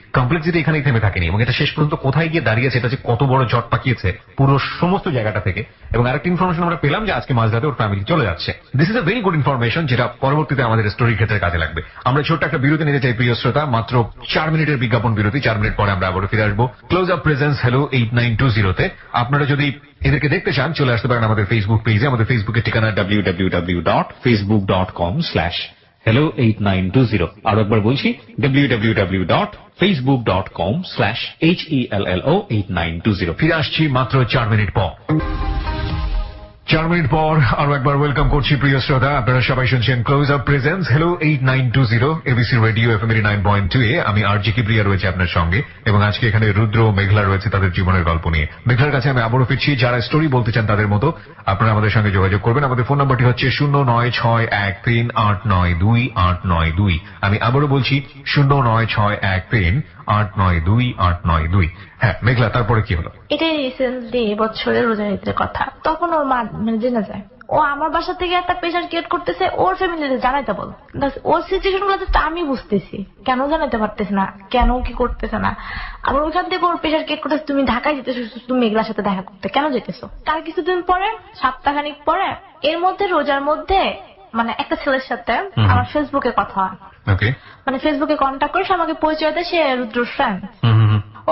এখানেই থেমে থাকেনি এবং এটা শেষ পর্যন্ত কোথায় গিয়ে দাঁড়িয়েছে, এটা যে কত বড় জট পাকিয়েছে পুরো সমস্ত জায়গাটা থেকে। এবং আরেকটা ইনফরমেশন আমরা পেলাম যে আজকে মাঝরাতে ওর ফ্যামিলি চলে যাচ্ছে। This is a very good information, যেটা পরবর্তীতে আমাদের স্টোরির ক্ষেত্রে কাজে লাগবে। আমরা ছোট্ট একটা বিরতি নিতে চাই প্রিয় শ্রোতা, মাত্র 4 মিনিটের বিজ্ঞাপন বিরতি। 4 মিনিট পরে আমরা আবারও ফিরে আসবো ক্লোজ আপ প্রেজেন্স হ্যালো 8920-তে। আপনারা যদি এদেরকে দেখতে চান চলে আসতে পারেন আমাদের ফেসবুক পেজে। আমাদের ফেসবুকের ঠিকানা www.facebook.com/hello8920। আরো একবার বলছি www.facebook.com/hello8920। ফিরে আসছি মাত্র 4 মিনিট পর। 4 মিনিট পর আরো একবার ওয়েলকাম করছি প্রিয় শ্রোতা। আপনারা সবাই শুনছেন close up presence hello 8920 ABC radio FM 89.2 এ। আমি আরজি কিবরিয়া রয়েছে আপনার সঙ্গে এবং আজকে এখানে রুদ্র ও মেঘলা রয়েছে তাদের জীবনের গল্প নিয়ে। মেঘলার কাছে আমি আবারও ফিরছি। যারা স্টোরি বলতে চান তাদের মতো আপনারা আমাদের সঙ্গে যোগাযোগ করবেন। আমাদের ফোন নাম্বারটি হচ্ছে 09613892 আমি আবারও বলছি 09613892। হ্যাঁ মেঘলা, তারপরে কি হলো? এটাই রিসেন্টলি বছরের রোজার ঈদের কথা। তখন ওর মা মানে জেনে যায় ও আমার বাসা থেকে একটা প্রেশার ক্রিয়েট করতেছে, ওর ফ্যামিলিতে জানাইতে বল। ওর সিচুয়েশন গুলো আমি বুঝতেছি, কেন জানাইতে পারতেছে না, কেন কি করতেছে না। আবার ওইখান থেকে ওর প্রেশার ক্রিয়েট করতেছে, তুমি ঢাকায় যেতেছো, তুমি মেঘলার সাথে দেখা করতে কেন যেতেছো। তার কিছুদিন পরে, সপ্তাহখানিক পরে, এর মধ্যে রোজার মধ্যে মানে একটা ছেলের সাথে আমার ফেসবুকে কথা হয়। মানে ফেসবুকে কন্ট্যাক্ট করে সে আমাকে পরিচয় দেয়, সে রুদ্র ফ্রেন্ড।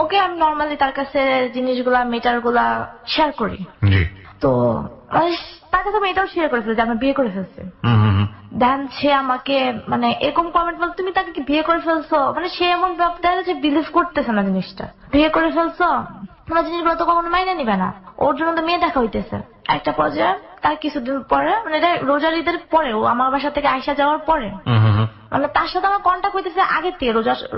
ওকে আমি নর্মালি তার কাছে জিনিসগুলা মেটার গুলা শেয়ার করি। তো তার কাছে আমি এটাও শেয়ার করে ফেলছি আমি বিয়ে করে ফেলছি। দেন সে আমাকে মানে এরকম কমেন্ট বল, তুমি তাকে কি বিয়ে করে ফেলছো। মানে সে এমন যে বিলিভ করতেছে না জিনিসটা, বিয়ে করে ফেলছো তোমার জিনিসগুলো তো কখনো মাইনে নিবে না, ওর জন্য তো মেয়ে দেখা হইতেছে। একটা পর্যায়ে তার কিছুদিন পরে মানে এটা রোজার ঈদের পরে, ও আমার বাসা থেকে আইসা যাওয়ার পরে মানে তার সাথে আমার কন্ট্যাক্ট হইতেছে আগে থেকে,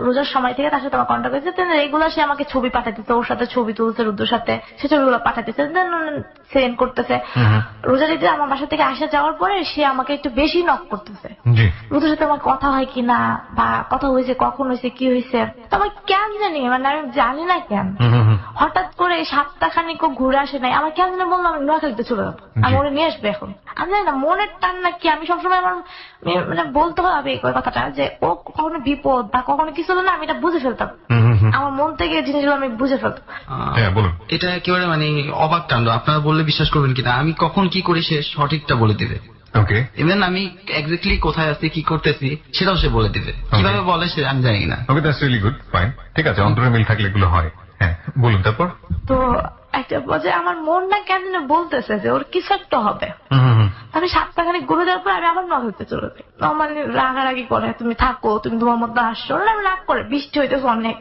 রোজার সময় থেকে তার সাথে আমার কন্ট্যাক্ট হয়েছে। রেগুলার সে আমাকে ছবি পাঠাতেছে, ওর সাথে ছবি তুলছে রুদ্রর সাথে, সে ছবিগুলো পাঠাতেছে, সেন্ড করতেছে। রোজার ঈদে আমার বাসা থেকে আসা যাওয়ার পরে সে আমাকে একটু বেশি নক করতেছে, রুদ্রর সাথে আমার কথা হয় কিনা বা কথা হয়েছে, কখন হয়েছে, কি হয়েছে। তো আমার কেন জানি মানে আমি জানি না কেন হঠাৎ করে সপ্তাহখানিক ঘুরে আসে নাই। আমার কেন জানি বললাম আমি নোয়াখালীতে চলে যাবো, আমি ওরে নিয়ে আসবে। এখন আমি জানি না মনের টান না কি, আমি সবসময় আমার মানে বলতে হবে এই কথাটা যে ও কখনো বিপদ বা কখনো কিছু হলো না, আমি এটা বুঝে ফেলতাম, আমার মন থেকে জিনিসগুলো আমি বুঝে ফেলতাম। এটা একেবারে মানে অবাক কাণ্ড, আপনারা বললে বিশ্বাস করবেন কিনা। আমি কখন কি করি সে সঠিকটা বলে দিবে। ইভেন আমি এক্স্যাক্টলি কোথায় আছি, কি করতেছি সেটাও সে বলে দিবে। কিভাবে বলে সে আমি জানি না। ওকে, দ্যাটস রিয়েলি গুড, ফাইন, ঠিক আছে, অন্তরের মিল থাকলে এগুলো হয়। হ্যাঁ বলুন তারপর। তো একটা পর্যায়ে আমার মন না কেন বলতেছে যে ওর কিছু একটা হবে। আমি সপ্তাহখানিক ঘুরে যাওয়ার পর আমি আবার নগরতে চলে যাই। নর্মালি রাগারাগি করে, তুমি থাকো, তুমি তোমার মধ্যে আসছো। আমি রাগ করে, বৃষ্টি হইতেছে অনেক,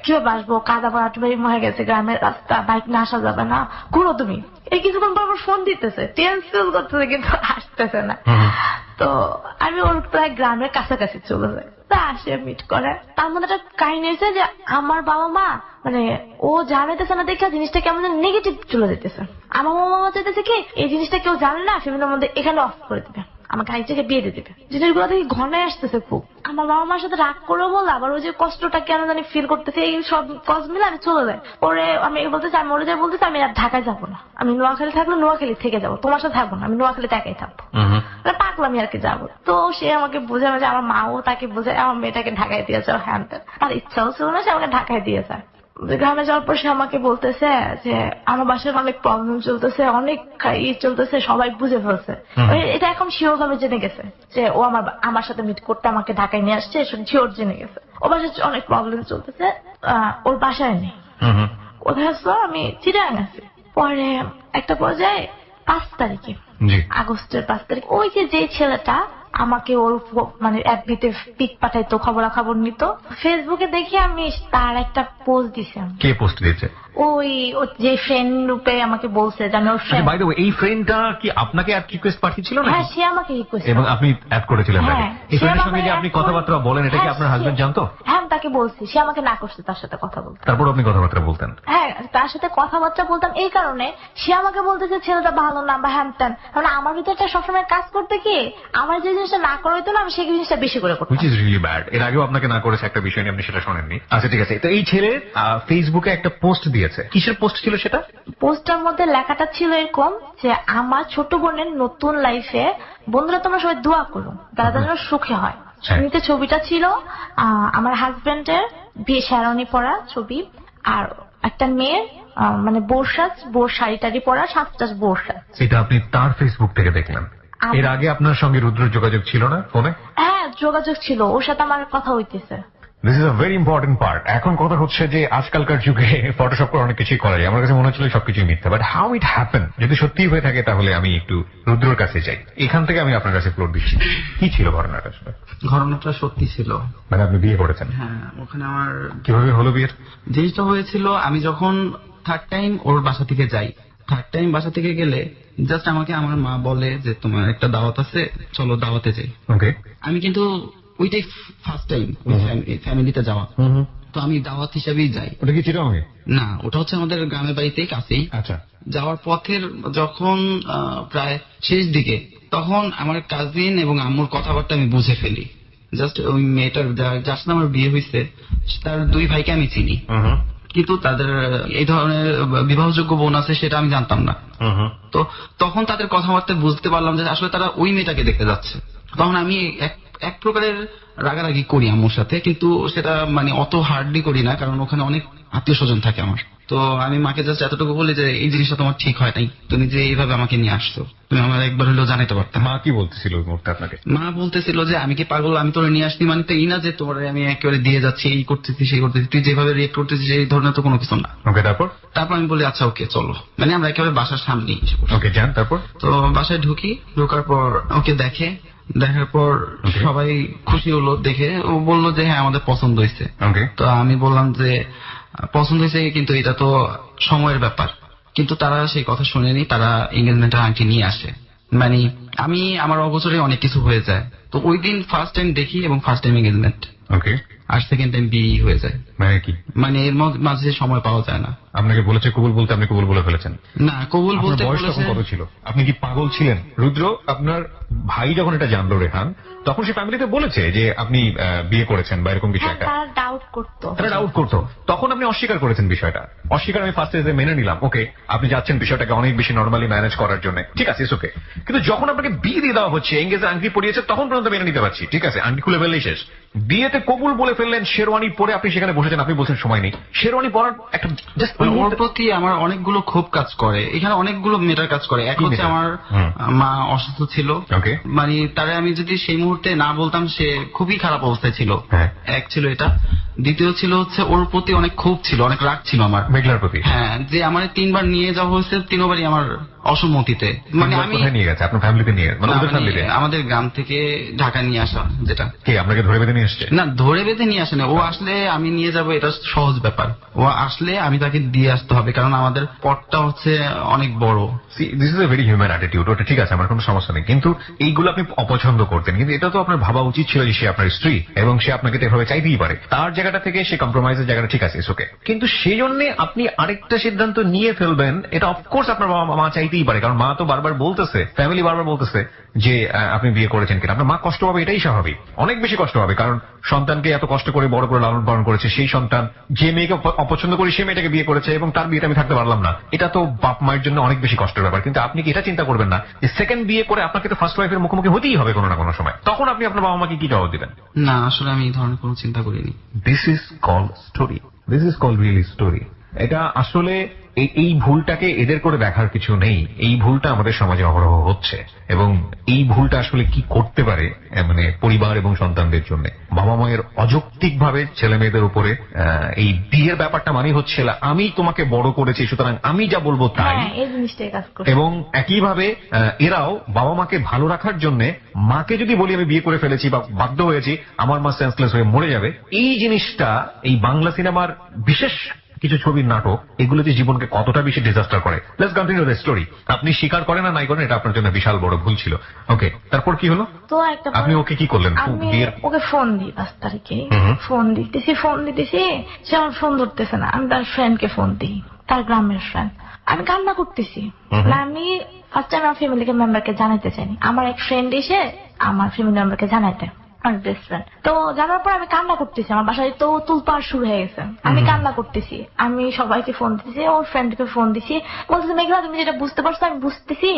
কিভাবে আসবো, কাদা পাড়া হয়ে গেছে, গ্রামের রাস্তা, বাইক না আসা যাবে না, ঘুরো তুমি। এই কিছুক্ষণ পর ফোন দিতেছে, টেনশন করতেছে কিন্তু আসতেছে না। তো আমি ওর প্রায় গ্রামের কাছাকাছি চলে যাই, তা আসে মিট করে। তার মধ্যে একটা কাহিনী হয়েছে যে আমার বাবা মা মানে ও জানাইতেছে না দেখে জিনিসটা কেমন নেগেটিভ চলে যেতেছে। আমার মামা চাইতেছে কি এই জিনিসটা কেউ জানে না, ফ্যামিলির মধ্যে এখানে অফ করে দিবে, আমাকে আরেক জায়গায় বিয়ে দিয়ে দিবে। জিনিসগুলো থেকে ঘনায় আসতেছে খুব। আমার বাবা মার সাথে রাগ করে বললো, আবার ওই যে কষ্টটা কেন জানি ফিল করতেছে, এই সব কজ মিলে আমি চলে যাই। ওরে আমি বলতেছি, আমি ওরে যাই বলতেছি আমি আর ঢাকায় যাবো না, আমি নোয়াখালী থাকলে নোয়াখালী থেকে যাবো, তোমার সাথে থাকবো না, আমি নোয়াখালীতে একাই থাকবো। পাকলাম আর কি যাবো। তো সে আমাকে বোঝায়, মাঝে আমার মাও তাকে বোঝায় আমার মেয়েটাকে ঢাকায় দিয়ে যাও। হ্যাঁ, আর ইচ্ছাও ছিল না, সে আমাকে ঢাকায় দিয়ে যায়। গ্রামে যাওয়ার পর সে আমাকে বলতেছে যে আমার বাসায় অনেক প্রবলেম চলতেছে, অনেক চলতেছে, সবাই বুঝে ফেলছে। এটা এখন শিওর ভাবে জেনে গেছে যে ও আমার সাথে মিট করতে আমাকে ঢাকায় নিয়ে আসছে, শিওর জেনে গেছে। ও বাসায় অনেক প্রবলেম চলতেছে, ওর বাসায় নেই। কোথায় আসলো, আমি চিরাং আছি। পরে একটা পর্যায়ে 5 তারিখে আগস্টের 5 তারিখ ওই যে ছেলেটা আমাকে ওর মানে এফবিতে পিক পাঠাইতো, খবরাখবর নিত, ফেসবুকে দেখি আমি তার একটা পোস্ট দিছি। কে পোস্ট দিয়েছে? ওই যে ফ্রেন্ড রূপে আমাকে বলছে যে আমি ওর ফ্রেন্ড। বাই দ্য ওয়ে, এই ফ্রেন্ডটা কি আপনাকে অ্যাড রিকোয়েস্ট পাঠিয়েছিল না? হ্যাঁ, সে আমাকে রিকোয়েস্ট এবং আপনি অ্যাড করেছিলেন তাকে। হ্যাঁ, এই ফ্রেন্ডের সঙ্গে যে আপনি কথাবার্তা বলেন এটা কি আপনার হাজবেন্ড জানতো? হ্যাঁ, আমি তাকে বলছি, সে আমাকে না করছে তার সাথে কথা বলতে। তারপর আপনি কথাবার্তা বলতেন? হ্যাঁ, তার সাথে কথাবার্তা বলতাম এই কারণে সে আমাকে বলতেছে ছেলেটা ভালো না বা হ্যান ত্যান। কারণ আমার ভিতরটা সবসময় কাজ করতে গিয়ে আমার যে জিনিসটা না করা হইতো না, আমি সেই জিনিসটা বেশি করে করতাম। Which is really bad. এর আগেও আপনাকে না করেছে একটা বিষয় নিয়ে, আপনি সেটা শোনেননি। আচ্ছা ঠিক আছে। তো এই ছেলে ফেসবুকে একটা পোস্ট দিয়েছে, কিসের পোস্ট ছিল সেটা? পোস্টটার মধ্যে লেখাটা ছিল এরকম যে আমার ছোট বোনের নতুন লাইফে বন্ধুরা তোমরা সবাই দোয়া করো, তারা যেন সুখে হয়। নিতে ছবিটা ছিল আমার হাজবেন্ডের বিয়ে শেরওয়ানি পরা ছবি, আর একটা মেয়ের মানে বোর শাড়ি টাড়ি পরা, 7টা বোর সাজ। এটা আপনি তার ফেসবুক থেকে দেখলেন? এর আগে আপনার সঙ্গে রুদ্র যোগাযোগ ছিল না ফোনে? হ্যাঁ, যোগাযোগ ছিল, ওর সাথে আমার কথা হইতেছে। This is a very important part. এখন কথা হচ্ছে যে আজকালকার যুগে ফটোশপ করে অনেক কিছুই করা যায়। আমার কাছে মনে হচ্ছিল সবকিছুই মিথ্যা, বাট হাউ ইট হ্যাপেন? যদি সত্যি হয়ে থাকে তাহলে আমি একটু রুদ্রর কাছে যাই। এখান থেকে আমি আপনার কাছে ফ্লোর দিচ্ছি। কি ছিল ঘটনাটা? ঘটনাটা সত্যি ছিল। মানে আপনি বিয়ে করেছেন? হ্যাঁ, ওখানে আমার কিভাবে হলো বিয়ের জিনিসটা হয়েছিল, আমি যখন 3rd টাইম ওর বাসা থেকে যাই, 3rd টাইম বাসা থেকে গেলে জাস্ট আমাকে আমার মা বলে যে তোমার একটা দাওয়াত আছে, চলো দাওয়াতে যাই। ওকে। আমি কিন্তু ওইটাই ফার্স্ট টাইম ফ্যামিলিতে যাওয়া, তো আমি দাওয়াত হিসাবেই যাই। ওটা কি চিটাগাং? না, ওটা হচ্ছে আমাদের গ্রামের বাড়িতেই কাছেই। আচ্ছা। যাওয়ার পথের যখন প্রায় শেষ দিকে, তখন আমার কাজিন এবং আম্মুর কথাবার্তা আমি বুঝে ফেলি। জাস্ট ওই মেয়েটার যার সাথে আমার বিয়ে হয়েছে তার 2 ভাইকে আমি চিনি, কিন্তু তাদের এই ধরনের বিবাহযোগ্য বোন আছে সেটা আমি জানতাম না। তো তখন তাদের কথাবার্তা বুঝতে পারলাম যে আসলে তারা ওই মেয়েটাকে দেখতে যাচ্ছে। তখন আমি এক প্রকারের রাগারাগি করি আম্মুর সাথে, কিন্তু সেটা মানে অত হার্ডলি করি না, কারণ ওখানে অনেক আত্মীয় স্বজন থাকে আমার। তো আমি মাকে জাস্ট এতটুকু বলি যে এই জিনিসটা তোমার ঠিক হয় নাই, তুমি যে এইভাবে আমাকে নিয়ে আসছো, তুমি আমার একবার হলেও জানাইতে পারতাম। মা কি বলতেছিল ওই মুহূর্তে আপনাকে? মা বলতেছিল যে আমি কি পাগল, আমি তোরে নিয়ে আসছি মানে তো এই না যে তোমার আমি একেবারে দিয়ে যাচ্ছি, এই করতেছি সেই করতেছি, তুই যেভাবে রিয়েক্ট করতেছিস এই ধরনের তো কোনো কিছু না। ওকে, তারপর আমি বলি আচ্ছা ওকে চলো, মানে আমরা একেবারে বাসার সামনে। ওকে, যান। তারপর তো বাসায় ঢোকার পর ওকে দেখার পর সবাই খুশি হলো দেখে, ও বললো যে হ্যাঁ আমাদের পছন্দ হয়েছে। তো আমি বললাম যে পছন্দ হয়েছে, কিন্তু এটা তো সময়ের ব্যাপার। কিন্তু তারা সেই কথা শুনেনি, তারা এঙ্গেজমেন্টের আংটি নিয়ে আসে। মানে আমি আমার অগোচরে অনেক কিছু হয়ে যায়। তো ওই দিন ফার্স্ট টাইম দেখি এবং ফার্স্ট টাইম এঙ্গেজমেন্ট। ওকে। আর সেকেন্ড টাইম বিয়ে হয়ে যায়। মানে কি? মানে এর মাঝে সময় পাওয়া যায় না। আপনাকে বলেছে কবুল বলতে, আপনি কবুল বলে ফেলেছেন? না, কবুল বলতে বলেছে। কত ছিল? আপনি কি পাগল ছিলেন? রুদ্র, আপনার ভাই যখন এটা জানলো রেহান, তখন সে ফ্যামিলিতে বলেছে যে আপনি বিয়ে করেছেন বা এরকম কিছু একটা? তারা ডাউট করতো। তখন আপনি অস্বীকার করেছেন বিষয়টা? অস্বীকার আমি ফার্স্টে মেনে নিলাম। ওকে, আপনি যাচ্ছেন বিষয়টাকে অনেক বেশি নর্মালি ম্যানেজ করার জন্য, ঠিক আছে, ওকে। কিন্তু যখন আপনাকে বিয়ে দিয়ে দেওয়া হচ্ছে, এঙ্গেজে আংটি পরিয়েছে, তখন পর্যন্ত মেনে নিতে পারছি, ঠিক আছে, আংটি খুলে ফেললেই শেষ। বিয়েতে কবুল বলে ফেললেন, শেরওয়ানি পরে আপনি সেখানে বসেছেন, আপনি বলছেন সময় নেই। শেরওয়ানি পরার একটা ওর প্রতি আমার অনেকগুলো ক্ষোভ কাজ করে, এখানে অনেকগুলো মেটার কাজ করে। এক হচ্ছে আমার মা অসুস্থ ছিল, মানে তারে আমি যদি সেই মুহূর্তে না বলতাম সে খুবই খারাপ অবস্থায় ছিল, এক ছিল এটা। দ্বিতীয় ছিল হচ্ছে ওর প্রতি অনেক ক্ষোভ ছিল, অনেক রাগ ছিল আমার মেঘলার প্রতি। হ্যাঁ, যে আমার 3বার নিয়ে যাওয়া হয়েছে, 3বারই আমার অসম্মতিতে। মানে আমি কোথায় নিয়ে গেছে? আপনার ফ্যামিলিতে নিয়ে মানে ওদের ফ্যামিলিতে? আমাদের গ্রাম থেকে ঢাকা নিয়ে আসা, যেটা কে আপনাকে ধরে বেঁধে নিয়ে এসছে? না, ধরে বেঁধে নিয়ে আসে না। ও আসলে আমি নিয়ে যাব, এটা সহজ ব্যাপার। ও আসলে আমি তাকে দিয়ে আসতে হবে, কারণ আমাদের পথটা হচ্ছে অনেক বড়। This is a very human attitude. ওটা ঠিক আছে, আমার কোনো সমস্যা নেই, কিন্তু এইগুলো আপনি অপছন্দ করতেন, কিন্তু এটা তো আপনার ভাবা উচিত ছিল যে সে আপনার স্ত্রী এবং সে আপনাকে তো এভাবে চাইতেই পারে। তার জায়গাটা থেকে সে কম্প্রোমাইজের জায়গাটা ঠিক আছে, ওকে, কিন্তু সেই জন্য আপনি আরেকটা সিদ্ধান্ত নিয়ে ফেলবেন, এটা অফকোর্স আপনার বাবা মা চাইতেই পারে, কারণ মা তো বারবার বলতেছে, ফ্যামিলি বারবার বলতেছে যে আপনি বিয়ে করেছেন কিনা। আপনার মা কষ্ট পাবে, এটাই স্বাভাবিক, অনেক বেশি কষ্ট হবে, কারণ সন্তানকে এত কষ্ট করে বড় করে লালন পালন করেছে, সেই সন্তান যে মেয়েকে অপছন্দ করে সে মেয়েটাকে বিয়ে করেছে এবং তার বিয়েটা আমি থাকতে পারলাম না, এটা তো বাপ মায়ের জন্য অনেক বেশি কষ্টের ব্যাপার। কিন্তু আপনি কি এটা চিন্তা করবেন না যে সেকেন্ড বিয়ে করে আপনাকে তো ফার্স্ট ওয়াইফের মুখোমুখি হতেই হবে কোনো না কোনো সময়, তখন আপনি আপনার বাবা মাকে কি জবাব দিবেন? না, আসলে আমি এই ধরনের কোনো চিন্তা করিনি। This is called story, this is called really story. এটা আসলে এই ভুলটাকে এদের করে দেখার কিছু নেই, এই ভুলটা আমাদের সমাজে অহরহ হচ্ছে, এবং এই ভুলটা আসলে কি করতে পারে মানে পরিবার এবং সন্তানদের জন্য বাবা মায়ের অযৌক্তিক ভাবে ছেলে মেয়েদের উপরে এই বিয়ের ব্যাপারটা মানে হচ্ছে আমি তোমাকে বড় করেছি সুতরাং আমি যা বলবো তাই, এই জিনিসটাই কাজ করে। এবং একইভাবে এরাও বাবা মাকে ভালো রাখার জন্য মাকে যদি বলি আমি বিয়ে করে ফেলেছি বা বাধ্য হয়েছি, আমার মা সেন্সলেস হয়ে মরে যাবে, এই জিনিসটা এই বাংলা সিনেমার বিশেষ কিছু ছবির নাটক এগুলো যে জীবনকে কতটা বেশি ডিজাস্টার করে। Let's continue the story. আপনি স্বীকার করেন না নাই করেন, এটা আপনার জন্য বিশাল বড় ভুল ছিল। ওকে, তারপর কি হলো? তো একটা আপনি ওকে কি করলেন? আমি বিয়ের ওকে ফোন দিই 5 তারিখে, ফোন দিতেছি, সে আমার ফোন ধরতেছে না। আমি তার ফ্রেন্ডকে ফোন দিই, তার গ্রামের ফ্রেন্ড। আমি কান্না করতেছি, আমি ফার্স্ট টাইম আমার ফ্যামিলি মেম্বারকে জানাইতে চাইনি, আমার এক ফ্রেন্ড এসে আমার ফ্যামিলি মেম্বারকে জানাইতে, আমার বেস্ট ফ্রেন্ড। তো জানার পর আমি কান্না করতেছি, আমার বাসায় তো তুলপাড় শুরু হয়ে গেছে, আমি কান্না করতেছি। আমি সবাইকে ফোন দিতেছি, ওর ফ্রেন্ডকে ফোন দিছি, বলতেছি মেঘলা তুমি যেটা বুঝতে পারছো আমি বুঝতেছি,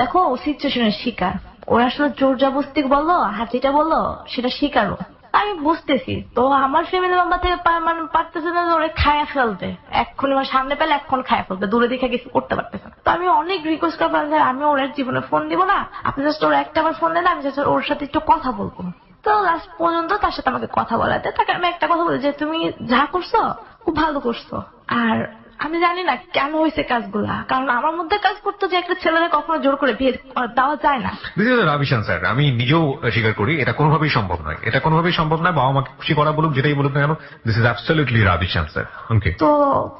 দেখো ও সিচুয়েশনের শিকার, ও আসলে জোর জবরদস্তি বললো আর যেটা বললো সেটা শিকারও, আমি বুঝতেছি। তো আমার ফ্যামিলি মেম্বার থেকে মানে পারতেছে না ওরে খায়া ফেলতে, এক্ষুনি আমার সামনে পেলে এখন খায়া ফেলতে, দূরে দেখে কিছু করতে পারতেছে না। তো আমি অনেক রিকোয়েস্ট করলাম যে আমি ওর জীবনে ফোন দিব না, আপনি জাস্ট ওর একটা আমার ফোন দেন, আমি জাস্ট ওর সাথে একটু কথা বলবো। তো লাস্ট পর্যন্ত তার সাথে আমাকে কথা বলাতে, তাকে আমি একটা কথা বলি যে তুমি যা করছো খুব ভালো করছো, আর আমি জানি না কেন হয়েছে কাজগুলা, কারণ আমার মধ্যে কাজ করতো যে একটা ছেলেরা কখনো জোর করে বিয়ে দেওয়া যায় না। দিস ইজ রাবিশান স্যার, আমি নিজেও স্বীকার করি এটা কোনোভাবেই সম্ভব নয়, এটা কোনোভাবেই সম্ভব নয়। বাবা মাকে খুশি করা বলুক, যেটাই বলুক না কেন, দিস ইজ অ্যাবসলিউটলি রাবিশান স্যার। ওকে, তো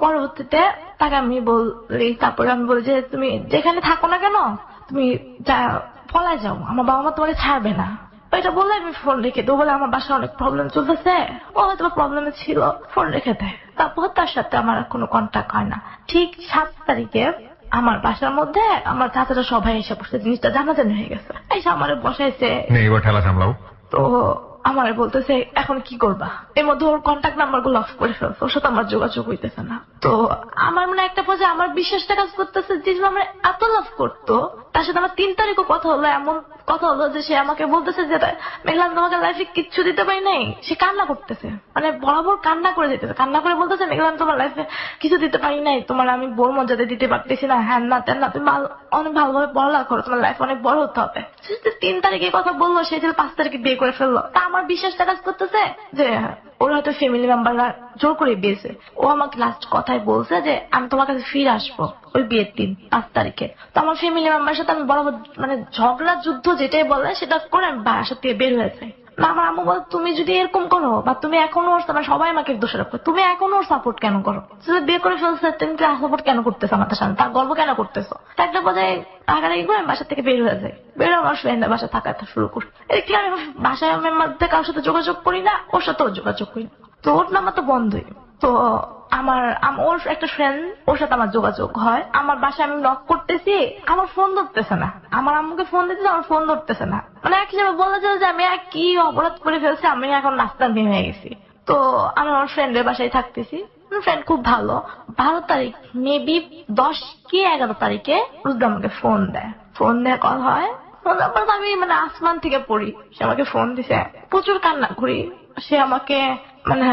পরবর্তীতে তাকে আমি বলি, তারপরে আমি বলি যে তুমি যেখানে থাকো না কেন তুমি পলায় যাও, আমার বাবা মা তোমাকে ছাড়বে না। এটা বলে আমি ফোন রেখে দেবো, বলে আমার বাসায় অনেক প্রবলেম চলতেছে, ও হয়তো প্রবলেমে ছিল, ফোন রেখে দেয়। তারপর তার সাথে আমার কোনো কন্ট্যাক্ট হয় না। ঠিক 7 তারিখে আমার বাসার মধ্যে আমার চাচারা সবাই এসে বসে, জিনিসটা জানাজানি হয়ে গেছে, এসে আমার বসাইছে। এবার ঠেলা সামলাও। তো আমার বলতেছে এখন কি করবা, এর মধ্যে ওর কন্ট্যাক্ট নাম্বার গুলো অফ করে ফেলছে, ওর সাথে আমার যোগাযোগ হইতেছে না। তো আমার মনে একটা পর্যায়ে আমার বিশ্বাসটা কাজ করতেছে যে আমার এত লাভ করতো, তার সাথে আমার 3 তারিখও কথা হলো, এমন কথা হলো যে সে আমাকে বলতেছে যে মেঘলাম তোমাকে লাইফে কিচ্ছু দিতে পারি নাই, সে কান্না করতেছে, মানে বরাবর কান্না করে যেতেছে, কান্না করে বলতেছে মেঘলাম তোমার লাইফে কিছু দিতে পারি নাই, তোমার আমি বোর মর্যাদা দিতে পারতেছি না, হ্যান না তেন না, তুমি অনেক ভালোভাবে পড়ালেখা করো, তোমার লাইফ অনেক বড় হতে হবে। 3 তারিখে কথা বললো, সে 5 তারিখে বিয়ে করে ফেললো। তা আমার বিশ্বাসটা কাজ করতেছে যে ওর হয়তো ফ্যামিলি মেম্বাররা জোর করে বিয়েছে। ও আমাকে লাস্ট কথায় বলছে যে আমি তোমার কাছে ফিরে আসবো ওই বিয়ের দিন 5 তারিখে। তো আমার ফ্যামিলি মেম্বারের সাথে আমি বরাবর মানে ঝগড়া যুদ্ধ যেটাই বলে সেটা করে আমি বাসা থেকে বের হয়ে যাই। আমার আম্মু বল তুমি যদি এরকম করো বা তুমি এখনো ওর মানে সবাই আমাকে দোষারোপ করে, তুমি এখনো ওর সাপোর্ট কেন করো, বিয়ে করে ফেলছে তুমি সাপোর্ট কেন করতেছো আমাদের সামনে, তার গল্প কেন করতেছো। একটা পর্যায়ে রাগারাগি করে আমি বাসা থেকে বের হয়ে যাই, বের আমার ফ্রেন্ডের বাসা থাকাতে শুরু করি। এদিকে আমি বাসায় মেম্বারদের কারোর সাথে যোগাযোগ করি না, ওর সাথেও যোগাযোগ করি না, তো ওর নাম্বার তো বন্ধই। তো ওর একটা ফ্রেন্ড, ওর সাথে আমার যোগাযোগ হয়, আমার বাসায় আমি নক করতেছি, আমার ফোন ধরতেছে না, আমার আম্মুকে ফোন দিতেছে, আমার ফোন ধরতেছে না, মানে এক হিসাবে বলা যায় যে আমি কি অপরাধ করে ফেলছি, আমি এখন নাস্তা হয়ে গেছি। তো আমি আমার ফ্রেন্ডের বাসায় থাকতেছি, ফ্রেন্ড খুব ভালো। 12 তারিখ মেবি 10 কি 11 তারিখে রুদ্র আমাকে ফোন দেয়, ফোন দেওয়া কল হয়, আমি মানে আসমান থেকে পড়ি, সে আমাকে ফোন দিছে, প্রচুর কান্না করি, সে আমাকে মানে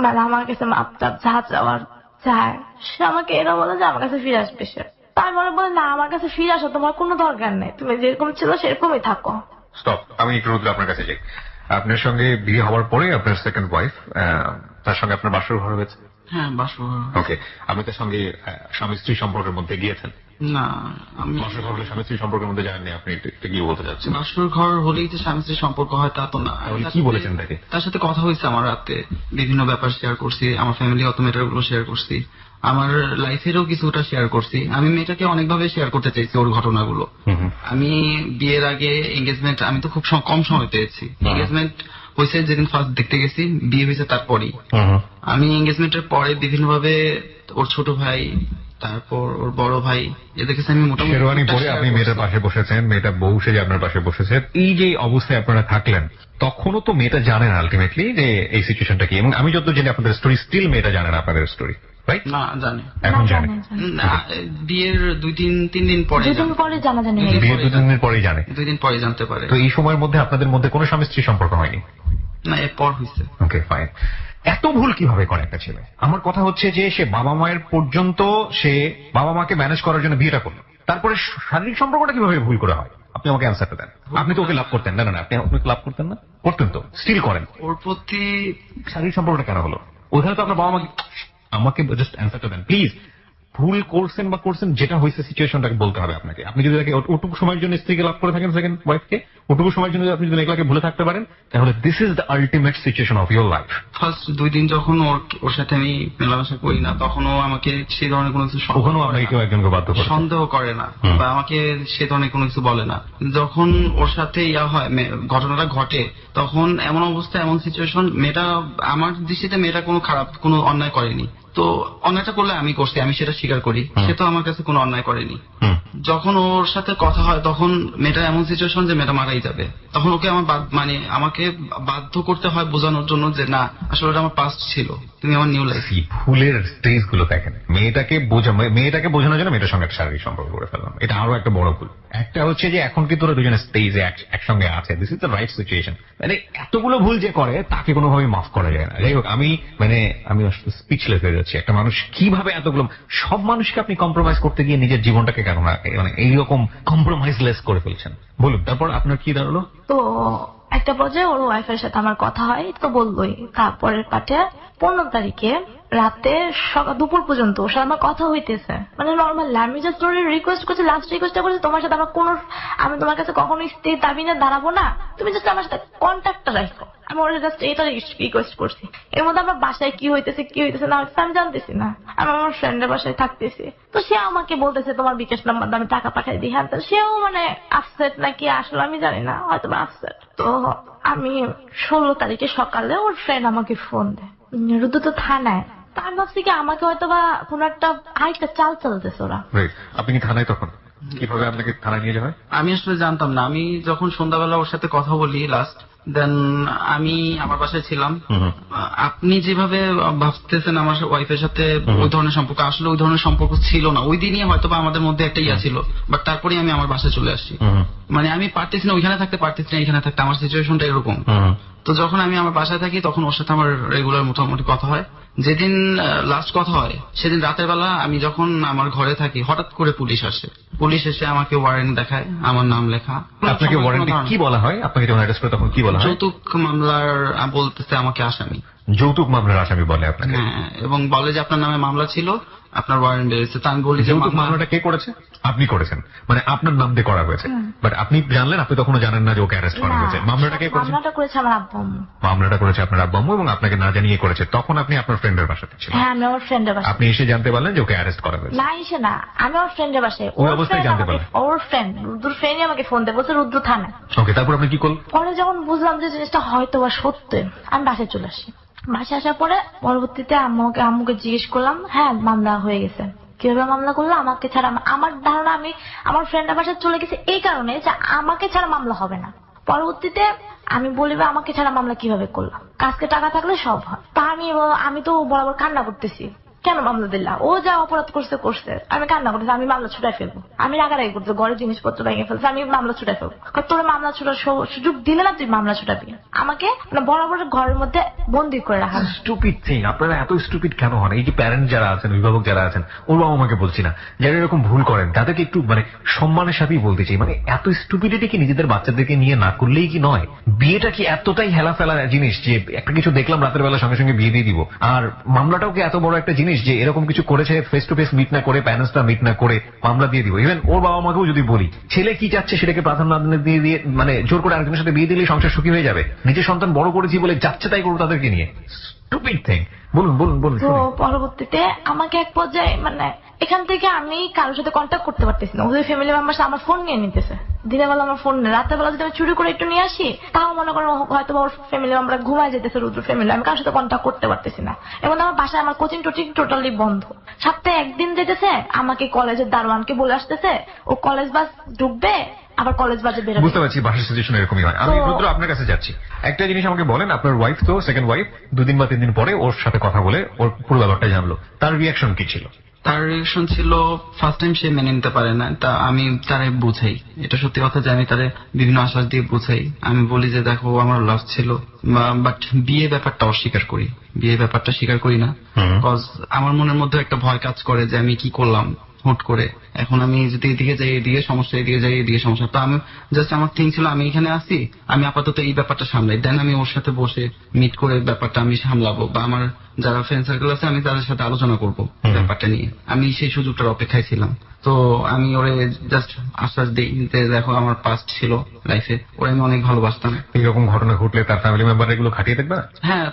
মানে আমার কাছে মাপটাপ যা চাওয়ার চায়, সে আমাকে এরা বলে যে আমার কাছে ফিরে আসবে সে। তাই মনে বলে না আমার কাছে ফিরে আসো, তোমার কোনো দরকার নেই, তুমি যেরকম ছিল সেরকমই থাকো। স্টপ, আমি একটু রুদ্র আপনার কাছে যাই। আপনার সঙ্গে বিয়ে হওয়ার পরে আপনার সেকেন্ড ওয়াইফ, তার সঙ্গে আপনার বাসর ঘর হয়েছে? হ্যাঁ, বাসর। ওকে, আপনি তার সঙ্গে স্বামী স্ত্রী সম্পর্কের মধ্যে গিয়েছেন? না, আমি বাসর ঘর হলে স্বামী স্ত্রী সম্পর্কের মধ্যে জানেননি, আপনি এটা কি বলতে চাচ্ছেন? বাসর ঘর হলেই যে স্বামী স্ত্রীর সম্পর্ক হয় তা তো না। তাহলে কি বলেছেন তাকে? তার সাথে কথা হয়েছে আমার রাতে, বিভিন্ন ব্যাপার শেয়ার করছি, আমার ফ্যামিলিগত ম্যাটার গুলো শেয়ার করছি, আমার লাইফেরও কিছুটা শেয়ার করছি। আমি মেয়েটাকে অনেকভাবে শেয়ার করতে চাইছি ওর ঘটনাগুলো। আমি বিয়ের আগে এঙ্গেজমেন্ট আমি তো খুব কম সময় পেয়েছি। এঙ্গেজমেন্ট হয়েছে যেদিন ফার্স্ট দেখতে গেছি, বিয়ে হয়েছে তারপরই। আমি এঙ্গেজমেন্টের পরে বিভিন্ন ভাবে ওর ছোট ভাই, তারপর ওর বড় ভাই, এদের কাছে আমি মোটামুটি শেরওয়ানি পরে আপনি মেয়েটার পাশে বসেছেন, মেয়েটা বউ সেজে আপনার পাশে বসেছে। এই যে অবস্থায় আপনারা থাকলেন, তখনও তো মেয়েটা জানেন আলটিমেটলি যে এই সিচুয়েশনটা কি, এবং আমি যত জানি আপনাদের স্টোরি স্টিল মেয়েটা জানেন আপনাদের স্টোরি, রাইট? না জানে এখন না, জানে। না, বিয়ের 2-3 দিন পরে দুদিন পরে জানাজানি হয়ে গেছে। বিয়ের 2 দিন পরেই জানে। 2 দিন পরে জানতে পারে। তো এই সময়ের মধ্যে আপনাদের মধ্যে কোনো স্বামী স্ত্রী সম্পর্ক হয়নি? না, এরপর হয়েছে। ওকে, ফাইন। এত ভুল কিভাবে করে একটা ছেলে? আমার কথা হচ্ছে যে সে বাবা মায়ের পর্যন্ত সে বাবা মাকে ম্যানেজ করার জন্য বিয়েটা করলো, তারপরে শারীরিক সম্পর্কটা কিভাবে ভুল করে হয়? আপনি আমাকে অ্যান্সারটা দেন। আপনি তো ওকে লাভ করতেন? না না না, আপনি লাভ করতেন না? করতেন তো, স্টিল করেন। ওর প্রতি শারীরিক সম্পর্কটা কেন হলো? ওখানে তো আপনার বাবা মাকে, আমাকে জাস্ট অ্যান্সারটা দেন প্লিজ। ভুল করছেন বা করছেন, যেটা হয়েছে সিচুয়েশনটাকে বলতে হবে আপনাকে। আপনি যদি তাকে ওটুকু সময়ের জন্য স্ত্রীকে লাভ করে থাকেন, সেকেন্ড ওয়াইফকে, ওটুকু সময়ের জন্য আপনি যদি মেঘলাকে ভুলে থাকতে পারেন, তাহলে this is the ultimate situation of your life. First 2 দিন যখন ওর সাথে আমি মেলামেশা করি না, তখনও আমাকে সেই ধরনের কোনো কিছু ওখানেও আপনাকে কেউ একজনকে বাধ্য করে সন্দেহ করে না, বা আমাকে সে ধরনের কোনো কিছু বলে না। যখন ওর সাথে হয় ঘটনাটা ঘটে, তখন এমন অবস্থা, এমন সিচুয়েশন, মেয়েটা আমার দৃষ্টিতে মেয়েটা কোনো খারাপ কোনো অন্যায় করেনি। তো অন্যায়টা করলে আমি করছি, আমি সেটা স্বীকার করি। সে তো আমার কাছে কোনো অন্যায় করেনি। যখন ওর সাথে কথা হয়, তখন মেয়েটা এমন সিচুয়েশন যে মেয়েটা মারাই যাবে। তখন ওকে আমার আমাকে বাধ্য করতে হয় বোঝানোর জন্য যে না, আসলে ওটা আমার পাস্ট ছিল, তুমি আমার নিউ লাইফ। ভুলের স্টেজ গুলো দেখেন। মেয়েটাকে বোঝানোর জন্য মেয়েটার সঙ্গে একটা শারীরিক সম্পর্ক করে ফেললাম, এটা আরো একটা বড় ভুল। একটা হচ্ছে যে এখন কি তোরা দুজনে স্টেজে একসঙ্গে আছে, this is the right situation. মানে এতগুলো ভুল যে করে তাকে কোনোভাবে মাফ করা যায় না। যাই হোক, আমি স্পিচলেস হয়ে যাচ্ছি। একটা মানুষ কিভাবে এতগুলো, সব মানুষকে আপনি কম্প্রোমাইজ করতে গিয়ে নিজের জীবনটাকে কেন না মানে এইরকম কম্প্রোমাইজলেস করে ফেলছেন? বলুন, তারপর আপনার কি দাঁড়ালো? তো একটা পর্যায়ে ওর ওয়াইফের সাথে আমার কথা হয়, তো বললোই। তারপরের পাটে 15 তারিখে রাতে দুপুর পর্যন্ত ওর সাথে আমার কথা হইতেছে, মানে নর্মাল। আমি জাস্ট ওর রিকোয়েস্ট করছি, লাস্ট রিকোয়েস্টটা করছি, তোমার সাথে আমার কোনো, আমি তোমার কাছে কখনো স্ত্রী দাবি না দাঁড়াবো না, তুমি জাস্ট আমার সাথে কন্ট্যাক্টটা রাখো। আমি ওর জাস্ট এটা রিকোয়েস্ট করছি। এর মধ্যে আমার বাসায় কি হইতেছে না আমি জানতেছি না। আমি আমার ফ্রেন্ডের বাসায় থাকতেছি, তো সে আমাকে বলতেছে তোমার বিকাশ নাম্বার আমি টাকা পাঠাই দিই। হ্যাঁ, সেও মানে আপসেট নাকি আসলে আমি জানি না, হয়তো আপসেট। তো আমি 16 তারিখে সকালে ওর ফ্রেন্ড আমাকে ফোন দেয়, রুদ্র তো থানায়। তা আমি ভাবছি কি আমাকে হয়তো বা কোন একটা আরেকটা চাল চালতেছে ওরা। আপনি কি থানায়? তখন কিভাবে আপনাকে থানায় নিয়ে যাওয়া হয়? আমি আসলে জানতাম না। আমি যখন সন্ধ্যাবেলা ওর সাথে কথা বলি লাস্ট, দেন আমি আমার বাসায় ছিলাম। আপনি যেভাবে ভাবতেছেন আমার ওয়াইফের সাথে ওই ধরনের সম্পর্ক, আসলে ওই ধরনের সম্পর্ক ছিল না। ওই দিনই হয়তো বা আমাদের মধ্যে একটা ইয়া ছিল, বাট তারপরে আমি আমার বাসায় চলে আসছি। মানে আমি পারতেছি না ওইখানে থাকতে, পারতেছি না এখানে থাকতে, আমার সিচুয়েশনটা এরকম। তো যখন আমি আমার বাসায় থাকি, তখন ওর সাথে আমার রেগুলার মোটামুটি কথা হয়। যেদিন লাস্ট কথা হয় সেদিন রাতের বেলা আমি যখন আমার ঘরে থাকি, হঠাৎ করে পুলিশ আসে। পুলিশ এসে আমাকে ওয়ারেন্ট দেখায়, আমার নাম লেখা। আপনাকে ওয়ারেন্টে কি বলা হয়? আপনাকে যখন অ্যারেস্ট করে তখন কি বলা হয়? যৌতুক মামলার বলতেছে আমাকে আসামি। যৌতুক মামলার আসামি বলে আপনাকে? হ্যাঁ, এবং বলে যে আপনার নামে মামলা ছিল, আপনার ওয়ারেন্ট বেরিয়েছে। তা আমি বলি যে যৌতুক মামলাটা কে করেছে? আপনি করেছেন, মানে আপনার নাম দিয়ে করা হয়েছে। বাট আপনি জানলেন, আপনি তখনও জানেন না যে ওকে অ্যারেস্ট করা হয়েছে। মামলাটা কে করেছে? মামলাটা করেছে আমার আব্বু আম্মু। মামলাটা করেছে আপনার আব্বু আম্মু, এবং আপনাকে না জানিয়ে করেছে। তখন আপনি আপনার ফ্রেন্ডের বাসাতে ছিলেন? হ্যাঁ, আমি আমার ফ্রেন্ডের বাসায়। আপনি এসে জানতে পারলেন যে ওকে অ্যারেস্ট করা হয়েছে? না, এসে না, আমি আমার ফ্রেন্ডের বাসায়। ওই অবস্থায় জানতে পারলেন? ওর ফ্রেন্ড, রুদ্র ফ্রেন্ডই আমাকে ফোন দেয়, বলছে রুদ্র থানায়। ওকে, তারপর আপনি কি করলেন? পরে যখন বুঝলাম যে জিনিসটা হয়তো বা সত্য, আমি বাসায় চলে আসি। বাসায় আসার পরে পরবর্তীতে আম্মুকে জিজ্ঞেস করলাম, হ্যাঁ মামলা হয়ে গেছে। কিভাবে মামলা করলো? আমাকে ছাড়া। আমার ধারণা আমি আমার ফ্রেন্ডের বাসায় চলে গেছি এই কারণে যে আমাকে ছাড়া মামলা হবে না। পরবর্তীতে আমি বলিবে আমাকে ছাড়া মামলা কিভাবে করলাম, কাজকে টাকা থাকলে সব হয়। তা আমি তো বরাবর কান্না করতেছি, কেন মামলা দিলা? ও যা অপরাধ করছে। আমি কান্না করতেছি, আমি মামলা ছুটাই ফেলবো। আমি রাগারাগি করতে, ঘরের জিনিসপত্র ভেঙে ফেলছে, আমি মামলা ছুটাই ফেলবো। তোর মামলা ছুটার সুযোগ দিলে না, তুই মামলা ছুটাবি। আমাকে বরাবর ঘরের মধ্যে বন্দি করে রাখা। Stupid thing. আপনারা এত স্টুপিড কেন হন? এই যে প্যারেন্ট যারা আছেন, অভিভাবক যারা আছেন, ওর বাবা আমাকে বলছি না, যারা এরকম ভুল করেন তাদেরকে একটু মানে সম্মানের সাথেই বলতে চাই, মানে এত স্টুপিডিটি কি নিজেদের বাচ্চাদেরকে নিয়ে না করলেই কি নয়? বিয়েটা কি এতটাই হেলা ফেলা জিনিস যে একটা কিছু দেখলাম রাতের বেলা সঙ্গে সঙ্গে বিয়ে দিয়ে দিব? আর মামলাটাও কি এত বড় একটা জিনিস জিনিস যে এরকম কিছু করেছে, ফেস টু ফেস মিট না করে, প্যারেন্টসরা মিট না করে মামলা দিয়ে দিব। ইভেন ওর বাবা মাকেও যদি বলি, ছেলে কি চাচ্ছে সেটাকে প্রাধান্য দিয়ে দিয়ে মানে জোর করে আরেকজনের সাথে বিয়ে দিলেই সংসার সুখী হয়ে যাবে। নিজের সন্তান বড় করেছি বলে যাচ্ছে তাই করবো তাদেরকে নিয়ে। Stupid thing. বলুন বলুন বলুন। তো পরবর্তীতে আমাকে এক পর্যায়ে মানে এখান থেকে আমি কারোর সাথে কন্ট্যাক্ট করতে পারতেছি না। ওদের ফ্যামিলি মেম্বার আমার ফোন নিয়ে নিতেছে, দিনের বেলা আমার ফোন নেই, রাতের বেলা যদি আমি চুরি করে একটু নিয়ে আসি তাও মনে করো হয়তো ওর ফ্যামিলি মেম্বার ঘুমায় যেতেছে, রুদ্র ফ্যামিলি, আমি কারোর সাথে কন্ট্যাক্ট করতে পারতেছি না। এবং আমার বাসায় আমার কোচিং টোচিং টোটালি বন্ধ। সপ্তাহে একদিন যেতেছে, আমাকে কলেজের দারোয়ানকে বলে আসতেছে ও কলেজ বাস ঢুকবে, আবার কলেজ বাজে বেরোবে। বুঝতে পারছি বাসার সিচুয়েশন এরকমই হয়। আমি রুদ্র আপনার কাছে যাচ্ছি, একটা জিনিস আমাকে বলেন, আপনার ওয়াইফ তো সেকেন্ড ওয়াইফ 2 দিন বা 3 দিন পরে ওর সাথে কথা বলে ওর পুরো ব্যাপারটা জানলো, তার রিয়াকশন কি ছিল? তার রিয়েকশন ছিল ফার্স্ট টাইম সে মেনে নিতে পারে না। তা আমি তারে বুঝাই, এটা সত্যি কথা যে আমি তারে বিভিন্ন আশ্বাস দিয়ে বুঝাই। আমি বলি যে দেখো আমার লাভ ছিল, বাট বিয়ে ব্যাপারটা অস্বীকার করি, বিয়ে ব্যাপারটা স্বীকার করি না। বিকজ আমার মনের মধ্যে একটা ভয় কাজ করে যে আমি কি করলাম হুট করে, এখন আমি যদি এদিকে যাই এদিকে সমস্যা, এদিকে যাই এদিকে সমস্যা। তো আমি জাস্ট আমার থিং ছিল আমি এখানে আসি, আমি আপাতত এই ব্যাপারটা সামলাই, দেন আমি ওর সাথে বসে মিট করে ব্যাপারটা আমি সামলাবো, বা আমার যারা ফ্রেন্ড সার্কেল আছে আমি তাদের সাথে আলোচনা করবো ব্যাপারটা নিয়ে। আমি সেই সুযোগটার অপেক্ষায় ছিলাম। তো আমি ওরে জাস্ট আশ্বাস দিই যে দেখো আমার পাস্ট ছিল লাইফে, ওরে আমি অনেক ভালোবাসতাম। এইরকম ঘটনা ঘটলে তার ফ্যামিলি মেম্বার এগুলো খাটিয়ে দেখবে না? হ্যাঁ,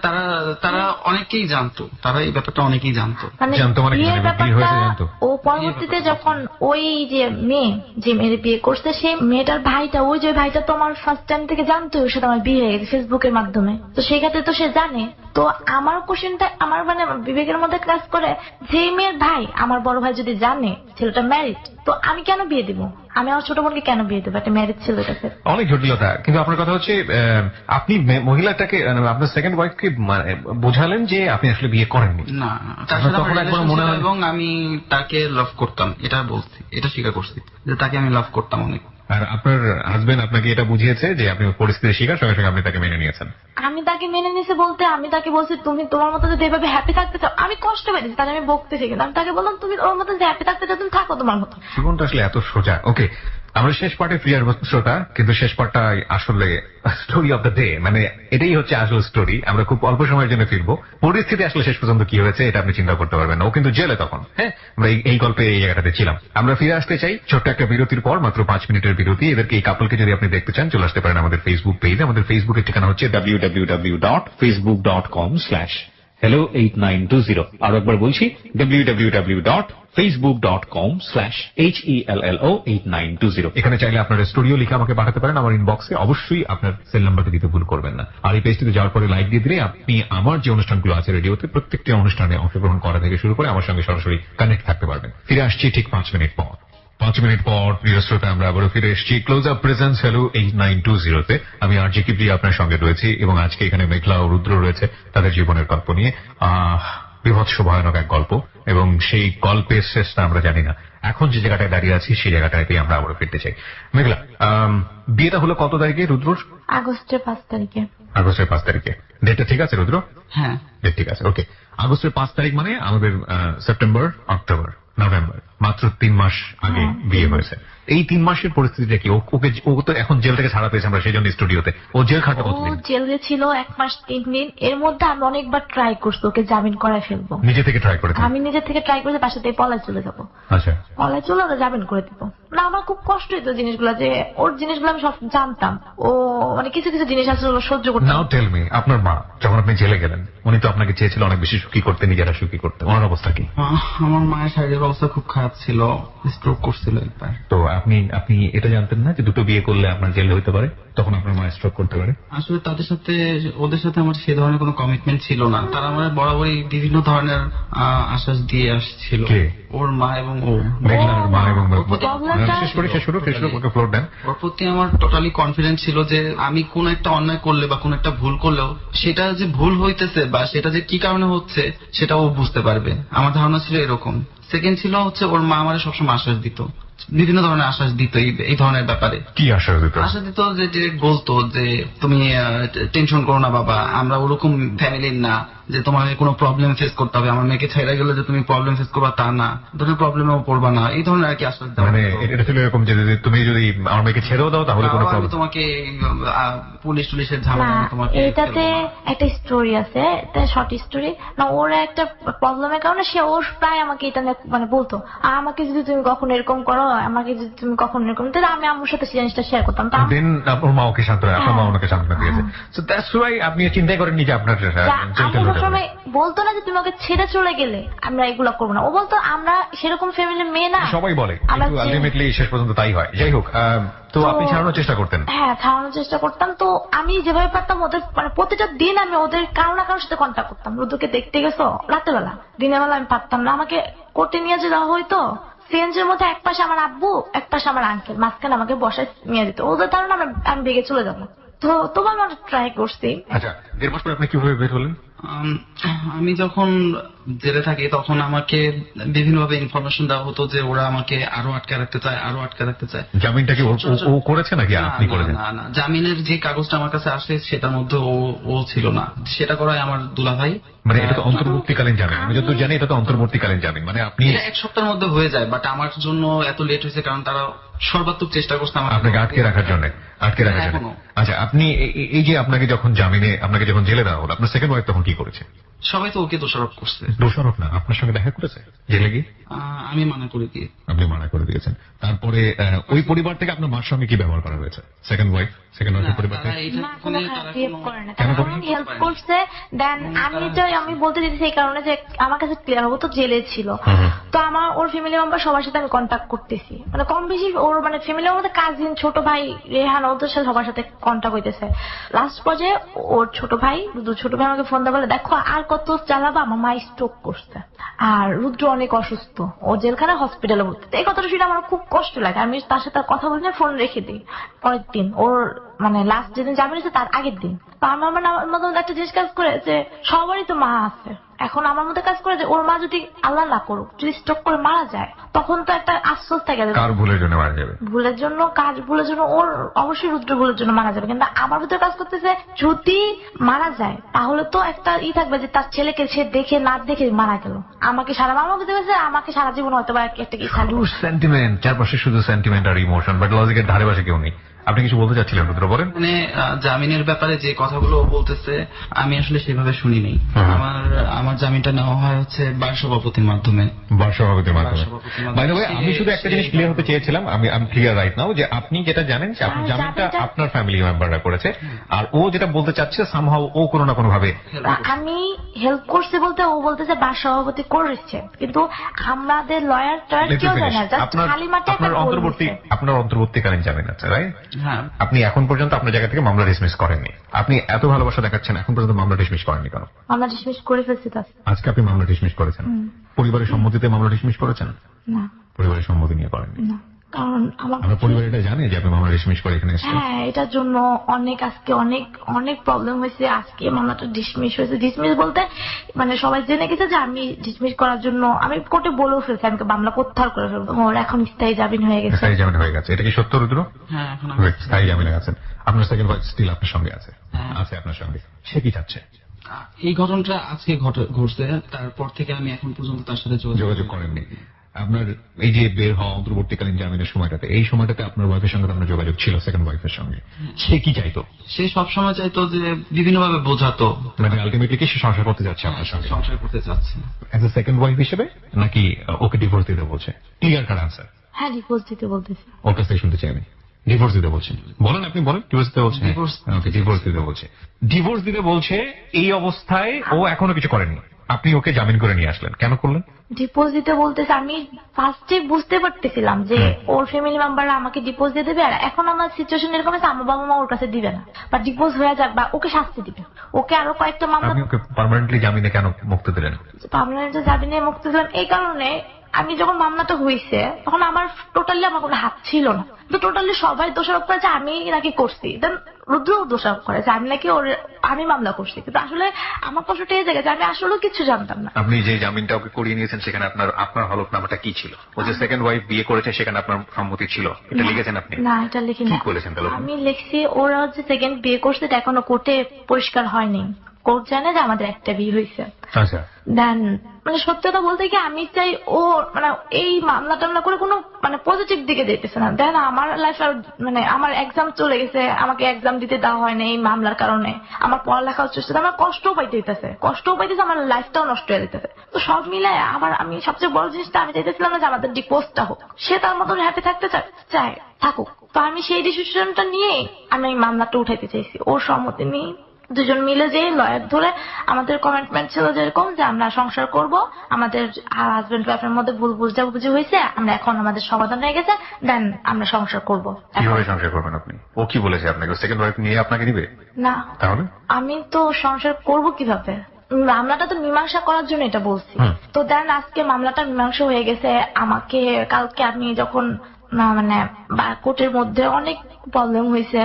তারা অনেকেই জানতো, তারা এই ব্যাপারটা অনেকেই জানতো। জানতো মানে বিয়ের বিয়ে হয়েছে জানতো। ও পরবর্তীতে যখন ওই যে মেয়ে যে মেয়ের বিয়ে করছে, সেই মেয়েটার ভাইটা, ওই যে ভাইটা তো আমার ফার্স্ট টাইম থেকে জানতো ওর সাথে আমার বিয়ে হয়ে গেছে ফেসবুকের মাধ্যমে। তো সেই ক্ষেত্রে তো সে জানে। তো আমার কোশ্চেনটা আমার মানে বিবেকের মধ্যে ক্লাস করে, যে মেয়ের ভাই আমার বড় ভাই যদি জানে ছেলেটা ম্যারিড, তো আমি কেন বিয়ে দিব? আমি আমার ছোট বোনকে কেন বিয়ে দেবো একটা ম্যারিড ছেলেটাকে? অনেক জটিলতা। কিন্তু আপনার কথা হচ্ছে আপনি মহিলাটাকে আপনার সেকেন্ড ওয়াইফকে বোঝালেন যে আপনি আসলে বিয়ে করেননি। না, তার সাথে আমার রিলেশন ছিল এবং আমি তাকে লাভ করতাম, এটা বলছি, এটা স্বীকার করছি যে তাকে আমি লাভ করতাম অনেক। আর আপনার হাজবেন্ড আপনাকে এটা বুঝিয়েছে যে আপনি পরিস্থিতির শিকার, সঙ্গে সঙ্গে আপনি তাকে মেনে নিয়েছেন? আমি তাকে মেনে নিয়েছি বলতে আমি তাকে বলছি তুমি তোমার মতো যদি এভাবে হ্যাপি থাকতে চাও, আমি কষ্ট পেয়েছি তাহলে আমি বকতেছি, কিন্তু আমি তাকে বললাম তুমি ওর মতো যে হ্যাপি থাকতে চাও তুমি থাকো তোমার মতো। জীবনটা আসলে এত সোজা। ওকে, আমরা শেষ পার্টে ফিরে আসবো শ্রোতা, কিন্তু শেষ পার্টটা আসলে স্টোরি অফ দ্য ডে, মানে এটাই হচ্ছে আসল স্টোরি। আমরা খুব অল্প সময়ের জন্য ফিরবো। পরিস্থিতি আসলে শেষ পর্যন্ত কি হয়েছে এটা আপনি চিন্তা করতে পারবেন না। ও কিন্তু জেলে তখন। হ্যাঁ, আমরা এই গল্পে এই জায়গাটাতে ছিলাম। আমরা ফিরে আসতে চাই ছোট্ট একটা বিরতির পর, মাত্র 5 মিনিটের বিরতি। এদেরকে এই কাপলকে যদি আপনি দেখতে চান চলে আসতে পারেন আমাদের ফেসবুক পেজে। আমাদের ফেসবুকের ঠিকানা হচ্ছে www.facebook.com/hello8920। আরো একবার বলছি www.facebook.com/hello8920। এখানে চাইলে আপনার স্টোরিও লিখে আমাকে পাঠাতে পারেন আমার ইনবক্সে। অবশ্যই আপনার সেল নাম্বারটা দিতে ভুল করবেন না। আর এই পেজটিতে যাওয়ার পরে লাইক দিয়ে দিলে আপনি আমার যে অনুষ্ঠানগুলো আছে রেডিওতে প্রত্যেকটি অনুষ্ঠানে অংশগ্রহণ করা থেকে শুরু করে আমার সঙ্গে সরাসরি কানেক্ট থাকতে পারবেন। ফিরে আসছি ঠিক 5 মিনিট পর। 5 মিনিট পর প্রিয় শ্রোতা আমরা আবারও ফিরে এসেছি ক্লোজ আপ প্রেজেন্স হ্যালো 8920-তে। আমি আরজে কিবরিয়া আপনার সঙ্গে রয়েছি এবং আজকে এখানে মেঘলা ও রুদ্র রয়েছে তাদের জীবনের গল্প নিয়ে। বিভৎস ভয়ানক এক গল্প, এবং সেই গল্পের শেষটা আমরা জানি না। এখন যে জায়গাটায় দাঁড়িয়ে আছি সেই জায়গাটাতে আমরা আবারও ফিরতে চাই। মেঘলা, বিয়েটা হলো কত তারিখে রুদ্রর? আগস্টের 5 তারিখে। আগস্টের 5 তারিখে। ডেটটা ঠিক আছে রুদ্র? হ্যাঁ, ডেট ঠিক আছে। ওকে, আগস্টের 5 তারিখ মানে আমাদের সেপ্টেম্বর, অক্টোবর, নভেম্বর, মাত্র 3 মাস আগে বিয়ে হয়েছে। এই 3 মাসের পরিস্থিতিটা কি? ও তো এখন জেল থেকে ছাড়া পেয়েছে, আমরা সেই জন্য স্টুডিওতে। ও জেল খাটলো ও কতদিন? জেলে ছিল 1 মাস 3 দিন। এর মধ্যে আমি অনেকবার ট্রাই করছি ওকে জামিন করায় ফেলবো। নিজে থেকে ট্রাই করেছে? আমি নিজে থেকে ট্রাই করেছি বাসা থেকে পলায় চলে যাবো, আচ্ছা, পলায় চলে ওরা জামিন করে দিব না। আমার খুব কষ্ট হইতো জিনিসগুলো, যে ওর জিনিসগুলো আমি সব জানতাম। ও মানে কিছু কিছু জিনিস আসলে ও সহ্য করতে। নাও টেল মি, আপনার মা যখন আপনি জেলে গেলেন উনি তো আপনাকে চেয়েছিল অনেক বেশি সুখী করতে, নিজেরা সুখী করতে, ওনার অবস্থা কি? আমার মায়ের শারীরিক অবস্থা খুব খারাপ ছিল, স্ট্রোক করছিল একবার। তো আপনি এটা জানতেন না যে দুটো বিয়ে করলে আপনার জেল হতে পারে, তখন আপনার মা স্ট্রোক করতে পারে? আসলে ওদের সাথে আমার সে ধরনের কোনো কমিটমেন্ট ছিল না। তারা আমার বরাবরই বিভিন্ন ধরনের আশ্বাস দিয়ে আসছিল, ওর মা এবং ও। মেঘলার মা এবং শেষ শুরু ফ্লোর দেন। ওর প্রতি আমার টোটালি কনফিডেন্স ছিল যে আমি কোন একটা অন্যায় করলে বা কোন একটা ভুল করলেও সেটা যে ভুল হইতেছে বা সেটা যে কি কারণে হচ্ছে সেটা ও বুঝতে পারবে। আমার ধারণা ছিল এরকম। সেকেন্ড ছিল হচ্ছে ওর মা আমার সবসময় আশ্বাস দিত, বিভিন্ন ধরনের আশ্বাস দিত এই ধরনের ব্যাপারে। কি আশ্বাস দিত? আশ্বাস দিত যে ডিরেক্ট বলতো যে তুমি টেনশন করো না বাবা, আমরা ওরকম ফ্যামিলির না, যে তোমার কোনো প্রবলেম ফেস করতে হবে, আমার মেয়েকে ছেড়ে গেলে যে তুমি প্রবলেম ফেস করবা তা না, তুমি প্রবলেমেও পড়বা না, এই ধরনের আর কি আশ্বাস দেওয়া মানে হতো। এটা ছিল এরকম যে যদি তুমি যদি আমার মেয়েকে ছেড়েও দাও তাহলে কোনো তাও আমি প্রবলেম। তোমাকে পুলিশ টুলিশের না ঝামেলা আমি তোমাকে এটাতে ফেলবো না। একটা স্টোরি আছে, এটা শর্ট স্টোরি না। ওর একটা প্রবলেমের কারণে সে ওর প্রায় আমাকে এটা নিয়ে মানে বলতো, আমাকে যদি তুমি কখনো এরকম করো, আমাকে যদি তুমি কখনো এরকম, তাহলে আমি আম্মুর সাথে সেই জিনিসটা শেয়ার করতাম। তো দেন আপনার মা ওকে সান্ত্বনা, আপনার মা হ্যাঁ। ওনাকে সান্ত্বনা দিয়েছে। সো দ্যাটস ওয়াই আপনি চিন্তাই করেননি যে আপনার আম্মু সবসময় বলতো না যে তুমি ওকে ছেড়ে চলে গেলে আমরা এগুলো করবো না। ও বলতো আমরা সেরকম ফ্যামিলির মেয়ে না। সবাই বলে আমরা কিন্তু আলটিমেটলি শেষ পর্যন্ত তাই হয়। যাই হোক, তো আপনি ছাড়ানোর চেষ্টা করতেন। হ্যাঁ ছাড়ানোর চেষ্টা করতাম। তো আমি যেভাবে পারতাম ওদের মানে প্রতিটা দিন আমি ওদের কারো না কারোর সাথে কন্ট্যাক্ট করতাম। রুদ্রকে দেখতে গেছো রাতের বেলা, দিনের বেলা আমি পারতাম না। আমাকে কোর্টে নিয়ে যে যাওয়া হইতো, সিএনজির মধ্যে এক পাশে আমার আব্বু, এক পাশে আমার আঙ্কেল, মাঝখানে আমাকে বসায় নিয়ে দিত। ওদের কারণে আমি বেগে চলে যাবো। তো তোমার আমি ট্রাই করছি। আচ্ছা, 1.5 মাস পরে আপনি কিভাবে বের হলেন? আম, আমি যখন জেলে থাকি তখন আমাকে বিভিন্নভাবে ইনফরমেশন দেওয়া হতো যে ওরা আমাকে আরো আটকে রাখতে চায়, আরো আটকে রাখতে চায়। জামিনটা কি ও করেছে নাকি না, আপনি না, করেছেন? না, না, জামিনের যে কাগজটা আমার কাছে আসে সেটার মধ্যে ও ছিল না, সেটা করায় আমার দুলাভাই। মানে এটা তো অন্তর্বর্তীকালীন জামিন, আমি যতদূর জানি এটা তো অন্তর্বর্তীকালীন জামিন। মানে আপনি এটা 1 সপ্তাহের মধ্যে হয়ে যায়, বাট আমার জন্য এত লেট হয়েছে কারণ তারা সর্বাত্মক চেষ্টা করছে আপনাকে আটকে রাখার জন্য। এখনো। আচ্ছা, আপনি এই যে আপনাকে যখন জেলে দেওয়া হলো, আপনার সেকেন্ড ওয়াইফ তখন কি করেছে? সবাই তো ওকে দোষারোপ করছে। দোষারোপ না, আপনার সঙ্গে দেখা করেছে জেলে গিয়ে? আমি মানা করে দিয়ে আপনি মানা করে দিয়েছেন। তারপরে ওই পরিবার থেকে আপনার মার সঙ্গে কি ব্যবহার করা হয়েছে? সেকেন্ড ওয়াইফের পরিবার থেকে? না কোনো হেল্প করে না, কেন তারা করেনি? হেল্প করছে। দেন আমি বলতে দিতেছি এই কারণে যে আমার কাছে ক্লিয়ার হবো, তো জেলে ছিল। তো আমার ওর ফ্যামিলি মেম্বার সবার সাথে আমি কন্ট্যাক্ট করতেছি, মানে কম বেশি ওর মানে ফ্যামিলির মধ্যে কাজিন, ছোট ভাই রেহান, ওদের সাথে সবার সাথে কন্ট্যাক্ট হইতেছে। লাস্ট পর্যায়ে ওর ছোট ভাই আমাকে ফোন দিয়ে বলে, দেখো আর কত চালাবা, আমার মা স্ট্রোক করছে আর রুদ্র অনেক অসুস্থ, ও জেলখানা হসপিটালে ভর্তি। এই কথাটা শুনে আমার খুব কষ্ট লাগে। আমি তার সাথে কথা বলে ফোন রেখে দিই। পরের দিন ওর মানে লাস্ট যেদিন জামিন হয়েছে তার আগের দিন, তো আমার মধ্যে একটা জিনিস কাজ করে যে সবারই তো মা আছে। এখন আমার মধ্যে কাজ করে যে ওর মা যদি আল্লাহ না করুক যদি স্ট্রোক করে মারা যায়, তখন তো একটা আশ্বাস থাকে যে কার ভুলের জন্য মারা যাবে? ভুলের জন্য, ভুলের জন্য ওর অবশ্যই রুদ্র ভুলের জন্য মারা যাবে। কিন্তু আমার ভিতরে কাজ করতেছে যদি মারা যায় তাহলে তো একটা থাকবে যে তার ছেলেকে সে দেখে না দেখে মারা গেল। আমাকে সারা মামা বুঝতে পেরেছে, আমাকে সারা জীবন হয়তো বা একটা কি শুধু সেন্টিমেন্ট, চারপাশে শুধু সেন্টিমেন্ট আর ইমোশন, বাট লজিকের ধারে পাশে কেউ নেই। আপনি কিছু বলতে চাচ্ছিলেন রুদ্র, বলেন। মানে জামিনের ব্যাপারে যে কথাগুলো ও বলতেছে আমি আসলে সেভাবে শুনি নেই। আমার জামিনটা নেওয়া হয় হচ্ছে বার সভাপতির মাধ্যমে। সভাপতির মাধ্যমে। সভাপতির মাধ্যমে। বাই দ্য ওয়ে, আমি শুধু একটা জিনিস ক্লিয়ার হতে চেয়েছিলাম, আমি ক্লিয়ার রাইট নাও যে আপনি যেটা জানেন যে আপনার জামিনটা আপনার ফ্যামিলি মেম্বাররা করেছে, আর ও যেটা বলতে চাচ্ছে সামহাউ ও কোনো না কোনো ভাবে আমি হেল্প করছি বলতে ও বলতেছে বার সভাপতি করেছে, কিন্তু আমাদের লয়ার টয়ার কেউ জানে না, জাস্ট খালি মাঠে একটা গোল দিছে। আপনার অন্তর্বর্তীকালীন জামিন আছে, রাইট? হ্যাঁ, আপনি এখন পর্যন্ত আপনার জায়গা থেকে মামলা ডিসমিস করেননি। আপনি এত ভালোবাসা দেখাচ্ছেন, এখন পর্যন্ত মামলা ডিসমিস করেননি কেন? আমরা ডিসমিস করে ফেলছি তো। আজকে আপনি মামলা ডিসমিস করেছেন, পরিবারের সম্মতিতে মামলা ডিসমিস করেছেন? না পরিবারের সম্মতি নিয়ে করেননি। না, কারণ আমার আপনার পরিবার এটা জানে যে আপনি মামলা ডিসমিস করে এখানে এসেছেন? হ্যাঁ এটার জন্য আজকে অনেক প্রবলেম হয়েছে। আজকে মামলাটা ডিসমিস হয়েছে। ডিসমিস বলতে মানে সবাই জেনে গেছে যে আমি ডিসমিস করার জন্য আমি কোর্টে বলেও ফেলছি আমি মামলা প্রত্যাহার করে ফেলবো। ওর এখন স্থায়ী জামিন হয়ে গেছে। স্থায়ী জামিন হয়ে গেছে, এটা কি সত্য রুদ্র? হ্যাঁ, এখন স্থায়ী জামিনে আছেন। আপনার সেকেন্ড ওয়াইফ স্টিল আপনার সঙ্গে আছে? হ্যাঁ। আছে আপনার সঙ্গে। সে কি চাচ্ছে? এই ঘটনাটা আজকে ঘটছে, তারপর থেকে আমি এখন পর্যন্ত তার সাথে যোগাযোগ করেননি? আপনার এই যে বের হওয়া অন্তর্বর্তীকালীন জামিনের সময়টাতে, এই সময়টাতে আপনার ওয়াইফের সঙ্গে আপনার যোগাযোগ ছিল, সেকেন্ড ওয়াইফের সঙ্গে? সে কি চাইতো? সে সবসময় চাইতো যে বিভিন্নভাবে বোঝাতো, মানে আলটিমেটলি কি সে সংসার করতে যাচ্ছে আপনার সঙ্গে সংসার করতে চাচ্ছে। অ্যাজ এ সেকেন্ড ওয়াইফ হিসেবে, নাকি ওকে ডিভোর্স দিতে বলছে? Clear cut answer. হ্যাঁ ডিভোর্স দিতে বলতেছি। ওর কাছ থেকে শুনতে চাই আমি। ডিভোর্স দিতে বলছেন? বলেন, আপনি বলেন। ডিভোর্স দিতে বলছে? Divorce- ওকে, ডিভোর্স দিতে বলছে। ডিভোর্স দিতে বলছে, এই অবস্থায় ও এখনো কিছু করেনি, আপনি ওকে জামিন করে নিয়ে আসলেন, কেন করলেন? ডিপোজ দিতে বলতেছে। আমি ফার্স্টে বুঝতে পারতেছিলাম যে ওর ফ্যামিলি মেম্বাররা আমাকে ডিপোজ দিয়ে দেবে, আর এখন আমার সিচুয়েশন এরকম আছে আমার বাবা মা ওর কাছে দিবে না, বা ডিপোজ হয়ে যাক বা ওকে শাস্তি দিবে, ওকে আরো কয়েকটা মামলা আপনি ওকে পার্মানেন্টলি জামিনে কেন মুক্তি দিলেন? পার্মানেন্ট জামিনে মুক্তি দিলাম এই কারণে, আমি যখন মামলাটা হয়েছে তখন আমার টোটালি আমার কোনো হাত ছিল না। তো টোটালি সবাই দোষারোপ করেছে আমি নাকি করছি, দেন রুদ্রও দোষারোপ করেছে আমি নাকি আমি মামলা করছি। কিন্তু আসলে আমার কষ্টটা এই জায়গায় যে আমি আসলে কিছু জানতাম না। আপনি যে জামিনটা ওকে করিয়ে নিয়েছেন সেখানে আপনার হলফনামাটা কি ছিল? ও যে সেকেন্ড ওয়াইফ বিয়ে করেছে সেখানে আপনার সম্মতি ছিল, এটা লিখেছেন আপনি? না এটা লিখি কি না। বলেছেন তাহলে? আমি লিখছি ওরা যে সেকেন্ড বিয়ে করছে এটা এখনো কোর্টে পরিষ্কার হয়নি, কোর্ট জানে যে আমাদের একটা বিয়ে হয়েছে। আচ্ছা, দেন মানে সত্যি কথা বলতে কি আমি চাই ও মানে এই মামলা টামলা করে কোনো মানে পজিটিভ দিকে যেতেছে না। দেন আমার লাইফ মানে আমার এক্সাম চলে গেছে, আমাকে এক্সাম দিতে দেওয়া হয় না এই মামলার কারণে, আমার পড়ালেখাও চলছে, আমার কষ্টও পাইতেছে, আমার লাইফটাও নষ্ট হয়ে যেতেছে। তো সব মিলে আবার আমি সবচেয়ে বড় জিনিসটা আমি চাইতেছিলাম না যে আমাদের ডিভোর্সটা হোক, সে তার মতন হ্যাপি থাকতে চায় থাকুক। তো আমি সেই ডিসিশনটা নিয়ে আমি এই মামলাটা উঠাইতে চাইছি, ওর সম্মতি নিয়ে দুজন মিলে যে লয়ার ধরে আমাদের কমিটমেন্ট ছিল যেরকম যে আমরা সংসার করব, আমাদের হাজবেন্ড ওয়াইফের মধ্যে ভুল বুঝাবুঝি হয়েছে, আমরা এখন আমাদের সমাধান হয়ে গেছে, দেন আমরা সংসার করব। কিভাবে সংসার করবেন আপনি? ও কি বলেছে আপনাকে? সেকেন্ড ওয়াইফ নিয়ে আপনাকে দিবে? না, তাহলে আমি তো সংসার করব কিভাবে, মামলাটা তো মীমাংসা করার জন্য এটা বলছি। তো দেন আজকে মামলাটা মীমাংসা হয়ে গেছে, আমাকে কালকে আমি যখন মানে কোর্টের মধ্যে অনেক প্রবলেম হয়েছে।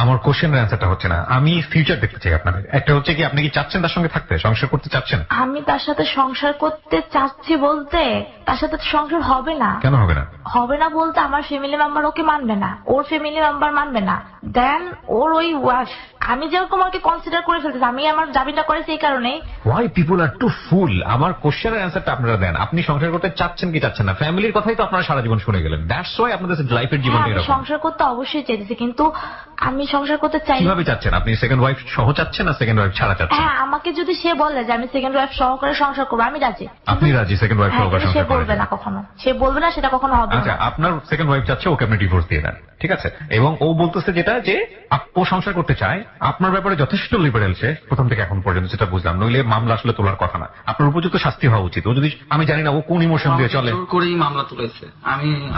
আমার কোশ্চেনের অ্যান্সারটা হচ্ছে না। আমি ফিউচার দেখতে চাই আপনাদের। একটা হচ্ছে কি আপনি কি চাচ্ছেন তার সঙ্গে থাকতে, সংসার করতে চাচ্ছেন? আমি তার সাথে সংসার করতে চাচ্ছি বলতে তার সাথে তো সংসার হবে না। কেন হবে না? হবে না বলতে আমার ফ্যামিলি মেম্বার ওকে মানবে না, ওর ফ্যামিলি মেম্বার মানবে না, দেন ওর ওই ওয়াইফ আমি যেরকম ওকে কনসিডার করে ফেলতেছি, আমি আমার দাবিটা করেছি এই কারণে। ওয়াই পিপল আর টু ফুল। আমার কোশ্চেনের অ্যান্সারটা আপনারা দেন। আপনি সংসার করতে চাচ্ছেন কি চাচ্ছেন না? ফ্যামিলির কথাই তো আপনারা সারা জীবন শুনে গেলেন। দ্যাটস ওয়াই আপনাদের লাইফের জীবনটা আমি এরকম। সংসার করতে অবশ্যই চাইতেছি, কিন্তু আমি সংসার করতে চাই। কিভাবে চাচ্ছেন আপনি? সেকেন্ড ওয়াইফ সহ চাচ্ছেন না সেকেন্ড ওয়াইফ ছাড়া চাচ্ছেন? হ্যাঁ, আমাকে যদি সে বলে যে আমি সেকেন্ড ওয়াইফ সহকারে সংসার করবো, আমি রাজি। আপনি রাজি সেকেন্ড ওয়াইফ হ্যাঁ, সহকারে কিন্তু সে সংসার বলবে করেন? না কখনো, সে বলবে না, সেটা কখনো হবে আচ্ছা, না। আপনার সেকেন্ড ওয়াইফ চাচ্ছে ওকে আপনি ডিভোর্স দিয়ে দেন, ঠিক আছে? এবং ও বলতেছে যেটা যে ও সংসার করতে চায়, আপনার ব্যাপারে যথেষ্ট লিবারেল সে প্রথম থেকে এখন পর্যন্ত, যেটা বুঝলাম। নইলে মামলা আসলে তোলার কথা না। আপনার উপযুক্ত শাস্তি হওয়া উচিত। ও যদি, আমি জানি না ও কোন ইমোশন দিয়ে চলে। জোর করেই মামলা তুলেছে।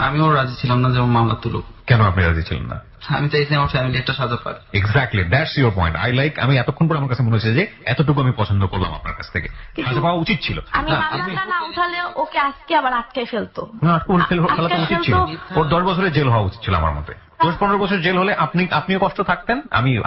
আমিও রাজি ছিলাম না যে ও মামলা তুলুক। কেন আপনি রাজি ছিলেন না? আমি চাইছি আমার ফ্যামিলি একটা সাজা পাক। Exactly, that's your point. I like. আমি এতক্ষণ পর আমার কাছে মনে হচ্ছে যে এতটুকু আমি পছন্দ করলাম আপনার কাছ থেকে। সাজা পাওয়া উচিত ছিল। আমি মামলাটা না উঠালে ওকে আজকে আবার আটকে ফেলতো। না, ফেলা তো উচিত ছিল। ওর 10 বছরের জেল হওয়া উচিত ছিল আমার মতে। 10-15 বছর জেল হলে আপনিও কষ্ট থাকতেন।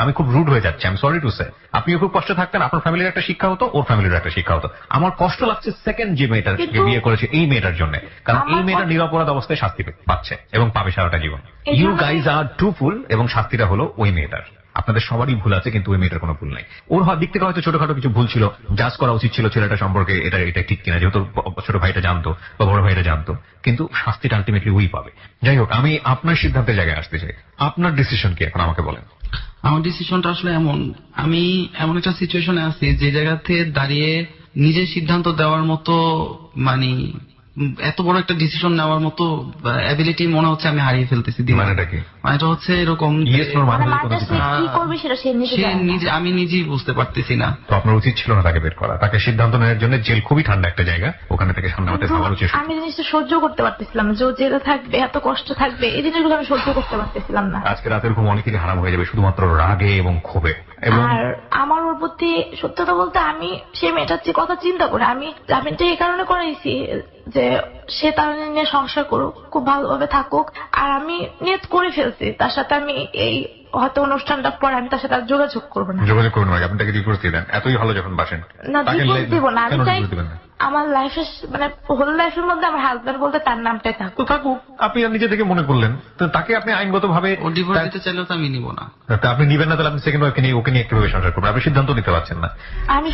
আমি খুব রুড হয়ে যাচ্ছি, আমি সরি টু সে। আপনিও খুব কষ্ট থাকতেন, আপনার ফ্যামিলির একটা শিক্ষা হতো, ওর ফ্যামিলির একটা শিক্ষা হতো। আমার কষ্ট লাগছে সেকেন্ড যে মেয়েটাকে বিয়ে করেছে এই মেয়েটার জন্য, কারণ এই মেয়েটা নিরপরাধ অবস্থায় শাস্তি পাচ্ছে এবং পাবে সারাটা জীবন। ইউ গাইজ আর টু ফুল, এবং শাস্তিটা হলো ওই মেয়েটার। আপনাদের সবারই ভুল আছে, কিন্তু ওই মেয়েটার কোনো ভুল নাই। ওর দিক থেকে হয়তো ছোটখাটো কিছু ভুল ছিল, জাজ করা উচিত ছিল ছেলেটা সম্পর্কে, এটা ঠিক কিনা, যেহেতু ছোট ভাইটা জানতো বা বড় ভাইটা জানতো, কিন্তু শাস্তিটা আলটিমেটলি ওই পাবে। যাই হোক, আমি আপনার সিদ্ধান্তের জায়গায় আসতে চাই। আপনার ডিসিশন কি এখন আমাকে বলেন? আমার ডিসিশনটা আসলে আমি এমন একটা সিচুয়েশনে আছি যে জায়গাতে দাঁড়িয়ে নিজের সিদ্ধান্ত দেওয়ার মতো মানে এত বড় একটা ডিসিশন নেওয়ার মতো অ্যাবিলিটি মনে হচ্ছে আমি হারিয়ে ফেলতেছি। মানেটা কি? মানেটা হচ্ছে এরকম আমি নিজেই বুঝতে পারতেছি না। তো আপনার উচিত ছিল না তাকে বের করা। তাকে সিদ্ধান্ত নেওয়ার জন্য জেল খুবই ঠান্ডা একটা জায়গা, ওখানে থেকে ঠান্ডা মাথায় ভাবার উচিত। আমি জিনিসটা সহ্য করতে পারতেছিলাম যে ও জেলে থাকবে, এত কষ্ট থাকবে, এই জিনিসগুলো আমি সহ্য করতে পারতেছিলাম না। আজকে রাতের ঘুম অনেক কিছু হারাম হয়ে যাবে শুধুমাত্র রাগে এবং ক্ষোভে। এবং আর আমার ওর প্রতি সত্যতা বলতে আমি সেই মেয়েটার কথা চিন্তা করে আমি জামিনটা এই কারণে করাইছি যে সে তার নিয়ে সংসার করুক, খুব ভালোভাবে থাকুক। আর আমি নিয়ত করে ফেলছি তার সাথে আমি এই হয়তো অনুষ্ঠানটা পরে আমি তার সাথে আর যোগাযোগ করবো না। যোগাযোগ করবেন না? আপনি তাকে ডিভোর্স দিয়ে দেন, এতই ভালো যখন বাসেন। না, ডিভোর্স দিব না। আমি চাই আমার লাইফের মানে হোল লাইফের মধ্যে আমার হাজবেন্ড বলতে তার নামটাই থাকুক। থাকুক। আপনি নিজে থেকে মনে করলেন, তো তাকে আপনি আইনগত ভাবে ও ডিভোর্স দিতে চাইলেও তো আমি নিব না। আপনি নিবেন না, তাহলে আপনি সেকেন্ড ওয়াইফকে নিয়ে ওকে নিয়ে কিভাবে সংসার করবেন? আপনি সিদ্ধান্ত নিতে পারছেন না। আমি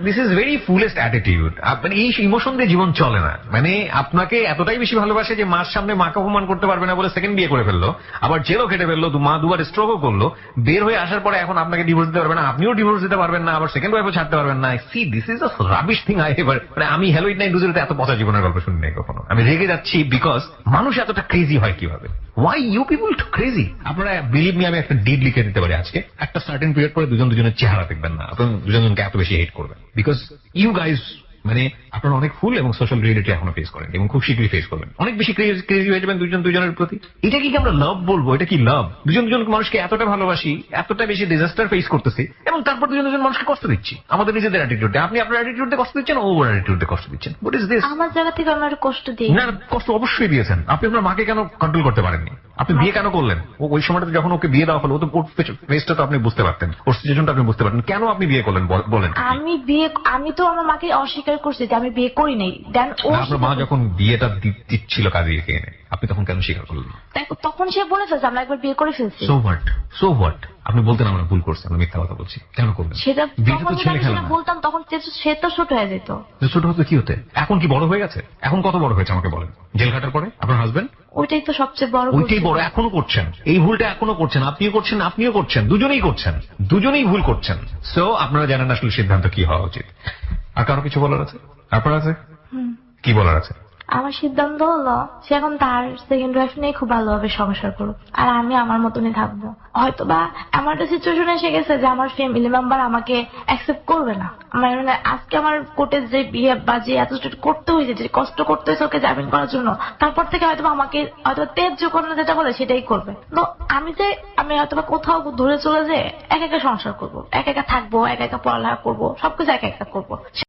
this is very fullest attitude. মানে এই ইমোশন দিয়ে জীবন চলে না। মানে আপনাকে এতটাই বেশি ভালোবাসে যে মার সামনে মাকে অপমান করতে পারবে না বলে সেকেন্ড বিয়ে করে ফেললো, আবার জেলও খেটে ফেললো, মা দুবার স্ট্রোকও করলো, বের হয়ে আসার পরে এখন আপনাকে ডিভোর্স দিতে পারবে না, আপনিও ডিভোর্স দিতে পারবেন না, আবার সেকেন্ড ওয়াইফও ছাড়তে পারবেন না। See, this is a rubbish thing I ever. মানে আমি হ্যালোইড নাইট ডুজেরিতে এত পচা জীবনের গল্প শুনি নাই কখনো। আমি রেগে যাচ্ছি বিকজ মানুষ এতটা ক্রেজি হয় কিভাবে? Why you people too crazy? আপনারা বিলিভ মি, আমি একটা ডিড লিখে দিতে পারি আজকে, একটা সার্টেন পিরিয়ড পরে দুজনের চেহারা দেখবেন না, আপনারা দুজনকে এত বেশি হেট করবেন বিকজ ইউ গাইজ মানে আপনারা অনেক ফুল এবং সোশ্যাল রিয়েলিটি এখনো ফেস করেন এবং খুব শীঘ্রই ফেস করবেন। অনেক বেশি ক্রেজি হয়ে যাবেন দুজনের প্রতি। এটা কি আমরা লাভ বলবো? এটা কি লাভ? দুজন মানুষকে এতটা ভালোবাসি, এতটা বেশি ডিজাস্টার ফেস করতেছি, এবং তারপর দুজন মানুষকে কষ্ট দিচ্ছি আমাদের নিজেদের অ্যাটিটিউডে। আপনি আপনার অ্যাটিটিউডে কষ্ট দিচ্ছেন, ও ওর অ্যাটিটিউডে কষ্ট দিচ্ছেন। What is this? আমার জায়গা থেকে আমার কষ্ট দিই না, কষ্ট অবশ্যই দিয়েছেন। আপনি আপনার মাকে কেন কন্ট্রোল করতে পারেননি? আপনি বিয়ে কেন করলেন? ওই সময়টা যখন ওকে বিয়ে দেওয়া হলো, ও তো ওর ফেসটা তো আপনি বুঝতে পারতেন, ওর সিচুয়েশনটা আপনি বুঝতে পারতেন। কেন আপনি বিয়ে করলেন বলেন? আমি তো আমার মাকে অস্বীকার করছি যে আমি বিয়ে করি নাই। দেন ও আপনার মা যখন বিয়েটা দিচ্ছিল কাজে এনে, আপনি তখন কেন স্বীকার করলেন? তখন সে বলে ফেলছে আমরা একবার বিয়ে করে ফেলছি। So what? আপনি বলতেন আমরা ভুল করছি, আমরা মিথ্যা কথা বলছি, কেন করবেন? সেটা বিয়েতে তখন তো যদি ছেলে আমি খেলা সেটা না। বলতাম তখন সে তো ছোট হয়ে যেত। ছোট হতে কি হতে, এখন কি বড় হয়ে গেছে? এখন কত বড় হয়েছে আমাকে বলেন। জেল খাটার পরে আপনার হাজবেন্ড ওইটাই তো সবচেয়ে বড় ভুল ওইটাই ছিল। বড়, এখনো করছেন এই ভুলটা, এখনো করছেন, আপনিও করছেন, আপনিও করছেন, দুজনেই করছেন, দুজনেই ভুল করছেন। সো আপনারা জানেন আসলে সিদ্ধান্ত কি হওয়া উচিত। আর কারো কিছু বলার আছে? আপনার আছে কি বলার আছে? আমার সিদ্ধান্ত হলো সে এখন তার সেকেন্ড ওয়াইফ নিয়ে খুব ভালোভাবে সংসার করুক, আর আমি আমার মতনই থাকবো। হয়তো বা আমার একটা সিচুয়েশন এসে গেছে যে আমার ফ্যামিলি মেম্বার আমাকে অ্যাকসেপ্ট করবে না। আমার মানে আজকে আমার কোর্টে যে বিয়ে বা যে এত করতে হয়েছে, যে কষ্ট করতে হয়েছে ওকে জামিন করার জন্য, তারপর থেকে হয়তো আমাকে হয়তো তেজ করানো যেটা বলে সেটাই করবে। তো আমি হয়তো বা কোথাও ধরে চলে যে একা একা সংসার করবো, একা একা থাকবো, একা একা পড়ালেখা করবো, সবকিছু একা একা করবো।